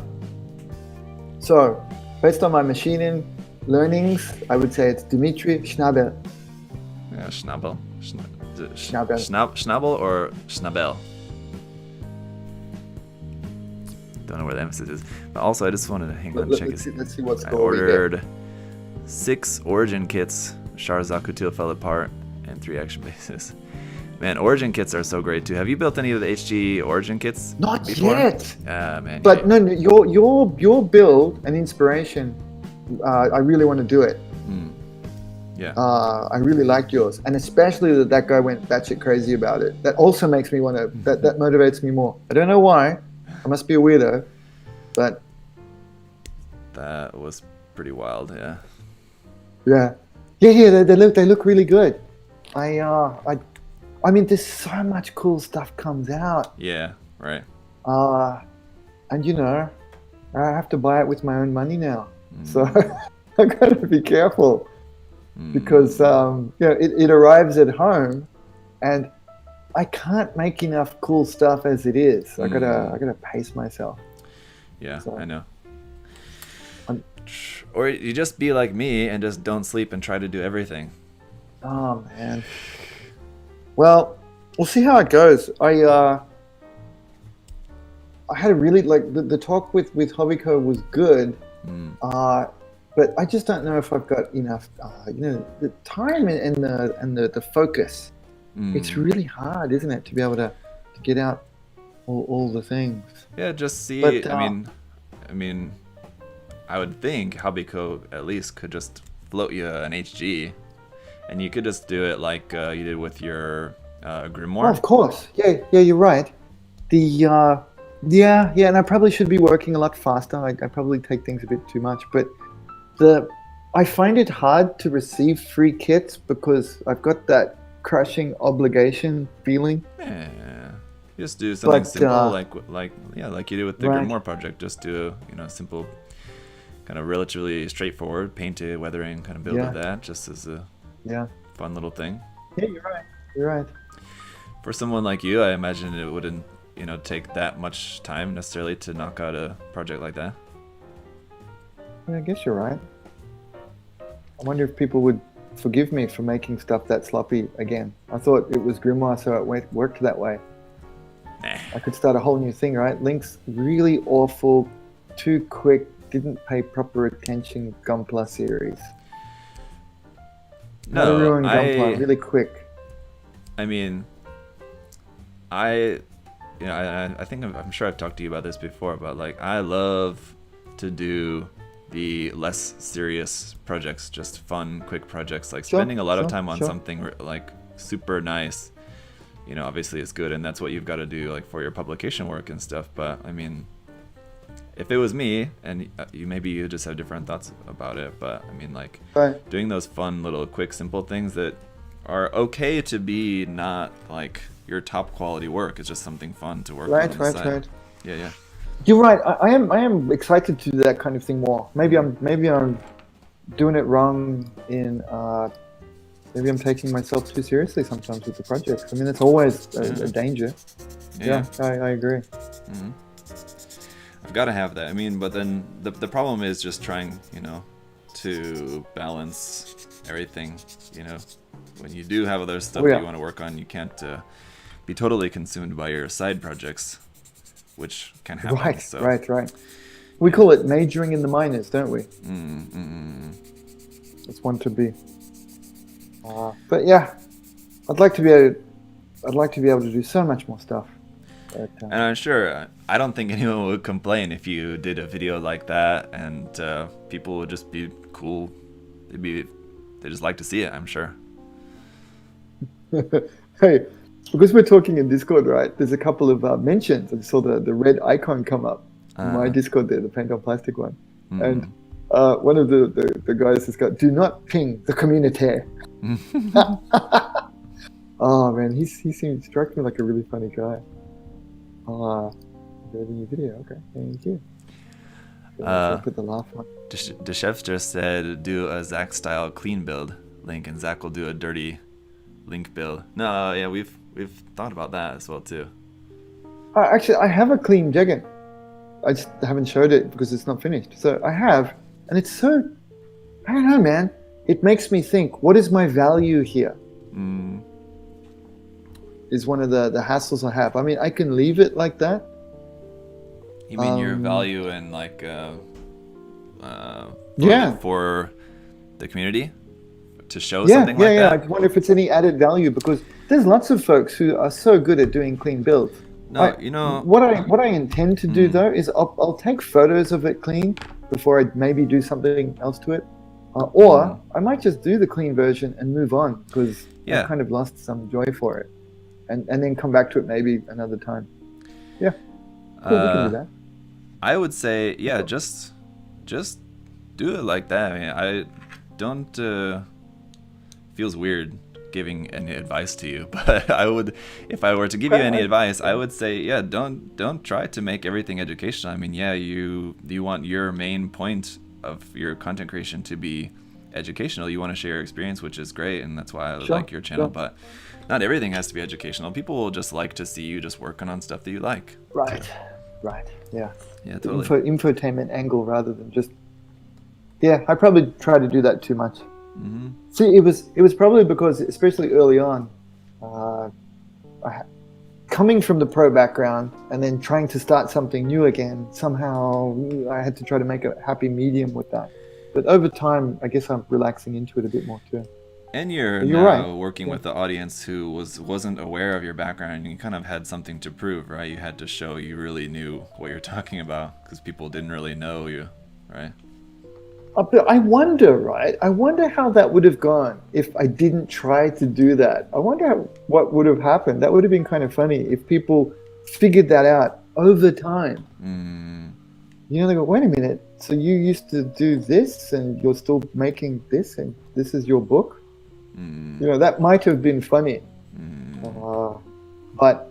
based on my machining learnings, I would say it's Dimitri Schnabel. Yeah, Schnabel. Schnabel. Schnabel or Schnabel? Don't know where the emphasis is. But also, I just wanted to hang on and check. Let's see what's I going on. ordered 6 origin kits. Sharazaku 2 fell apart, and 3 action bases. Man, origin kits are so great too. Have you built any of the HG origin kits? Not before? yet. Man. But no, your build and inspiration. I really want to do it. Yeah. I really like yours, and especially that guy went batshit crazy about it. That also makes me want to. That motivates me more. I don't know why. I must be a weirdo, but that was pretty wild. Yeah. Yeah. They look really good. I mean, there's so much cool stuff comes out. Yeah, right. And I have to buy it with my own money now. So I gotta be careful because it arrives at home, and I can't make enough cool stuff as it is. I gotta pace myself. Yeah, so, I know. Or you just be like me and just don't sleep and try to do everything. Oh man. Well, we'll see how it goes. I had a really the talk with Hobbyco was good, but I just don't know if I've got enough, the time and the focus. It's really hard, isn't it, to be able to get out all the things. Yeah, just see. But, I mean, I mean, I would think Hobbyco at least could just float you an HG, and you could just do it like you did with your grimoire. Oh, of course. Yeah, you're right. And I probably should be working a lot faster. I probably take things a bit too much, but I find it hard to receive free kits because I've got that crushing obligation feeling. Yeah, just do something simple like you did with the right. grimoire project. Just do simple, kind of relatively straightforward painted weathering kind of build of that, just as a fun little thing. Yeah, you're right. For someone like you, I imagine it wouldn't take that much time necessarily to knock out a project like that. I guess you're right. I wonder if people would forgive me for making stuff that sloppy again. I thought it was grimoire, so it worked that way. Nah. I could start a whole new thing, right? Link's really awful, too quick, didn't pay proper attention. Gunpla series. No, ruin Gunpla really quick. I mean, I think I'm sure I've talked to you about this before, but like I love to do the less serious projects, just fun, quick projects, like spending a lot of time on something like super nice. Obviously it's good, and that's what you've got to do like for your publication work and stuff. But I mean, if it was me, and you just have different thoughts about it, but I mean, like doing those fun little quick simple things that are okay to be not like your top quality work. It's just something fun to work on the side. Right. Yeah. You're right. I am excited to do that kind of thing more. Maybe I'm doing it wrong in maybe I'm taking myself too seriously sometimes with the projects. I mean, it's always a danger. Yeah, I agree. Mm-hmm. I've got to have that. I mean, but then the problem is just trying, to balance everything. When you do have other stuff that you want to work on, you can't be totally consumed by your side projects, which can happen. Right. We call it majoring in the minors, don't we? That's one to be. But yeah, I'd like to be able to do so much more stuff. But, and I'm sure I don't think anyone would complain if you did a video like that, and people would just be cool. They just like to see it, I'm sure. Hey, because we're talking in Discord, right? There's a couple of mentions. I saw the red icon come up in my Discord there, the paint on plastic one. And one of the guys has got, do not ping the community. Oh man, he struck me like a really funny guy. Reading your video, okay, thank you. Put the laugh on. The chef just said do a Zach style clean build, Link, and Zach will do a dirty Link build. No, yeah, we've thought about that as well too. Actually, I have a clean Jegan. I just haven't showed it because it's not finished. So I have, and it's so, I don't know, man. It makes me think, what is my value here? Is one of the hassles I have. I mean, I can leave it like that. You mean your value in like for the community to show something like that? I wonder if it's any added value, because there's lots of folks who are so good at doing clean builds. No, what I intend to do though is I'll take photos of it clean before I maybe do something else to it, or I might just do the clean version and move on, because I kind of lost some joy for it, and then come back to it maybe another time. Yeah, cool, we can do that. I would say just do it like that. I mean, I don't feels weird giving any advice to you, but I would, if I were to give you any advice, I would say, don't try to make everything educational. I mean, you want your main point of your content creation to be educational. You want to share your experience, which is great, and that's why I like your channel. But not everything has to be educational. People will just like to see you just working on stuff that you like. Right. Yeah, totally. Infotainment angle rather than just. Yeah, I probably try to do that too much. See, it was probably because, especially early on, coming from the pro background and then trying to start something new again, somehow I had to try to make a happy medium with that. But over time, I guess I'm relaxing into it a bit more too. And you're You're now right. working with the audience who wasn't aware of your background, and you kind of had something to prove, right? You had to show you really knew what you're talking about because people didn't really know you, right? But I wonder, right? I wonder how that would have gone if I didn't try to do that. I wonder what would have happened. That would have been kind of funny if people figured that out over time. You know, they go, wait a minute. So you used to do this, and you're still making this, and this is your book. You know, that might have been funny. But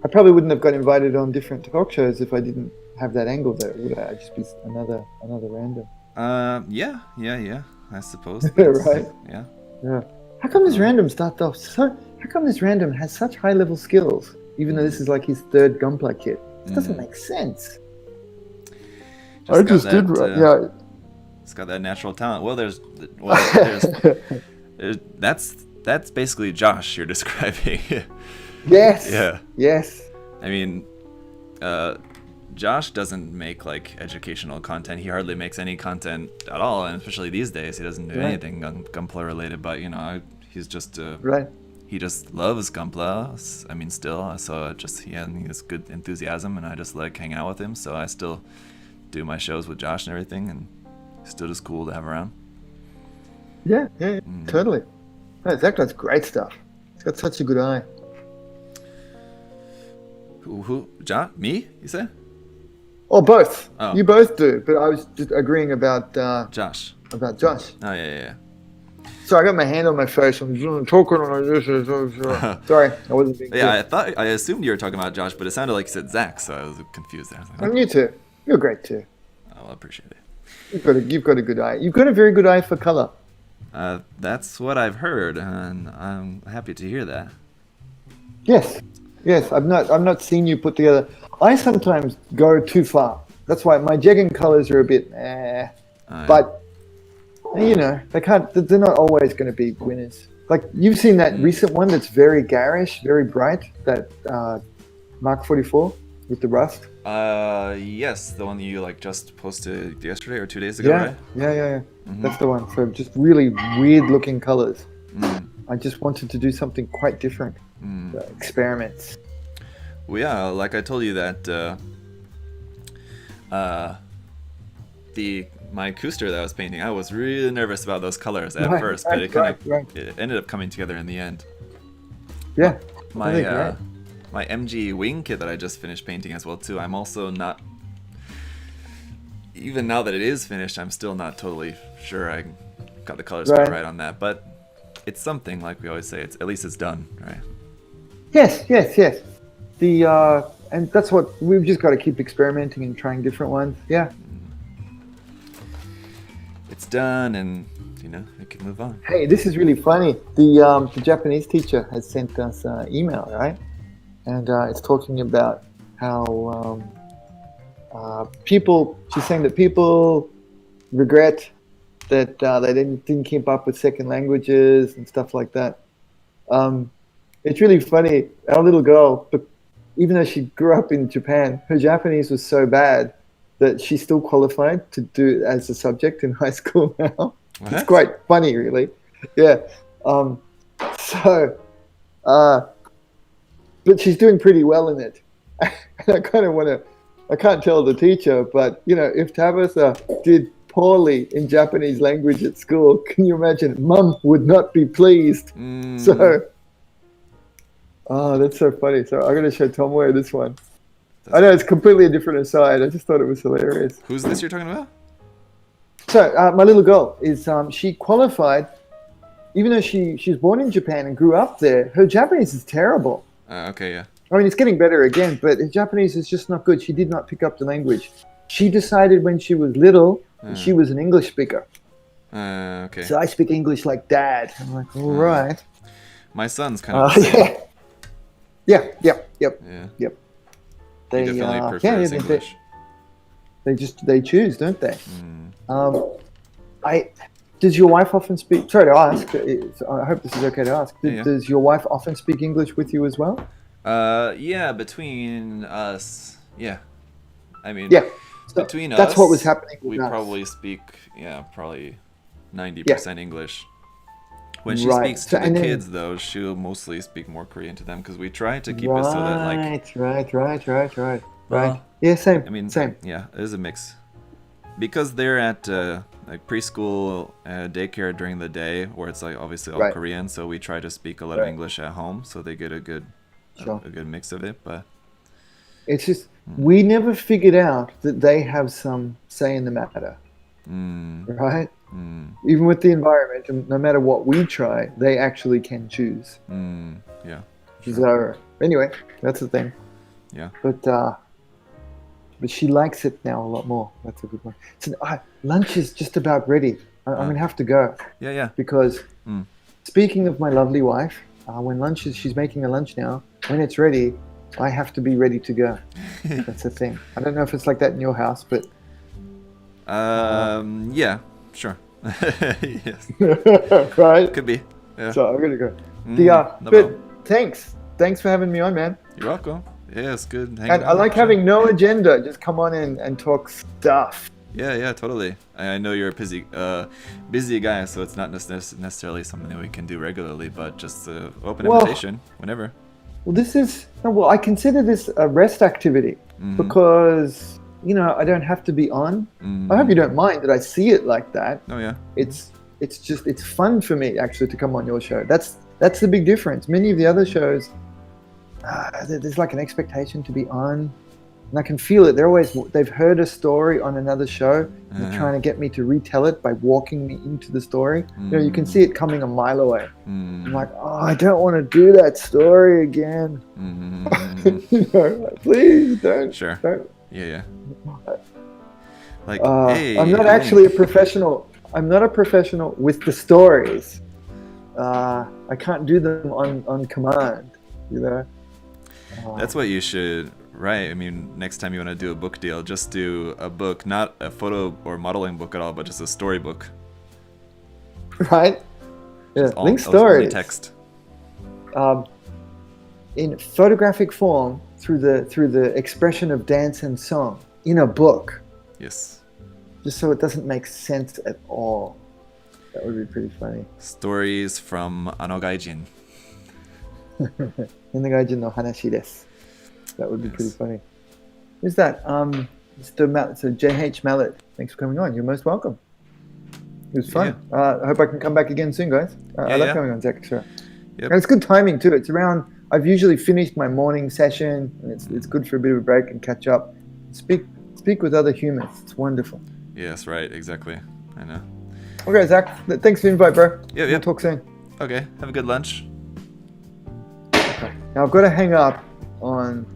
I probably wouldn't have got invited on different talk shows if I didn't have that angle there, would I? I'd just be another random. Yeah. I suppose. Right? Yeah. Yeah. How come this random started off so? How come this random has such high level skills, even though this is like his third Gunpla kit? It doesn't make sense. I just did. Yeah. It's got that natural talent. Well, there's that's basically Josh you're describing. Yes. Yeah. Yes. I mean, Josh doesn't make like educational content. He hardly makes any content at all, and especially these days, he doesn't do anything Gunpla related. But you know, he's just right. He just loves Gunpla. I mean, still. So he has good enthusiasm, and I just like hanging out with him. So I still do my shows with Josh and everything, and he's still just cool to have around. Yeah, totally. No, Zach does great stuff. He's got such a good eye. Who? John? Me? You said? Or both. Oh. You both do, but I was just agreeing about Josh. About Josh. Oh yeah. So I got my hand on my face. I'm talking on this. Sorry, I wasn't being Yeah, I assumed you were talking about Josh, but it sounded like you said Zach, so I was confused there. I was like, and you too. You're great too. I appreciate it. You've got a good eye. You've got a very good eye for color. That's what I've heard, and I'm happy to hear that. Yes. I've not seen you put together. I sometimes go too far. That's why my jegging colors are a bit but you know, they're not always going to be winners. Like you've seen that recent one that's very garish, very bright, that Mark 44 with the rust. Yes, the one you like just posted yesterday or 2 days ago, right? Yeah. That's the one. So just really weird looking colors. I just wanted to do something quite different. Experiments. Well, yeah, like I told you that my Cooster that I was painting, I was really nervous about those colors at first, but it ended up coming together in the end. Yeah. My MG wing kit that I just finished painting as well too. I'm also not, even now that it is finished, I'm still not totally sure I got the colors right on that. But it's something, like we always say. At least it's done, right? Yes. And that's what we've just got to keep experimenting and trying different ones. Yeah. It's done, and you know we can move on. Hey, this is really funny. The Japanese teacher has sent us an email, right? And it's talking about how she's saying that people regret that they didn't keep up with second languages and stuff like that. It's really funny. Our little girl, even though she grew up in Japan, her Japanese was so bad that she still qualified to do it as a subject in high school now. What? It's quite funny, really. Yeah. But she's doing pretty well in it. And I kind of want to, I can't tell the teacher, but, you know, if Tabitha did poorly in Japanese language at school, can you imagine? Mum would not be pleased. So, that's so funny. So I'm going to show Tomoe this one. I know it's completely a different aside. I just thought it was hilarious. Who's this you're talking about? So my little girl is, she qualified, even though she's born in Japan and grew up there, her Japanese is terrible. Okay, yeah. I mean, it's getting better again, but her Japanese is just not good. She did not pick up the language. She decided when she was little that she was an English speaker. Okay. So I speak English like Dad. I'm like, all right. My son's kind of the same. Yep. He definitely prefers English. They choose, don't they? Does your wife often speak? Sorry to ask. I hope this is okay to ask. Does your wife often speak English with you as well? Yeah, between us, yeah. I mean, so between us, that's what was happening. We probably speak, probably 90% English. When she Right. speaks to So- the and then- kids, though, she'll mostly speak more Korean to them because we try to keep it so that, like, Right. Well, Yeah, same. I mean, same. yeah, it is a mix. Because they're at like preschool, daycare during the day, where it's like obviously all Right. Korean, so we try to speak a lot of Right. English at home, so they get a good, Sure. a good mix of it. But It's just we never figured out that they have some say in the matter, right? Even with the environment, and no matter what we try, they actually can choose. Yeah, So anyway, that's the thing. yeah. But she likes it now a lot more. That's a good one. So lunch is just about ready. I'm gonna have to go Yeah. because speaking of my lovely wife, when she's making the lunch now. When it's ready, I have to be ready to go. That's the thing. I don't know if it's like that in your house, but Yeah, sure. Yes, right. could be. Yeah. So I'm gonna go. No But problem. thanks for having me on, man. You're welcome. Yeah, it's good. hanging And I out, like sure. having no agenda. Just come on in and talk stuff. Yeah, totally. I know you're a busy guy, so it's not necessarily something that we can do regularly, but just open Well- invitation whenever. Well, I consider this a rest activity because I don't have to be on. I hope you don't mind that I see it like that. Oh yeah. It's fun for me actually to come on your show. That's the big difference. Many of the other shows, there's like an expectation to be on, and I can feel it. They've heard a story on another show, and they're trying to get me to retell it by walking me into the story. You can see it coming a mile away. I'm like, oh, I don't want to do that story again. Like, please don't. Sure. Don't. Yeah. Like, hey, I'm not actually a professional. I'm not a professional with the stories. I can't do them on command. That's what you should write. I mean, next time you want to do a book deal, just do a book, not a photo or modeling book at all, but just a storybook. Right? Yeah. Link Only stories. text. In photographic form through the expression of dance and song in a book, Yes. just so it doesn't make sense at all. That would be pretty funny. Stories from Anogaijin. Nenagaijin no hanashi desu. That would be pretty Yes. funny. Who's that? So JH Mallet. Thanks for coming on. You're most welcome. It was fun. I hope I can come back again soon, guys. I love coming on Zach's show. Yep. And it's good timing too. It's around. I've usually finished my morning session, and it's good for a bit of a break and catch up. Speak with other humans. It's wonderful. Yes, right, exactly. I know. Okay, Zach. Thanks for the invite, bro. Yep. We'll talk soon. Okay, have a good lunch. Now I've got to hang up on.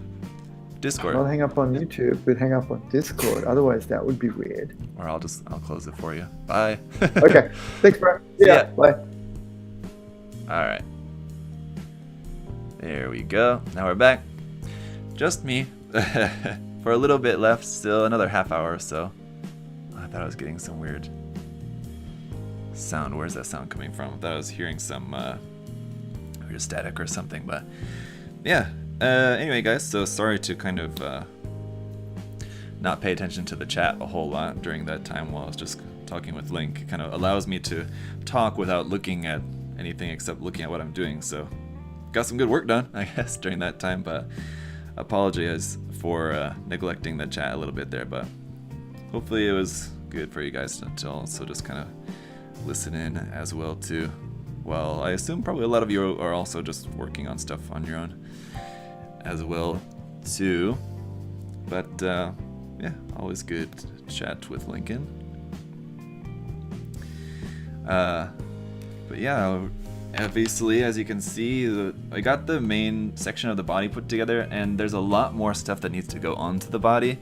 Discord. Not hang up on YouTube, but hang up on Discord. Otherwise, that would be weird. Or I'll close it for you. Bye. Okay. Thanks, bro. ya. Bye. Alright. There we go. Now we're back. Just me. For a little bit left, still another half hour or so. I thought I was getting some weird sound. Where's that sound coming from? I thought I was hearing some weird static or something, but yeah. Anyway, guys, so sorry to kind of not pay attention to the chat a whole lot during that time while I was just talking with Link. It kind of allows me to talk without looking at anything except looking at what I'm doing, so got some good work done, I guess, during that time, but apologize for neglecting the chat a little bit there, but hopefully it was good for you guys to also just kind of listen in as well too. Well, I assume probably a lot of you are also just working on stuff on your own as well too, but yeah, always good chat with Lincoln. But yeah, obviously, as you can see, I got the main section of the body put together, and there's a lot more stuff that needs to go onto the body.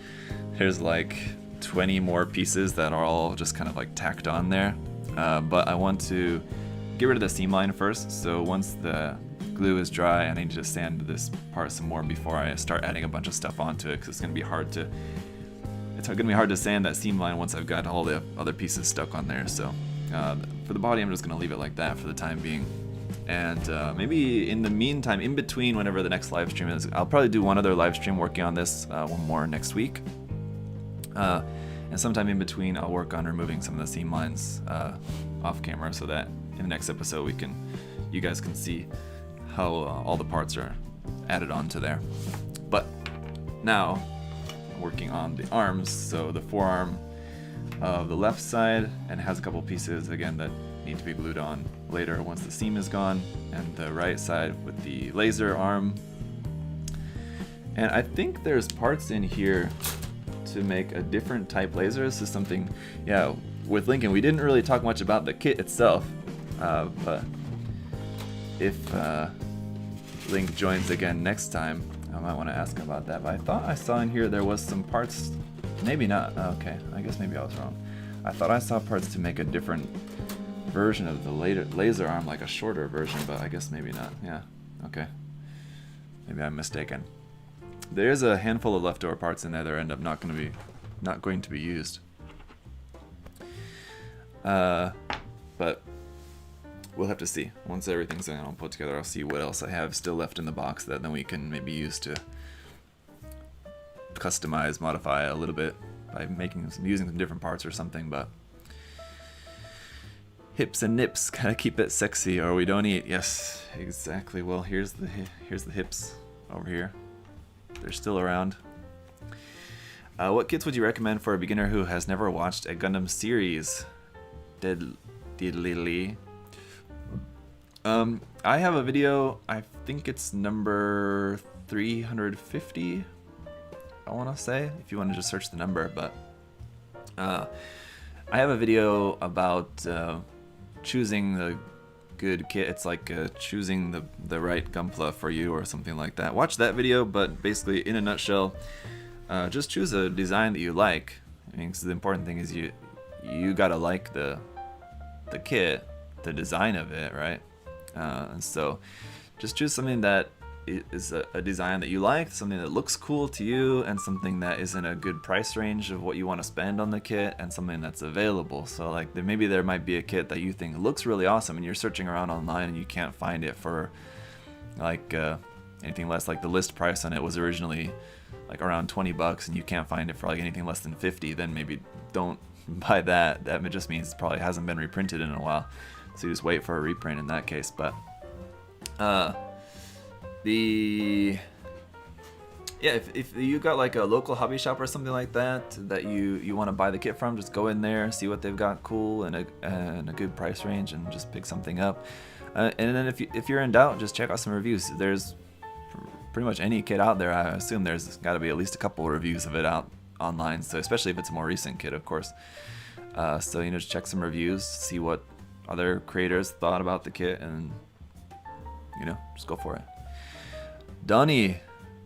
There's like 20 more pieces that are all just kind of like tacked on there, but I want to get rid of the seam line first, so once the glue is dry, I need to sand this part some more before I start adding a bunch of stuff onto it, because it's going to be hard to sand that seam line once I've got all the other pieces stuck on there. So for the body, I'm just going to leave it like that for the time being. And maybe in the meantime, in between whenever the next live stream is, I'll probably do one other live stream working on this, one more next week. And sometime in between, I'll work on removing some of the seam lines off camera so that in the next episode you guys can see how all the parts are added onto there. But now working on the arms, so the forearm of the left side, and has a couple pieces again that need to be glued on later once the seam is gone, and the right side with the laser arm. And I think there's parts in here to make a different type laser. This is something, yeah, with Lincoln we didn't really talk much about the kit itself, but if Link joins again next time, I might want to ask him about that. But I thought I saw in here there was some parts, maybe not, okay, I guess maybe I was wrong. I thought I saw parts to make a different version of the laser arm, like a shorter version, but I guess maybe not. Yeah, okay, maybe I'm mistaken. There's a handful of leftover parts in there that end up not going to be used. But we'll have to see. Once everything's all put together, I'll see what else I have still left in the box that then we can maybe use to customize, modify a little bit by using some different parts or something. But hips and nips, gotta keep it sexy or we don't eat. Yes, exactly. Well, here's the hips over here. They're still around. What kits would you recommend for a beginner who has never watched a Gundam series? Diddly. I have a video, I think it's number 350, I want to say, if you want to just search the number, but I have a video about choosing the good kit. It's like choosing the right Gunpla for you or something like that. Watch that video, but basically in a nutshell, just choose a design that you like. I mean, 'cause the important thing is you gotta like the kit, the design of it, right? And so just choose something that is a design that you like, something that looks cool to you, and something that is in a good price range of what you want to spend on the kit, and something that's available. So like maybe there might be a kit that you think looks really awesome and you're searching around online and you can't find it for like anything less. Like the list price on it was originally like around 20 bucks and you can't find it for like anything less than 50, then maybe don't buy that. That just means it probably hasn't been reprinted in a while, so you just wait for a reprint in that case. But if you got like a local hobby shop or something like that you want to buy the kit from, just go in there, see what they've got cool and a good price range, and just pick something up. And then if you're in doubt, just check out some reviews. There's pretty much any kit out there. I assume there's got to be at least a couple reviews of it out online, so especially if it's a more recent kit, of course. So just check some reviews, see what other creators thought about the kit, and just go for it. Donnie,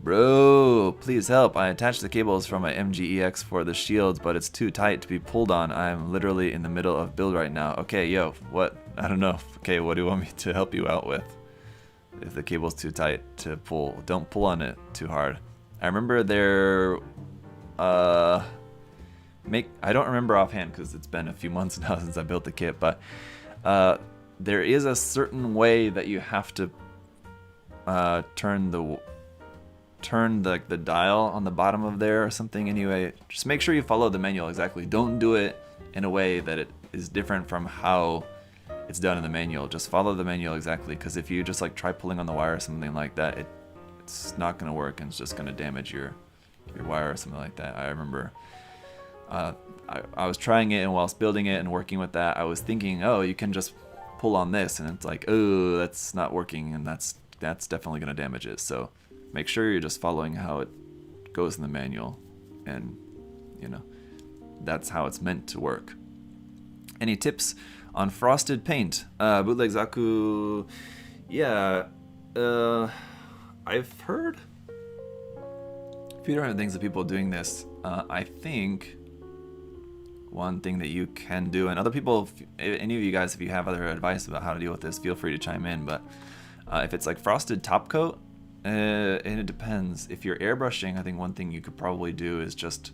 bro, please help. I attached the cables from my MGEX for the shields, but it's too tight to be pulled on. I'm literally in the middle of build right now. Okay, yo, what? I don't know. Okay, what do you want me to help you out with? If the cable's too tight to pull, don't pull on it too hard. I remember I don't remember offhand because it's been a few months now since I built the kit, but there is a certain way that you have to turn the dial on the bottom of there or something. Anyway, just make sure you follow the manual exactly. Don't do it in a way that it is different from how it's done in the manual. Just follow the manual exactly, because if you just like try pulling on the wire or something like that, it's not going to work, and it's just going to damage your wire or something like that. I remember I was trying it, and whilst building it and working with that, I was thinking, oh, you can just pull on this, and it's like, oh, that's not working, and that's definitely going to damage it. So make sure you're just following how it goes in the manual, and that's how it's meant to work. Any tips on frosted paint? Bootleg Zaku, yeah, I've heard a few different things of people doing this. I think one thing that you can do, and other people, any of you guys, if you have other advice about how to deal with this, feel free to chime in. But if it's like frosted top coat, and it depends. If you're airbrushing, I think one thing you could probably do is just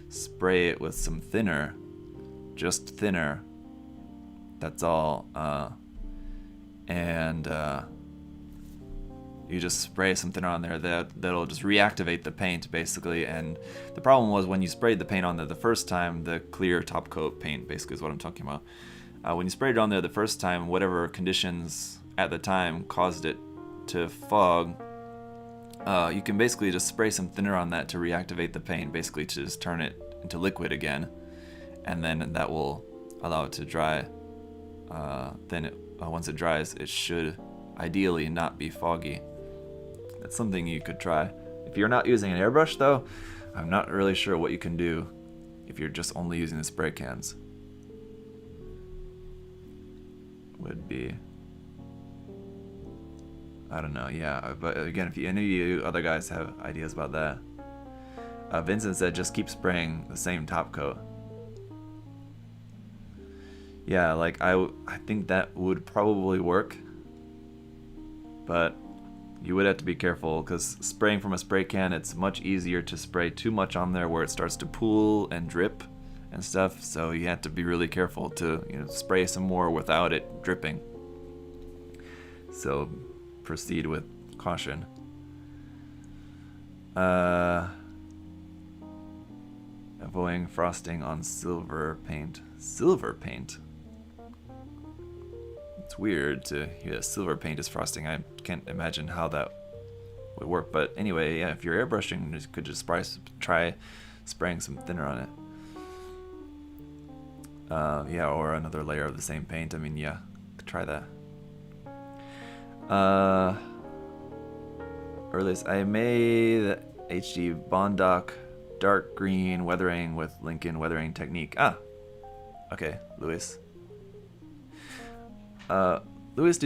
spray it with some thinner, just thinner. That's all. And you just spray some thinner on there that'll just reactivate the paint basically. And the problem was when you sprayed the paint on there the first time, the clear top coat paint basically is what I'm talking about. When you sprayed it on there the first time, whatever conditions at the time caused it to fog, you can basically just spray some thinner on that to reactivate the paint, basically to just turn it into liquid again, and then that will allow it to dry. Once it dries, it should ideally not be foggy. That's something you could try. If you're not using an airbrush though, I'm not really sure what you can do if you're just only using the spray cans. Would be, I don't know, yeah, but again, if any of you other guys have ideas about that. Vincent said just keep spraying the same top coat. Yeah, like I think that would probably work, but you would have to be careful because spraying from a spray can, it's much easier to spray too much on there where it starts to pool and drip and stuff, so you have to be really careful to, you know, spray some more without it dripping. So proceed with caution. Avoiding frosting on silver paint. Silver paint? It's weird to hear that silver paint is frosting. I can't imagine how that would work. But anyway, yeah, if you're airbrushing, you could just try spraying some thinner on it. Yeah, or another layer of the same paint. I mean, yeah, try that. Earliest, I made HD Bondoc dark green weathering with Lincoln weathering technique. Ah, okay, Lewis. Lewis,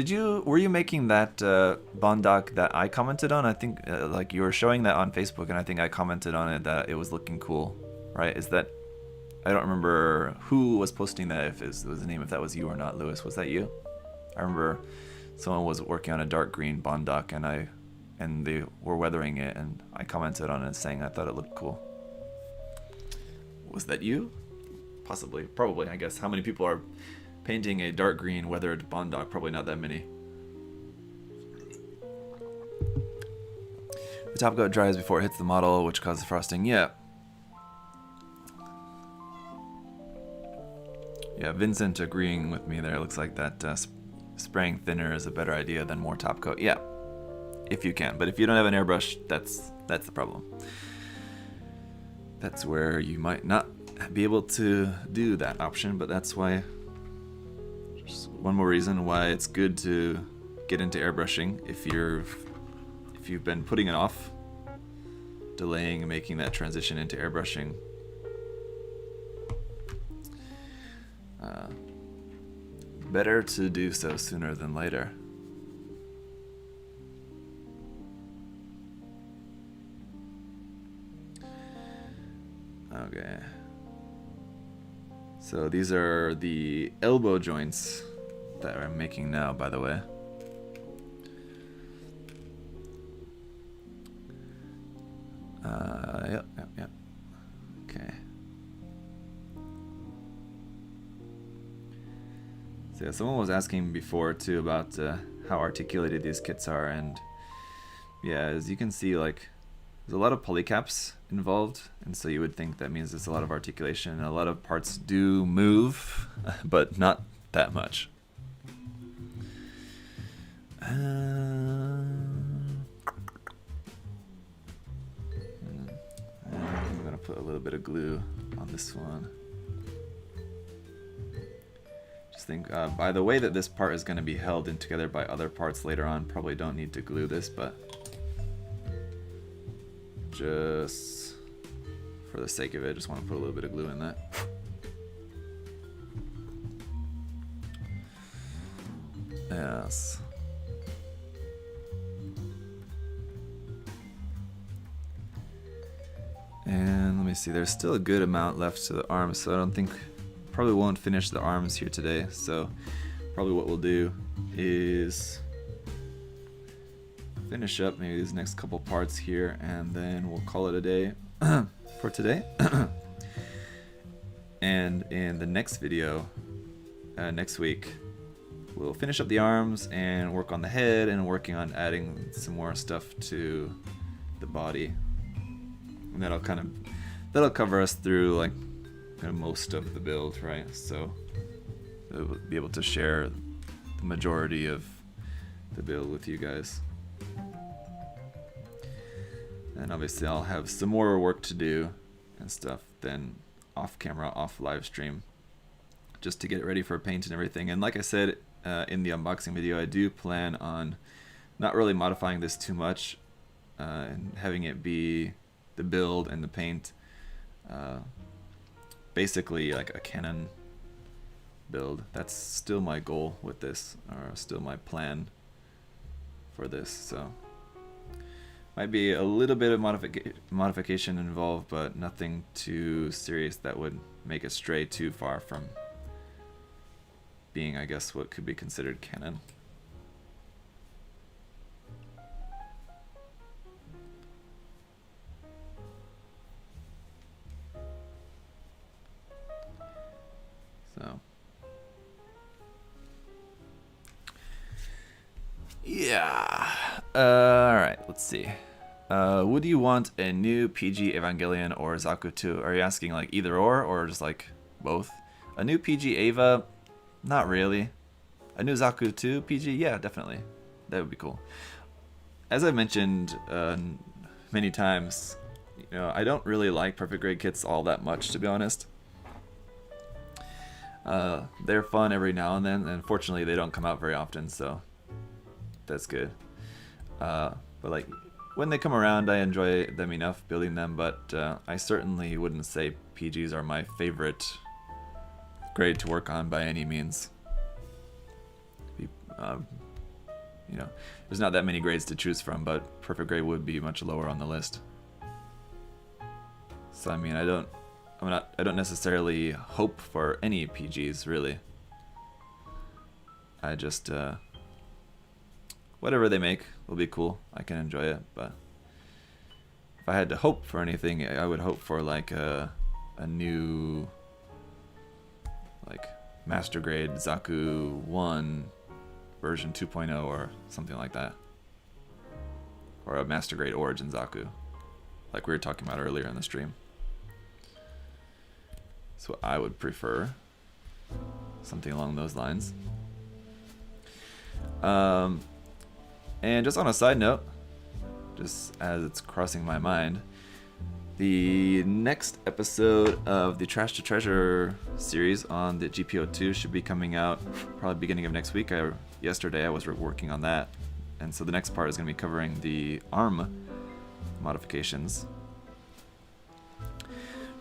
were you making that Bondoc that I commented on? I think like you were showing that on Facebook, and I think I commented on it that it was looking cool, right? Is that, I don't remember who was posting that, if it was the name, if that was you or not. Lewis, was that you? I remember someone was working on a dark green Bondoc, and they were weathering it, and I commented on it saying I thought it looked cool. Was that you? Possibly, probably, I guess. How many people are painting a dark green weathered Bondoc? Probably not that many. The top coat dries before it hits the model, which causes frosting. Yeah. Yeah, Vincent agreeing with me there. It looks like that spraying thinner is a better idea than more top coat. Yeah, if you can. But if you don't have an airbrush, that's the problem. That's where you might not be able to do that option, but that's why, just one more reason why it's good to get into airbrushing if you've been putting it off, delaying and making that transition into airbrushing. Better to do so sooner than later. Okay. So these are the elbow joints that I'm making now, by the way. Yep. Okay. So yeah, someone was asking before too about how articulated these kits are, and yeah, as you can see, like, there's a lot of polycaps involved, and so you would think that means there's a lot of articulation, and a lot of parts do move, but not that much. I'm gonna put a little bit of glue on this one. Just think, by the way that this part is going to be held in together by other parts later on, probably don't need to glue this, but just for the sake of it, just want to put a little bit of glue in that. Yes. And let me see, there's still a good amount left to the arms, so I don't think, probably won't finish the arms here today, so probably what we'll do is finish up maybe these next couple parts here, and then we'll call it a day for today. And in the next video, next week, we'll finish up the arms and work on the head and working on adding some more stuff to the body. And that'll cover us through like most of the build, right? So be able to share the majority of the build with you guys. And obviously I'll have some more work to do and stuff then off camera, off live stream, just to get it ready for paint and everything. And like I said in the unboxing video, I do plan on not really modifying this too much and having it be the build and the paint basically like a Canon build. That's still my goal with this, or still my plan for this. So might be a little bit of modification involved, but nothing too serious that would make it stray too far from being, I guess, what could be considered canon. So yeah. All right, let's see. Would you want a new PG Evangelion or Zaku 2? Are you asking like either or just like both? A new PG Eva? Not really. A new Zaku 2 PG? Yeah, definitely. That would be cool. As I mentioned many times, you know, I don't really like perfect grade kits all that much, to be honest. They're fun every now and then, and unfortunately they don't come out very often, so that's good. But like when they come around, I enjoy them enough building them, but I certainly wouldn't say PGs are my favorite grade to work on by any means. You know, there's not that many grades to choose from, but perfect grade would be much lower on the list. So I mean, I don't necessarily hope for any PGs really. I just whatever they make will be cool. I can enjoy it, but if I had to hope for anything, I would hope for like a new like master grade Zaku 1 version 2.0 or something like that, or a master grade Origin Zaku, like we were talking about earlier in the stream. That's what I would prefer, something along those lines. And just on a side note, just as it's crossing my mind, the next episode of the Trash to Treasure series on the Pt.2 should be coming out probably beginning of next week. Yesterday I was working on that, and so the next part is going to be covering the ARM modifications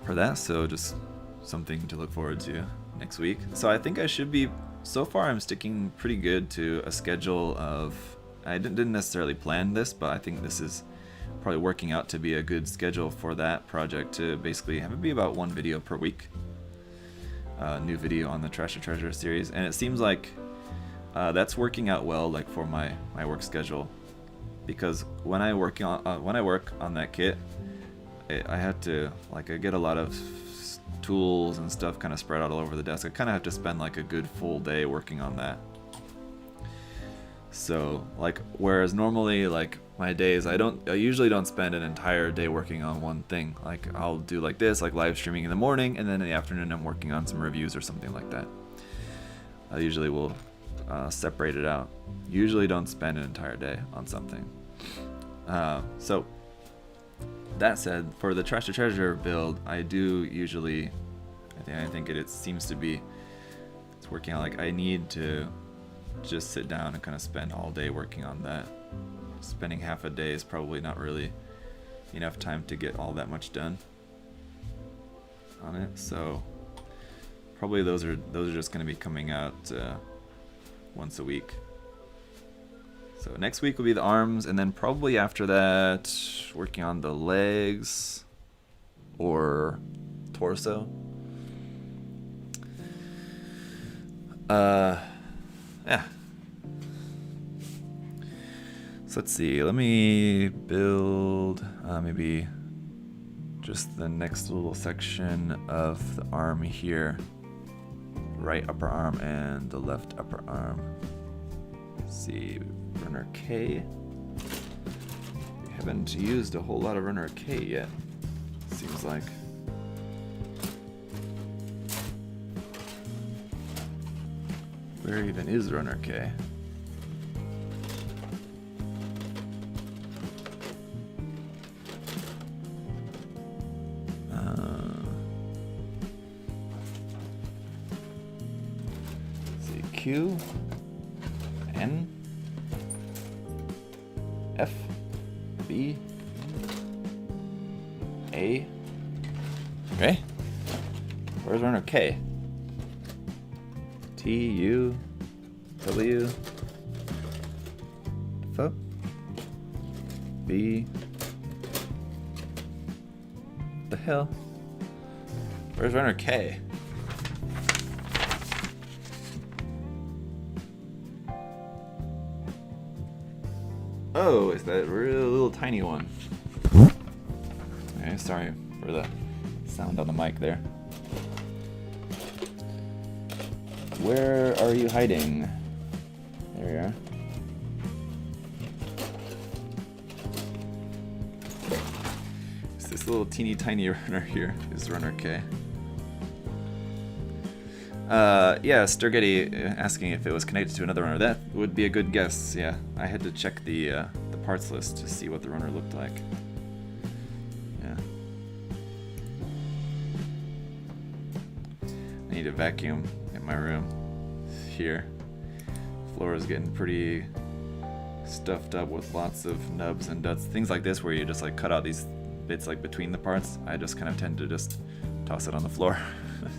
for that, so just something to look forward to next week. So I think I should be, so far I'm sticking pretty good to a schedule of, I didn't necessarily plan this, but I think this is probably working out to be a good schedule for that project, to basically have it be about one video per week. New video on the Trash to Treasure series, and it seems like that's working out well, like for my work schedule, because when I work on that kit, I had to, like, I get a lot of tools and stuff kind of spread out all over the desk. I kind of have to spend like a good full day working on that. So like, whereas normally like my days, I usually don't spend an entire day working on one thing. Like I'll do like this, like live streaming in the morning, and then in the afternoon I'm working on some reviews or something like that. I usually will separate it out. Usually don't spend an entire day on something. So that said, for the Trash to Treasure build, I do usually, I think it seems to be, it's working out. Like I need to just sit down and kind of spend all day working on that. Spending half a day is probably not really enough time to get all that much done on it. So probably those are just going to be coming out once a week. So next week will be the arms, and then probably after that, working on the legs or torso. Yeah. So let's see. Let me build maybe just the next little section of the arm here. Right upper arm and the left upper arm. Let's see. Runner K. We haven't used a whole lot of Runner K yet, seems like. Where even is runner K? Let's see, Q, N, F, B, A. Okay. Where's runner K? T, U, W, F, B. The hell? Where's runner K? Oh, it's that real little tiny one. Okay, sorry for the sound on the mic there. Where are you hiding? There you are. It's this little teeny tiny runner here, is runner K. Yeah, Sturgetti asking if it was connected to another runner. That would be a good guess, yeah. I had to check the parts list to see what the runner looked like. Yeah. I need to vacuum in my room here. Floor is getting pretty stuffed up with lots of nubs and duds. Things like this where you just like cut out these bits like between the parts. I just kind of tend to just toss it on the floor.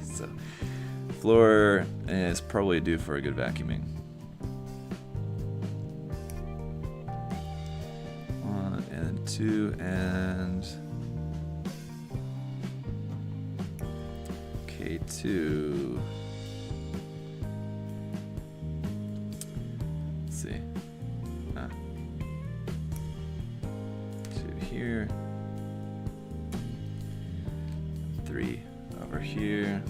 So floor is probably due for a good vacuuming. 1 and 2 and K2. Let's see. 2 here. 3 over here.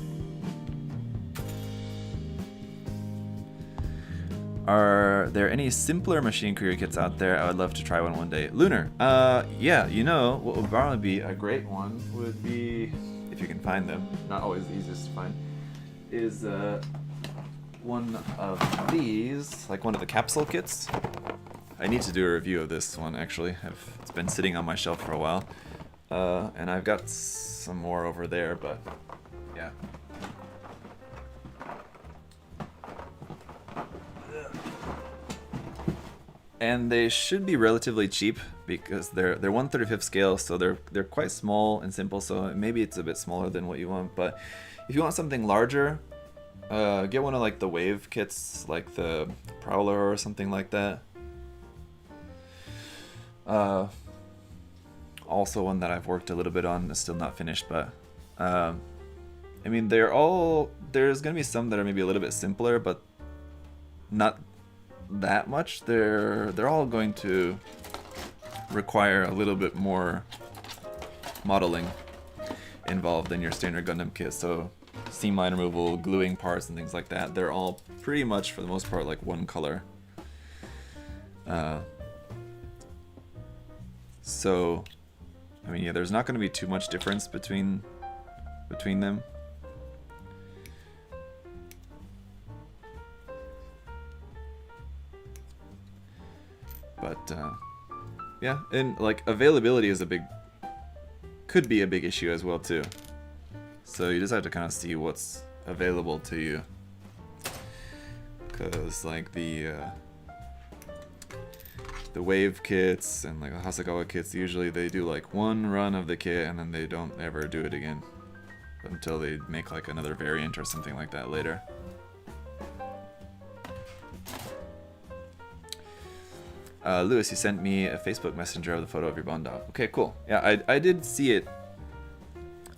Are there any simpler machine career kits out there? I would love to try one day. Lunar, yeah, you know, what would probably be a great one would be, if you can find them, not always the easiest to find, is one of these, like one of the capsule kits. I need to do a review of this one, actually. It's been sitting on my shelf for a while. And I've got some more over there, but yeah. And they should be relatively cheap because they're 1/35 scale, so they're quite small and simple. So maybe it's a bit smaller than what you want, but if you want something larger, get one of like the wave kits, like the Prowler or something like that. Also one that I've worked a little bit on, is still not finished, but I mean there's gonna be some that are maybe a little bit simpler, but not that much. They're all going to require a little bit more modeling involved than your standard Gundam kit. So seam line removal, gluing parts and things like that, they're all pretty much for the most part like one color. So I mean, yeah, there's not going to be too much difference between them. But yeah, and like availability is could be a big issue as well too. So you just have to kind of see what's available to you, because like the wave kits and like the Hasegawa kits, usually they do like one run of the kit and then they don't ever do it again until they make like another variant or something like that later. Lewis, you sent me a Facebook Messenger of the photo of your bond dog. Okay, cool. Yeah, I did see it.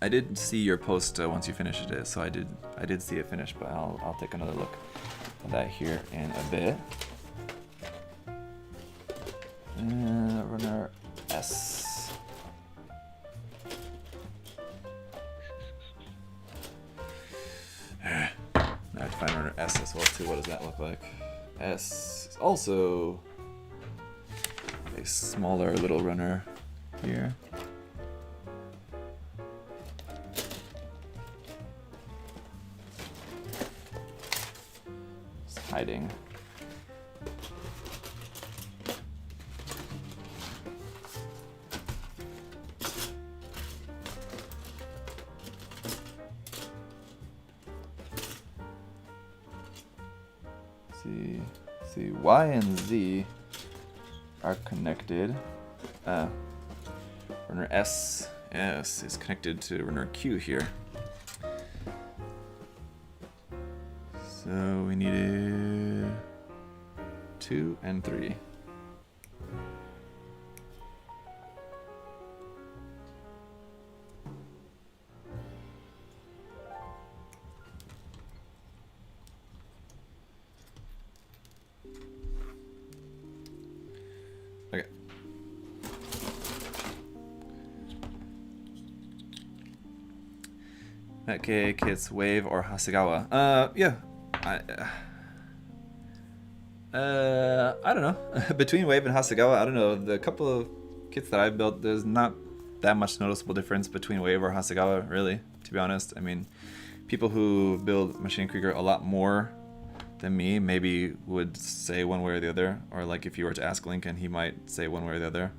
I did see your post once you finished it, so I did see it finished, but I'll take another look at that here in a bit. Runner S. Now I have to find runner S as well too. What does that look like? S is also a smaller little runner here. hiding. See, Y and Z are connected. Runner S is connected to runner Q here. So we needed 2 and 3. Okay. Ma.K kits Wave or Hasegawa. Yeah. I don't know. Between Wave and Hasegawa, I don't know. The couple of kits that I've built, there's not that much noticeable difference between Wave or Hasegawa, really, to be honest. I mean, people who build Machine Krieger a lot more than me maybe would say one way or the other. Or like if you were to ask Lincoln, he might say one way or the other.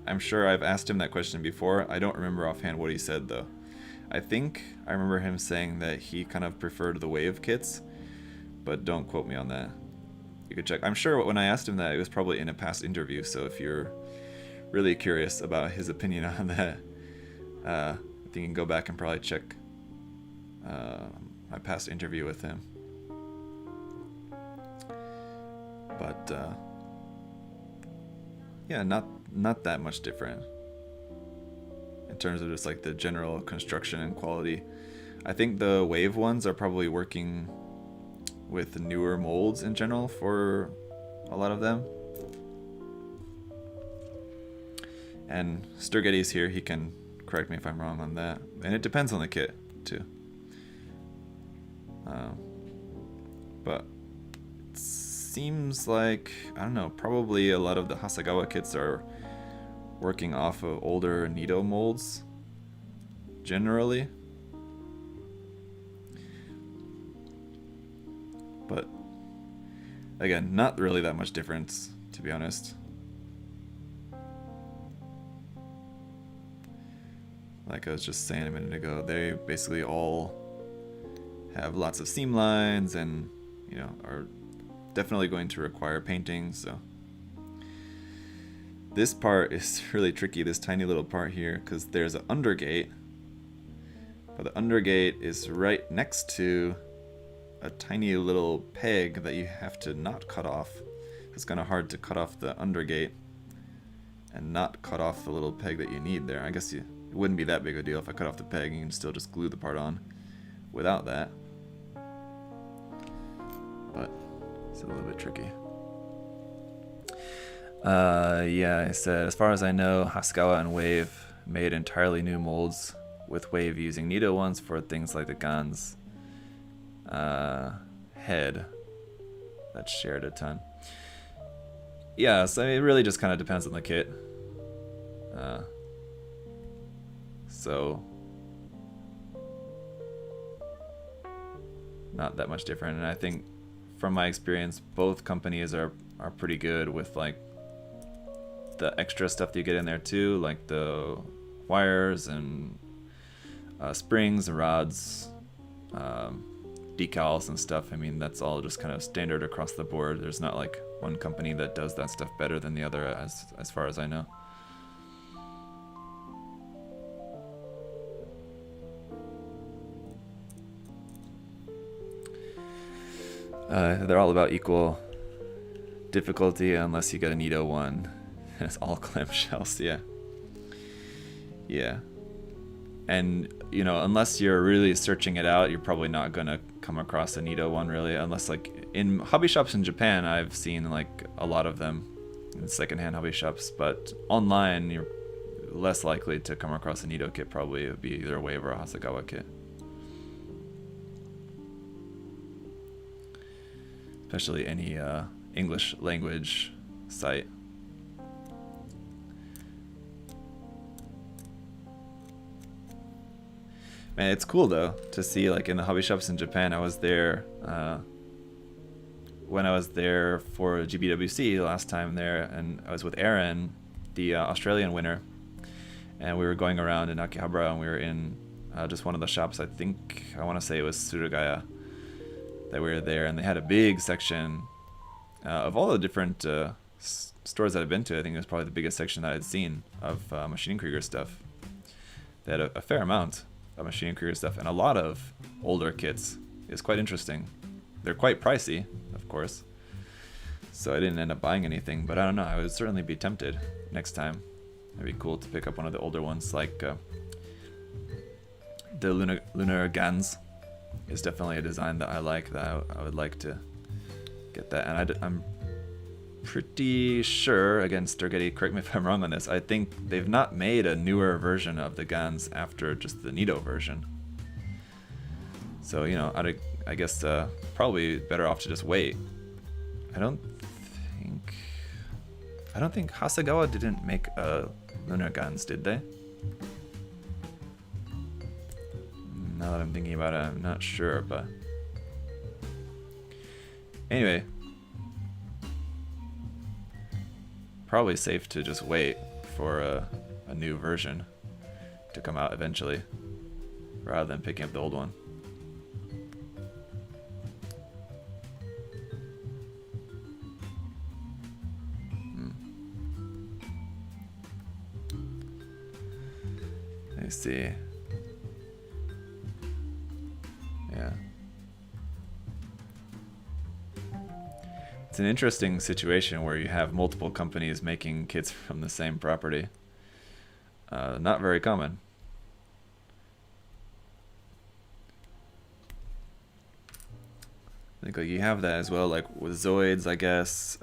I'm sure I've asked him that question before. I don't remember offhand what he said, though. I think I remember him saying that he kind of preferred the Wave kits, but don't quote me on that. You could check. I'm sure when I asked him that, it was probably in a past interview, so if you're really curious about his opinion on that, I think you can go back and probably check my past interview with him. But yeah, not that much different in terms of just like the general construction and quality. I think the Wave ones are probably working with the newer molds in general for a lot of them. And Sturgetty's here, he can correct me if I'm wrong on that. And it depends on the kit too. But it seems like, I don't know, probably a lot of the Hasegawa kits are working off of older Nido molds generally. But again, not really that much difference, to be honest. Like I was just saying a minute ago, they basically all have lots of seam lines and, you know, are definitely going to require painting, so. This part is really tricky, this tiny little part here, because there's an undergate, but the undergate is right next to a tiny little peg that you have to not cut off. It's kind of hard to cut off the undergate and not cut off the little peg that you need there. I guess it wouldn't be that big a deal if I cut off the peg. You can still just glue the part on without that. But it's a little bit tricky. Yeah, I said, as far as I know, Hasegawa and Wave made entirely new molds, with Wave using Nido ones for things like the Gan's head that's shared a ton. Yeah, so it really just kind of depends on the kit. So not that much different, and I think from my experience, both companies are pretty good with like the extra stuff that you get in there too, like the wires and springs and rods, decals and stuff. I mean, that's all just kind of standard across the board. There's not like one company that does that stuff better than the other, as far as I know. They're all about equal difficulty unless you get a Nido one. It's all clamshells, yeah. Yeah. And, you know, unless you're really searching it out, you're probably not going to come across a Nido one, really. Unless, like, in hobby shops in Japan, I've seen, like, a lot of them in secondhand hobby shops. But online, you're less likely to come across a Nido kit, probably. It would be either a Wave or a Hasegawa kit. Especially any English language site. Man, it's cool though to see, like, in the hobby shops in Japan. I was there when I was there for GBWC last time there, and I was with Aaron, the Australian winner, and we were going around in Akihabara, and we were in just one of the shops. I want to say it was Surugaya that we were there, and they had a big section of all the different stores that I've been to. I think it was probably the biggest section that I'd seen of Machine Krieger stuff. They had a fair amount of Machine Krieger stuff and a lot of older kits. It's quite interesting. They're quite pricey, of course, so I didn't end up buying anything, but I don't know, I would certainly be tempted next time. It'd be cool to pick up one of the older ones, like the Lunar Gans is definitely a design that I like, that I would like to get that. And I'm pretty sure, again, Sturgetti, correct me if I'm wrong on this, I think they've not made a newer version of the Gans after just the Nido version. So, you know, I guess probably better off to just wait. I don't think Hasegawa didn't make Lunar Gans, did they? Now that I'm thinking about it, I'm not sure, but anyway, probably safe to just wait for a new version to come out eventually, rather than picking up the old one. Let me see. Yeah. It's an interesting situation where you have multiple companies making kits from the same property. Not very common. I think like you have that as well, like with Zoids, I guess.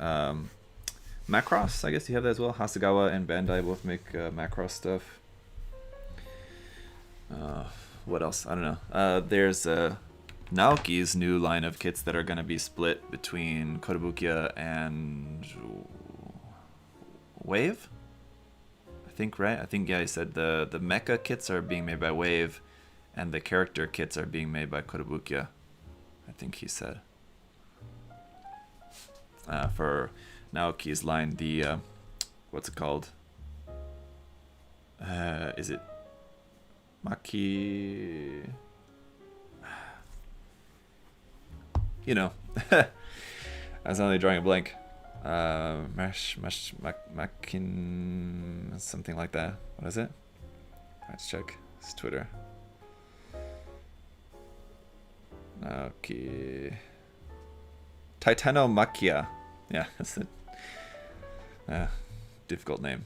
Macross, I guess you have that as well. Hasegawa and Bandai both make Macross stuff. What else? I don't know. There's Naoki's new line of kits that are going to be split between Kotobukiya and Wave? I think, right? I think, yeah, he said the mecha kits are being made by Wave and the character kits are being made by Kotobukiya. I think he said. For Naoki's line, the, what's it called? Is it Ma.K? You know, I was only drawing a blank. Makin, something like that. What is it? Let's check. It's Twitter. Okay. Titanomakia. Yeah, that's it. Difficult name.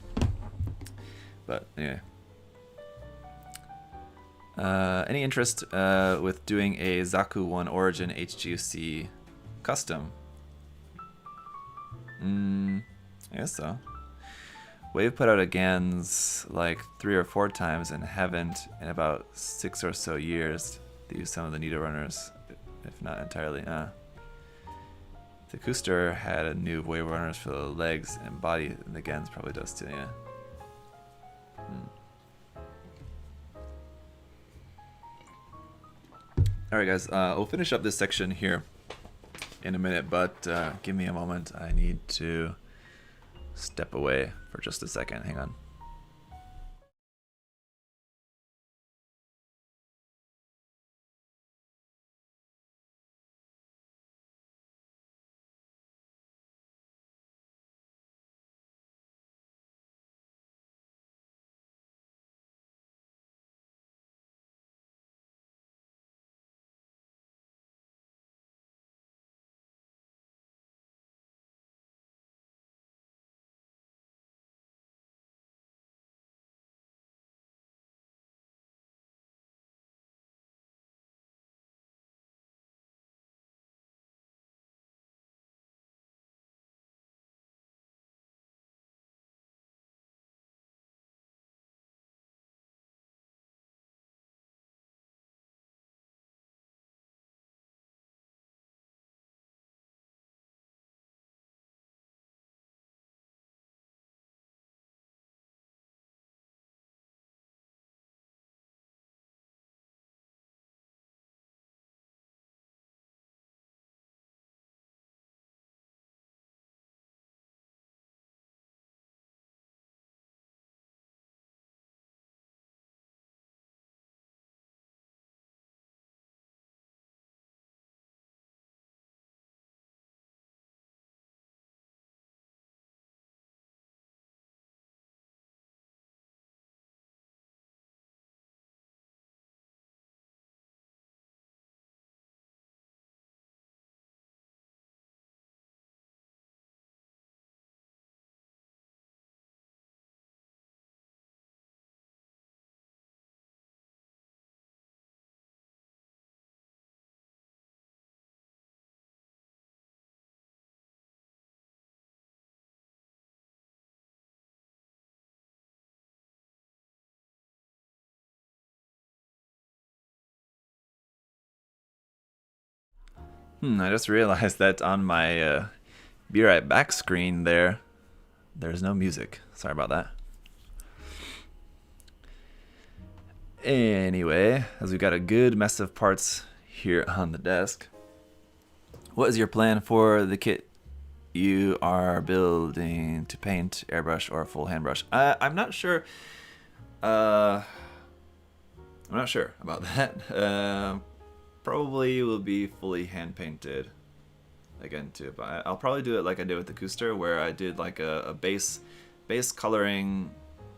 But anyway. Any interest with doing a Zaku 1 Origin HGC custom? I guess so. Wave put out a Gans like 3 or 4 times and haven't in about 6 or so years. They use some of the Nido runners, if not entirely. The Kuster had a new Wave runners for the legs and body, and the Gans probably does too, yeah. Alright guys, we'll finish up this section here in a minute, but give me a moment. I need to step away for just a second. Hang on. I just realized that on my Be Right Back screen there's no music. Sorry about that. Anyway, as we got a good mess of parts here on the desk, what is your plan for the kit you are building to paint, airbrush, or full hand brush? I'm not sure. I'm not sure about that. Probably will be fully hand painted again too, but I'll probably do it like I did with the Cooster, where I did like a base coloring,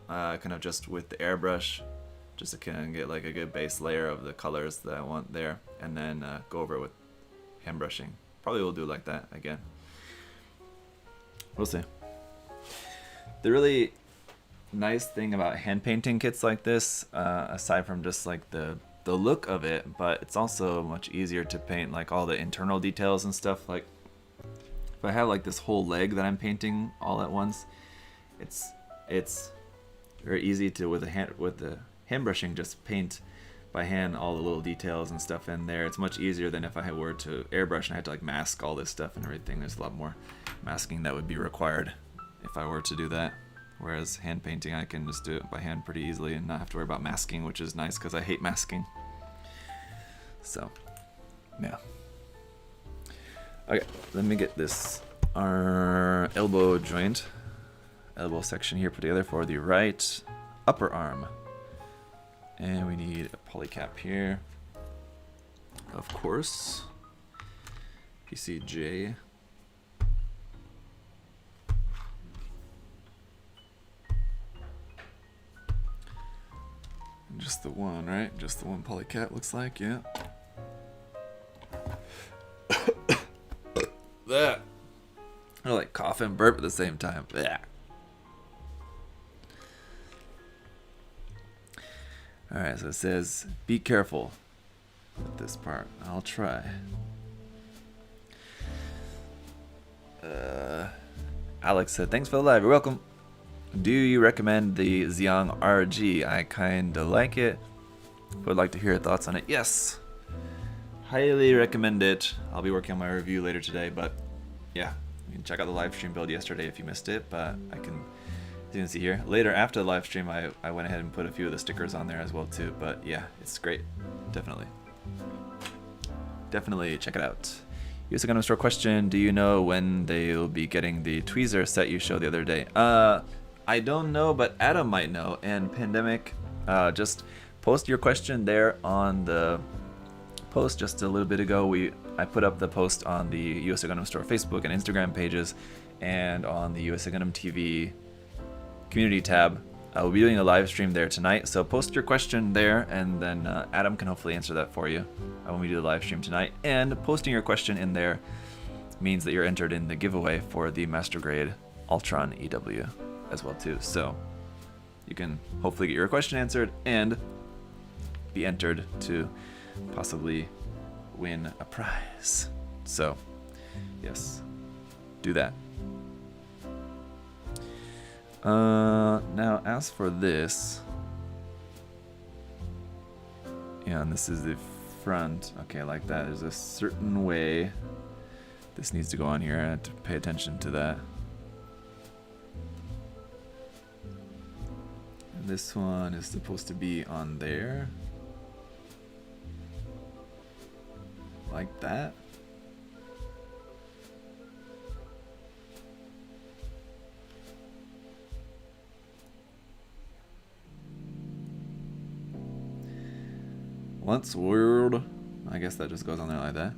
kind of just with the airbrush, just to kind of get like a good base layer of the colors that I want there, and then go over it with hand brushing. Probably will do like that again. We'll see. The really nice thing about hand painting kits like this, aside from just like the look of it, but it's also much easier to paint like all the internal details and stuff. Like if I have like this whole leg that I'm painting all at once, it's very easy to with the hand brushing just paint by hand all the little details and stuff in there. It's much easier than if I were to airbrush and I had to like mask all this stuff and everything. There's a lot more masking that would be required if I were to do that. Whereas hand painting, I can just do it by hand pretty easily and not have to worry about masking, which is nice because I hate masking. So, yeah. Okay, let me get this our elbow section here put together for the right upper arm. And we need a polycap here. Of course. PCJ. Just the one, right? Just the one polycap looks like, yeah. That. I like cough and burp at the same time. Blech. Alright, so it says, be careful with this part. I'll try. Alex said, thanks for the live. You're welcome. Do you recommend the Xiang RG? I kinda like it. Would like to hear your thoughts on it. Yes. Highly recommend it. I'll be working on my review later today, but yeah. You can check out the live stream build yesterday if you missed it, but as you can see here. Later after the live stream, I went ahead and put a few of the stickers on there as well too, but yeah, it's great. Definitely check it out. USA Gundam Store question, do you know when they'll be getting the tweezer set you showed the other day? I don't know, but Adam might know. And Pandemic, just post your question there on the post just a little bit ago. I put up the post on the USA Gundam Store Facebook and Instagram pages, and on the USA Gundam TV community tab. We'll be doing a live stream there tonight, so post your question there, and then Adam can hopefully answer that for you when we do the live stream tonight. And posting your question in there means that you're entered in the giveaway for the Master Grade Ultron EW as well too. So you can hopefully get your question answered and be entered to possibly win a prize. So yes, do that. Now as for this, yeah, and this is the front. Okay, like that. There's a certain way this needs to go on here. I have to pay attention to that. And this one is supposed to be on there, like that. Once world, I guess that just goes on there like that.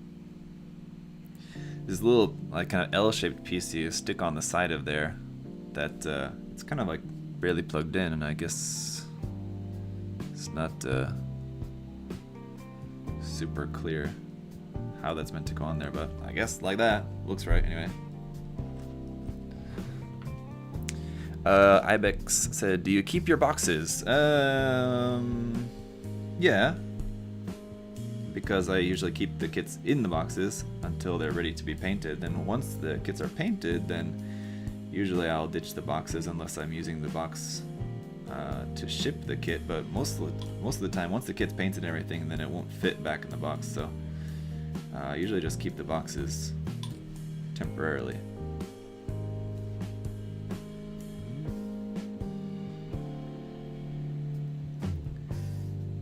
This little like kind of L-shaped piece you stick on the side of there, that it's kind of like barely plugged in, and I guess it's not super clear how that's meant to go on there, but I guess like that looks right anyway. Ibex said, do you keep your boxes? Yeah, because I usually keep the kits in the boxes until they're ready to be painted. Then once the kits are painted, then usually I'll ditch the boxes unless I'm using the box to ship the kit. But most of the time, once the kit's painted and everything, then it won't fit back in the box. So I usually just keep the boxes temporarily.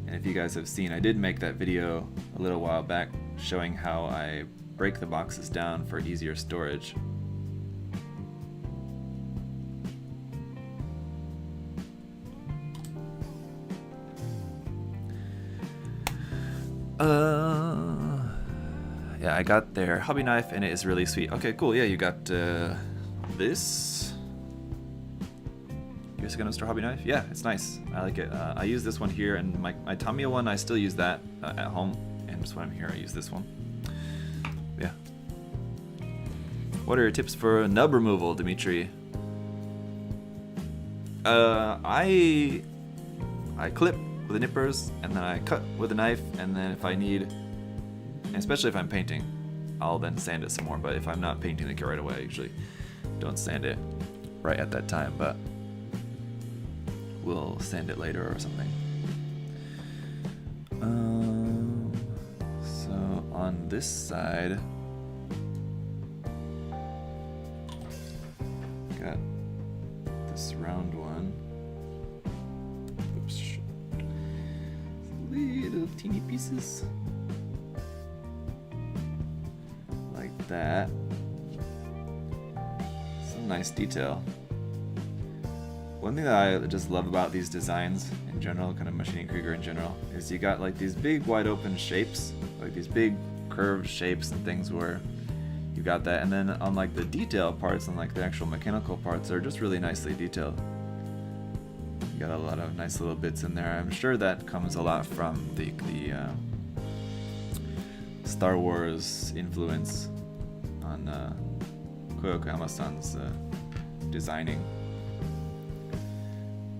And if you guys have seen, I did make that video a little while back showing how I break the boxes down for easier storage. Yeah, I got their hobby knife and it is really sweet. Okay, cool. Yeah, you got this USA Gundam Store hobby knife. Yeah, it's nice. I like it. I use this one here, and my Tamiya one, I still use that at home. And just when I'm here, I use this one. Yeah. What are your tips for nub removal, Dimitri? I clip with the nippers, and then I cut with a knife, and then if I need, especially if I'm painting, I'll then sand it some more. But if I'm not painting the kit right away, I usually don't sand it right at that time, but we'll sand it later or something. So on this side, got this round one. Oops. Little teeny pieces. Like that. Some nice detail. One thing that I just love about these designs in general, kind of Machining Krieger in general, is you got like these big wide open shapes, like these big curved shapes and things where you got that, and then on like the detail parts and like the actual mechanical parts, they're just really nicely detailed. You got a lot of nice little bits in there. I'm sure that comes a lot from the Star Wars influence on Koyo Koyama-san's designing.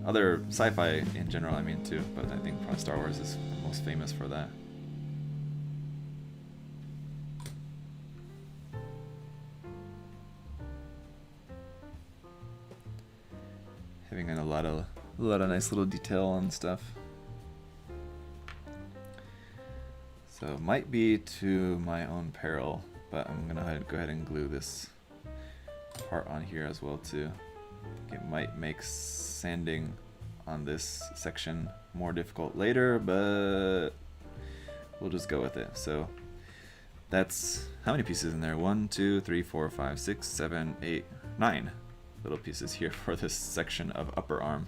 Other sci-fi in general, I mean, too, but I think probably Star Wars is the most famous for that. Having a lot of nice little detail on stuff. So it might be to my own peril, but I'm gonna go ahead and glue this part on here as well too. It might make sanding on this section more difficult later, but we'll just go with it. So that's how many pieces in there? 1, 2, 3, 4, 5, 6, 7, 8, 9 little pieces here for this section of upper arm,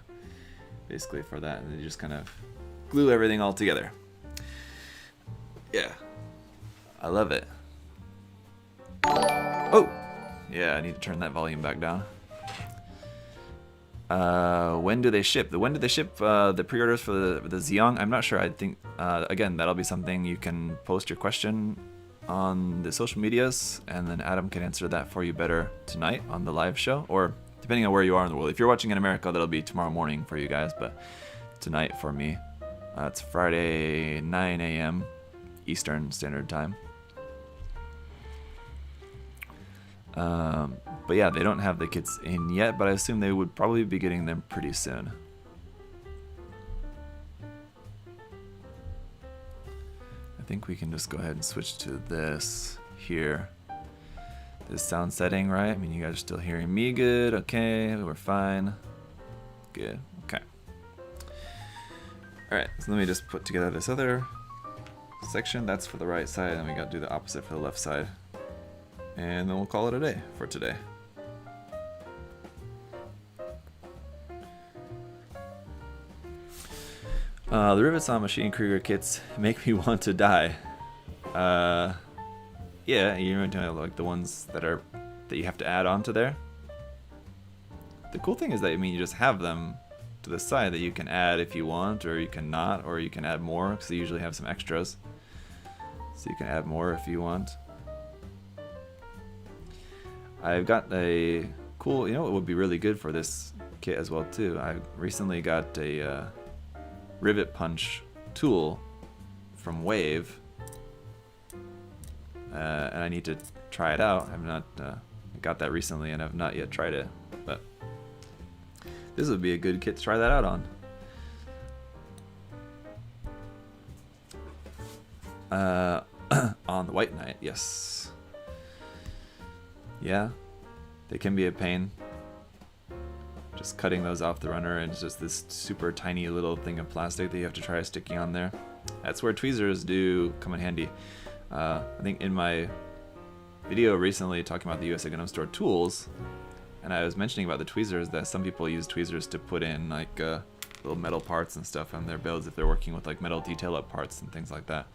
basically for that, and then you just kind of glue everything all together. Yeah, I love it. Oh, yeah, I need to turn that volume back down. When do they ship? When do they ship the pre-orders for the Xiong? I'm not sure. I think, again, that'll be something you can post your question on the social medias, and then Adam can answer that for you better tonight on the live show, or depending on where you are in the world. If you're watching in America, that'll be tomorrow morning for you guys, but tonight for me. It's Friday, 9 a.m. Eastern Standard Time. But yeah, they don't have the kits in yet, but I assume they would probably be getting them pretty soon. I think we can just go ahead and switch to this here. This sound setting, right? I mean, you guys are still hearing me good. Okay, we're fine. Good, okay. Alright, so let me just put together this other section. That's for the right side, and we gotta do the opposite for the left side. And then we'll call it a day for today. The rivets on Machining Krieger kits make me want to die. Yeah, you're doing like the ones that you have to add onto there. The cool thing is that, I mean, you just have them to the side that you can add if you want, or you can not, or you can add more, because they usually have some extras. So you can add more if you want. I've got a cool, you know what would be really good for this kit as well too. I recently got a rivet punch tool from Wave, and I need to try it out. I've not got that recently, and I've not yet tried it, but this would be a good kit to try that out on. on the White Knight, yes. Yeah, they can be a pain. Just cutting those off the runner, and it's just this super tiny little thing of plastic that you have to try sticking on there. That's where tweezers do come in handy. I think in my video recently talking about the USA Gundam Store tools, and I was mentioning about the tweezers, that some people use tweezers to put in like little metal parts and stuff on their builds if they're working with like metal detail up parts and things like that,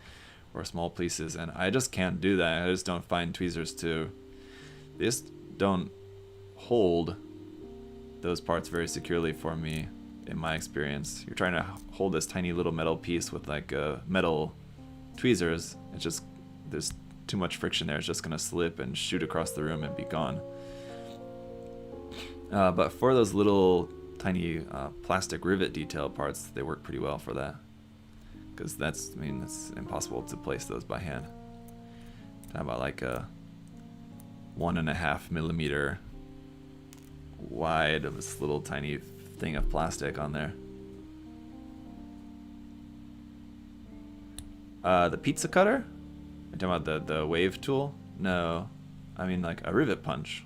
or small pieces, and I just can't do that. I just don't find tweezers to, they just don't hold those parts very securely for me in my experience. You're trying to hold this tiny little metal piece with like metal tweezers, it's just, there's too much friction there, it's just gonna slip and shoot across the room and be gone. But for those little tiny plastic rivet detail parts, they work pretty well for that, because that's, I mean, it's impossible to place those by hand. Talking about like a 1.5 millimeter wide of this little tiny thing of plastic on there. The pizza cutter? You're talking about the wave tool? No, I mean like a rivet punch,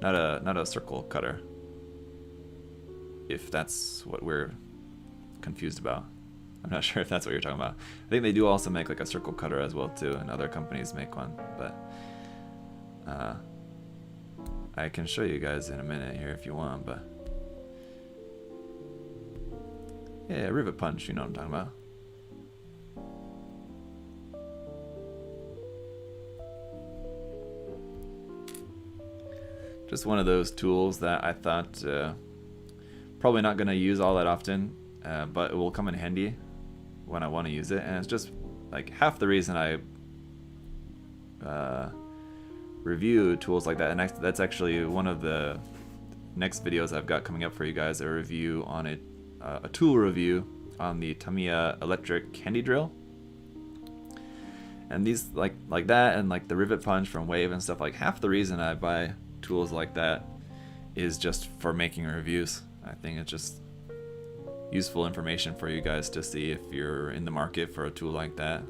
not a circle cutter, if that's what we're confused about. I'm not sure if that's what you're talking about. I think they do also make like a circle cutter as well too, and other companies make one, but I can show you guys in a minute here if you want, but yeah, rivet punch, you know what I'm talking about. Just one of those tools that I thought probably not going to use all that often, but it will come in handy when I want to use it, and it's just like half the reason I review tools like that. And that's actually one of the next videos I've got coming up for you guys, a review on a tool review on the Tamiya electric handy drill. And these like that, and like the rivet punch from Wave and stuff, like half the reason I buy tools like that is just for making reviews. I think it's just useful information for you guys to see if you're in the market for a tool like that.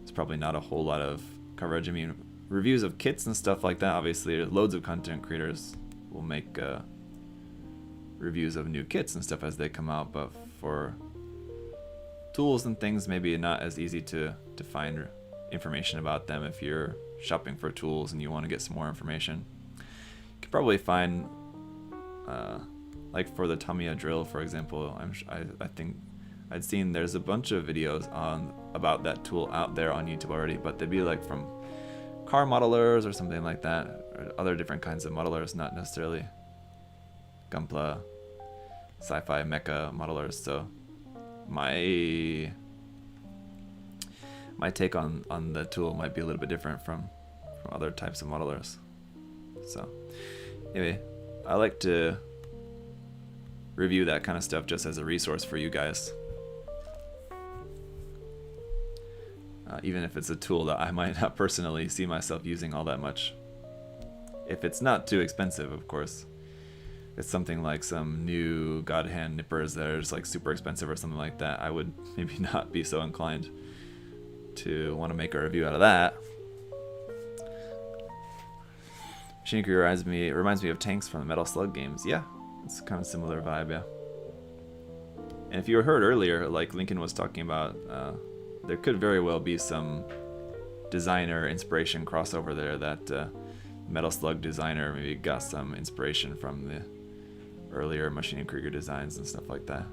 It's probably not a whole lot of coverage. I mean, reviews of kits and stuff like that, obviously loads of content creators will make reviews of new kits and stuff as they come out, but for tools and things, maybe not as easy to find information about them. If you're shopping for tools and you want to get some more information, you could probably find like for the Tamiya drill, for example, I think I'd seen there's a bunch of videos about that tool out there on YouTube already, but they'd be like from car modelers or something like that, or other different kinds of modelers, not necessarily Gunpla, sci-fi, mecha modelers. So my take on the tool might be a little bit different from other types of modelers. So anyway, I like to review that kind of stuff just as a resource for you guys. Even if it's a tool that I might not personally see myself using all that much. If it's not too expensive, of course. It's something like some new God hand nippers that are just like super expensive or something like that, I would maybe not be so inclined to want to make a review out of that. Shinichi reminds me of tanks from the Metal Slug games. Yeah, it's kind of similar vibe, yeah. And if you heard earlier, like Lincoln was talking about, there could very well be some designer inspiration crossover there, that Metal Slug designer maybe got some inspiration from the earlier Machine and Krieger designs and stuff like that.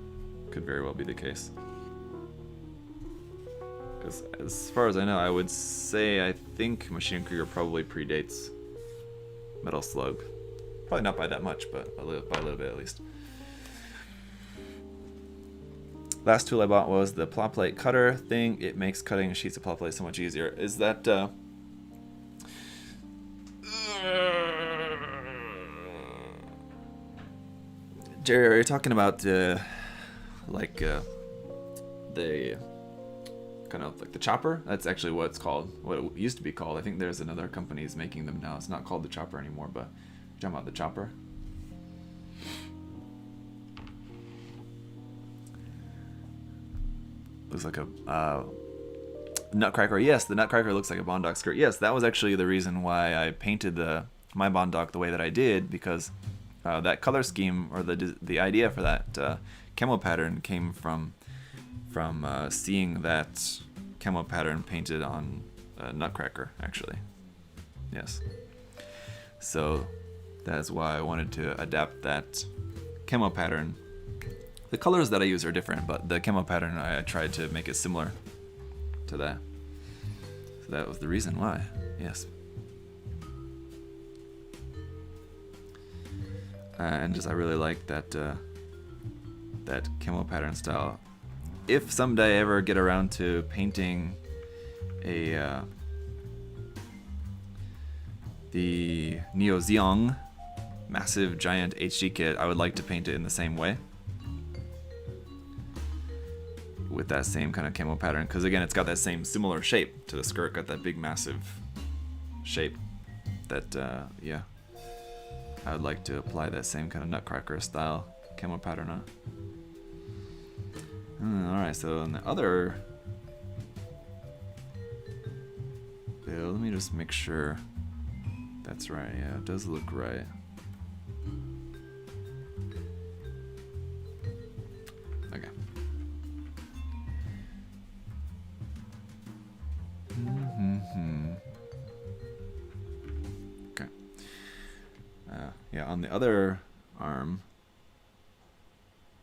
Could very well be the case. Because as far as I know, I would say I think Machine and Krieger probably predates Metal Slug. Probably not by that much, but by a little bit at least. Last tool I bought was the plot plate cutter thing. It makes cutting sheets of plot plate so much easier. Is that Jerry, are you talking about like the kind of like the chopper? That's actually what it's called. What it used to be called. I think there's another company's making them now. It's not called the chopper anymore, but you're talking about the chopper. Looks like a Nutcracker, yes, the Nutcracker looks like a Bondok skirt. Yes, that was actually the reason why I painted my Bondok the way that I did, because that color scheme, or the idea for that camo pattern came from seeing that camo pattern painted on Nutcracker, actually. Yes. So that's why I wanted to adapt that camo pattern. The colors that I use are different, but the camo pattern, I tried to make it similar to that. So that was the reason why. Yes. And just I really like that that camo pattern style. If someday I ever get around to painting the Neo Zeong massive giant HD kit, I would like to paint it in the same way, with that same kind of camo pattern, because again, it's got that same similar shape to the skirt, got that big massive shape that yeah, I would like to apply that same kind of Nutcracker style camo pattern on. Alright, so on the other build, let me just make sure that's right. Yeah, it does look right. Okay. Okay. Yeah, on the other arm,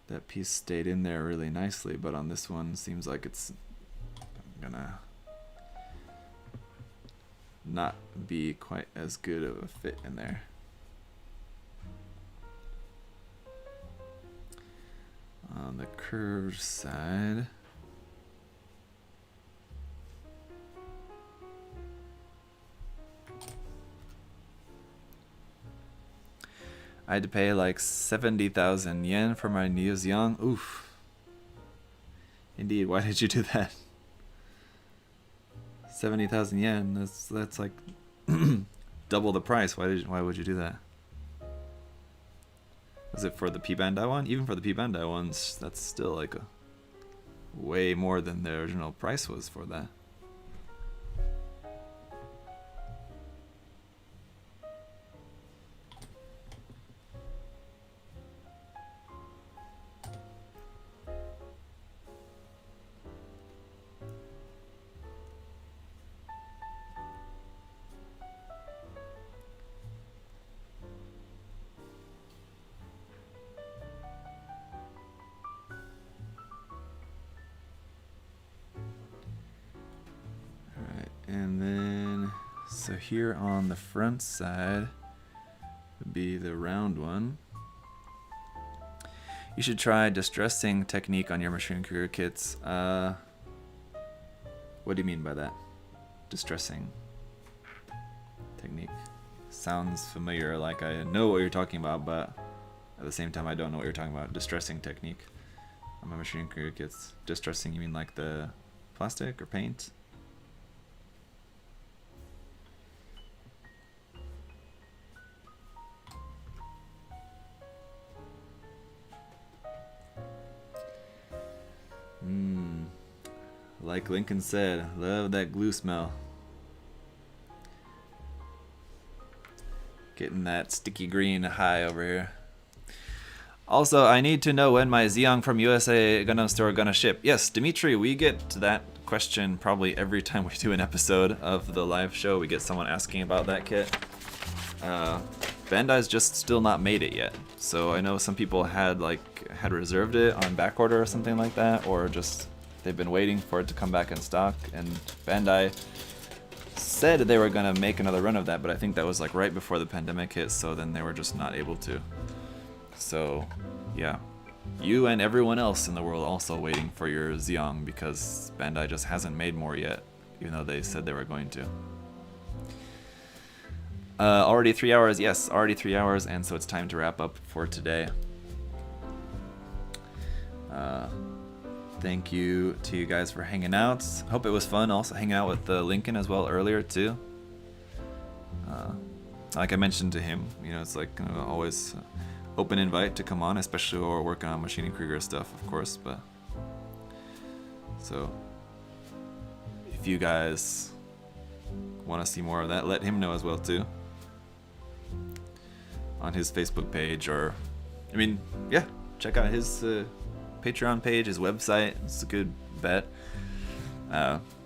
that piece stayed in there really nicely, but on this one, seems like it's gonna not be quite as good of a fit in there. On the curved side, I had to pay like 70,000 yen for my Neo Zeong. Oof. Indeed, why did you do that? 70,000 yen, that's like double the price. Why would you do that? Was it for the P Bandai one? Even for the P Bandai ones, that's still like a way more than the original price was for that. And then, so here on the front side would be the round one. You should try distressing technique on your machine career kits. What do you mean by that? Distressing technique. Sounds familiar, like I know what you're talking about, but at the same time I don't know what you're talking about. Distressing technique on my machine career kits. Distressing, you mean like the plastic or paint? Like Lincoln said, love that glue smell. Getting that sticky green high over here. Also, I need to know when my Zeong from USA Gundam Store gonna ship. Yes, Dimitri, we get that question probably every time we do an episode of the live show. We get someone asking about that kit. Bandai's just still not made it yet. So I know some people had reserved it on back order or something like that, or just they've been waiting for it to come back in stock, and Bandai said they were gonna make another run of that, but I think that was like right before the pandemic hit, so then they were just not able to. So yeah, you and everyone else in the world also waiting for your Zeong, because Bandai just hasn't made more yet, even though they said they were going to. Already 3 hours, yes, already 3 hours, and so it's time to wrap up for today. Thank you to you guys for hanging out. Hope it was fun also hanging out with Lincoln as well earlier too. Like I mentioned to him, you know, it's like always open invite to come on, especially when we're working on Machining Krieger stuff, of course. But so if you guys want to see more of that, let him know as well too. On his Facebook page, or I mean, yeah, check out his Patreon page, his website. It's a good bet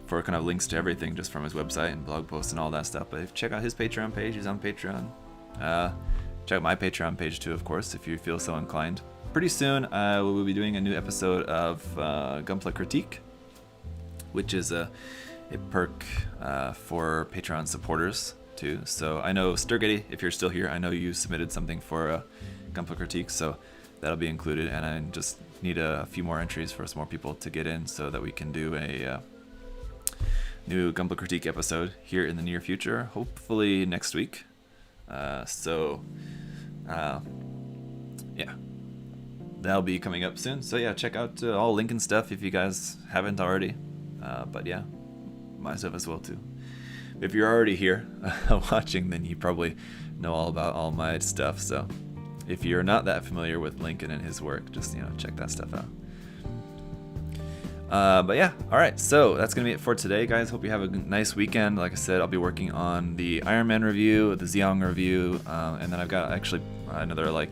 for kind of links to everything just from his website and blog posts and all that stuff. But check out his Patreon page. He's on Patreon. Check out my Patreon page too, of course, if you feel so inclined. Pretty soon, we will be doing a new episode of Gunpla Critique, which is a perk for Patreon supporters too. So I know Sturgety, if you're still here, I know you submitted something for Gunpla Critique, so that'll be included. And I just need a few more entries for some more people to get in, so that we can do a new Gunpla Critique episode here in the near future, hopefully next week. Yeah, that'll be coming up soon. So yeah, check out all Lincoln stuff if you guys haven't already. But yeah, my stuff as well too. If you're already here watching, then you probably know all about all my stuff. So if you're not that familiar with Lincoln and his work, just check that stuff out. But yeah, alright, so that's going to be it for today, guys. Hope you have a nice weekend. Like I said, I'll be working on the Iron Man review, the Zeong review, and then I've got actually another like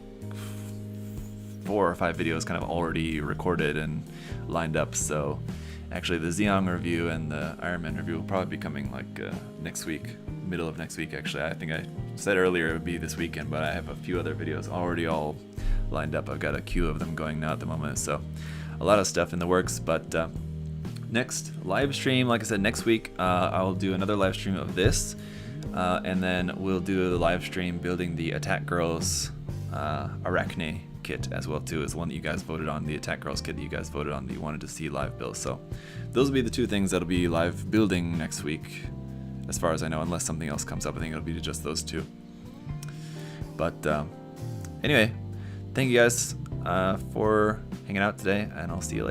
4 or 5 videos kind of already recorded and lined up. So actually the Zeong review and the Iron Man review will probably be coming like next week, middle of next week actually. I think I said earlier it would be this weekend, but I have a few other videos already all lined up. I've got a queue of them going now at the moment, so a lot of stuff in the works. But next live stream, like I said, next week I'll do another live stream of this, and then we'll do the live stream building the Attack Girls Arachne kit as well too. Is one that you guys voted on, the Attack Girls kit that you guys voted on that you wanted to see live build. So those will be the 2 things that'll be live building next week, as far as I know, unless something else comes up. I think it'll be just those 2. But anyway, thank you guys for hanging out today, and I'll see you later.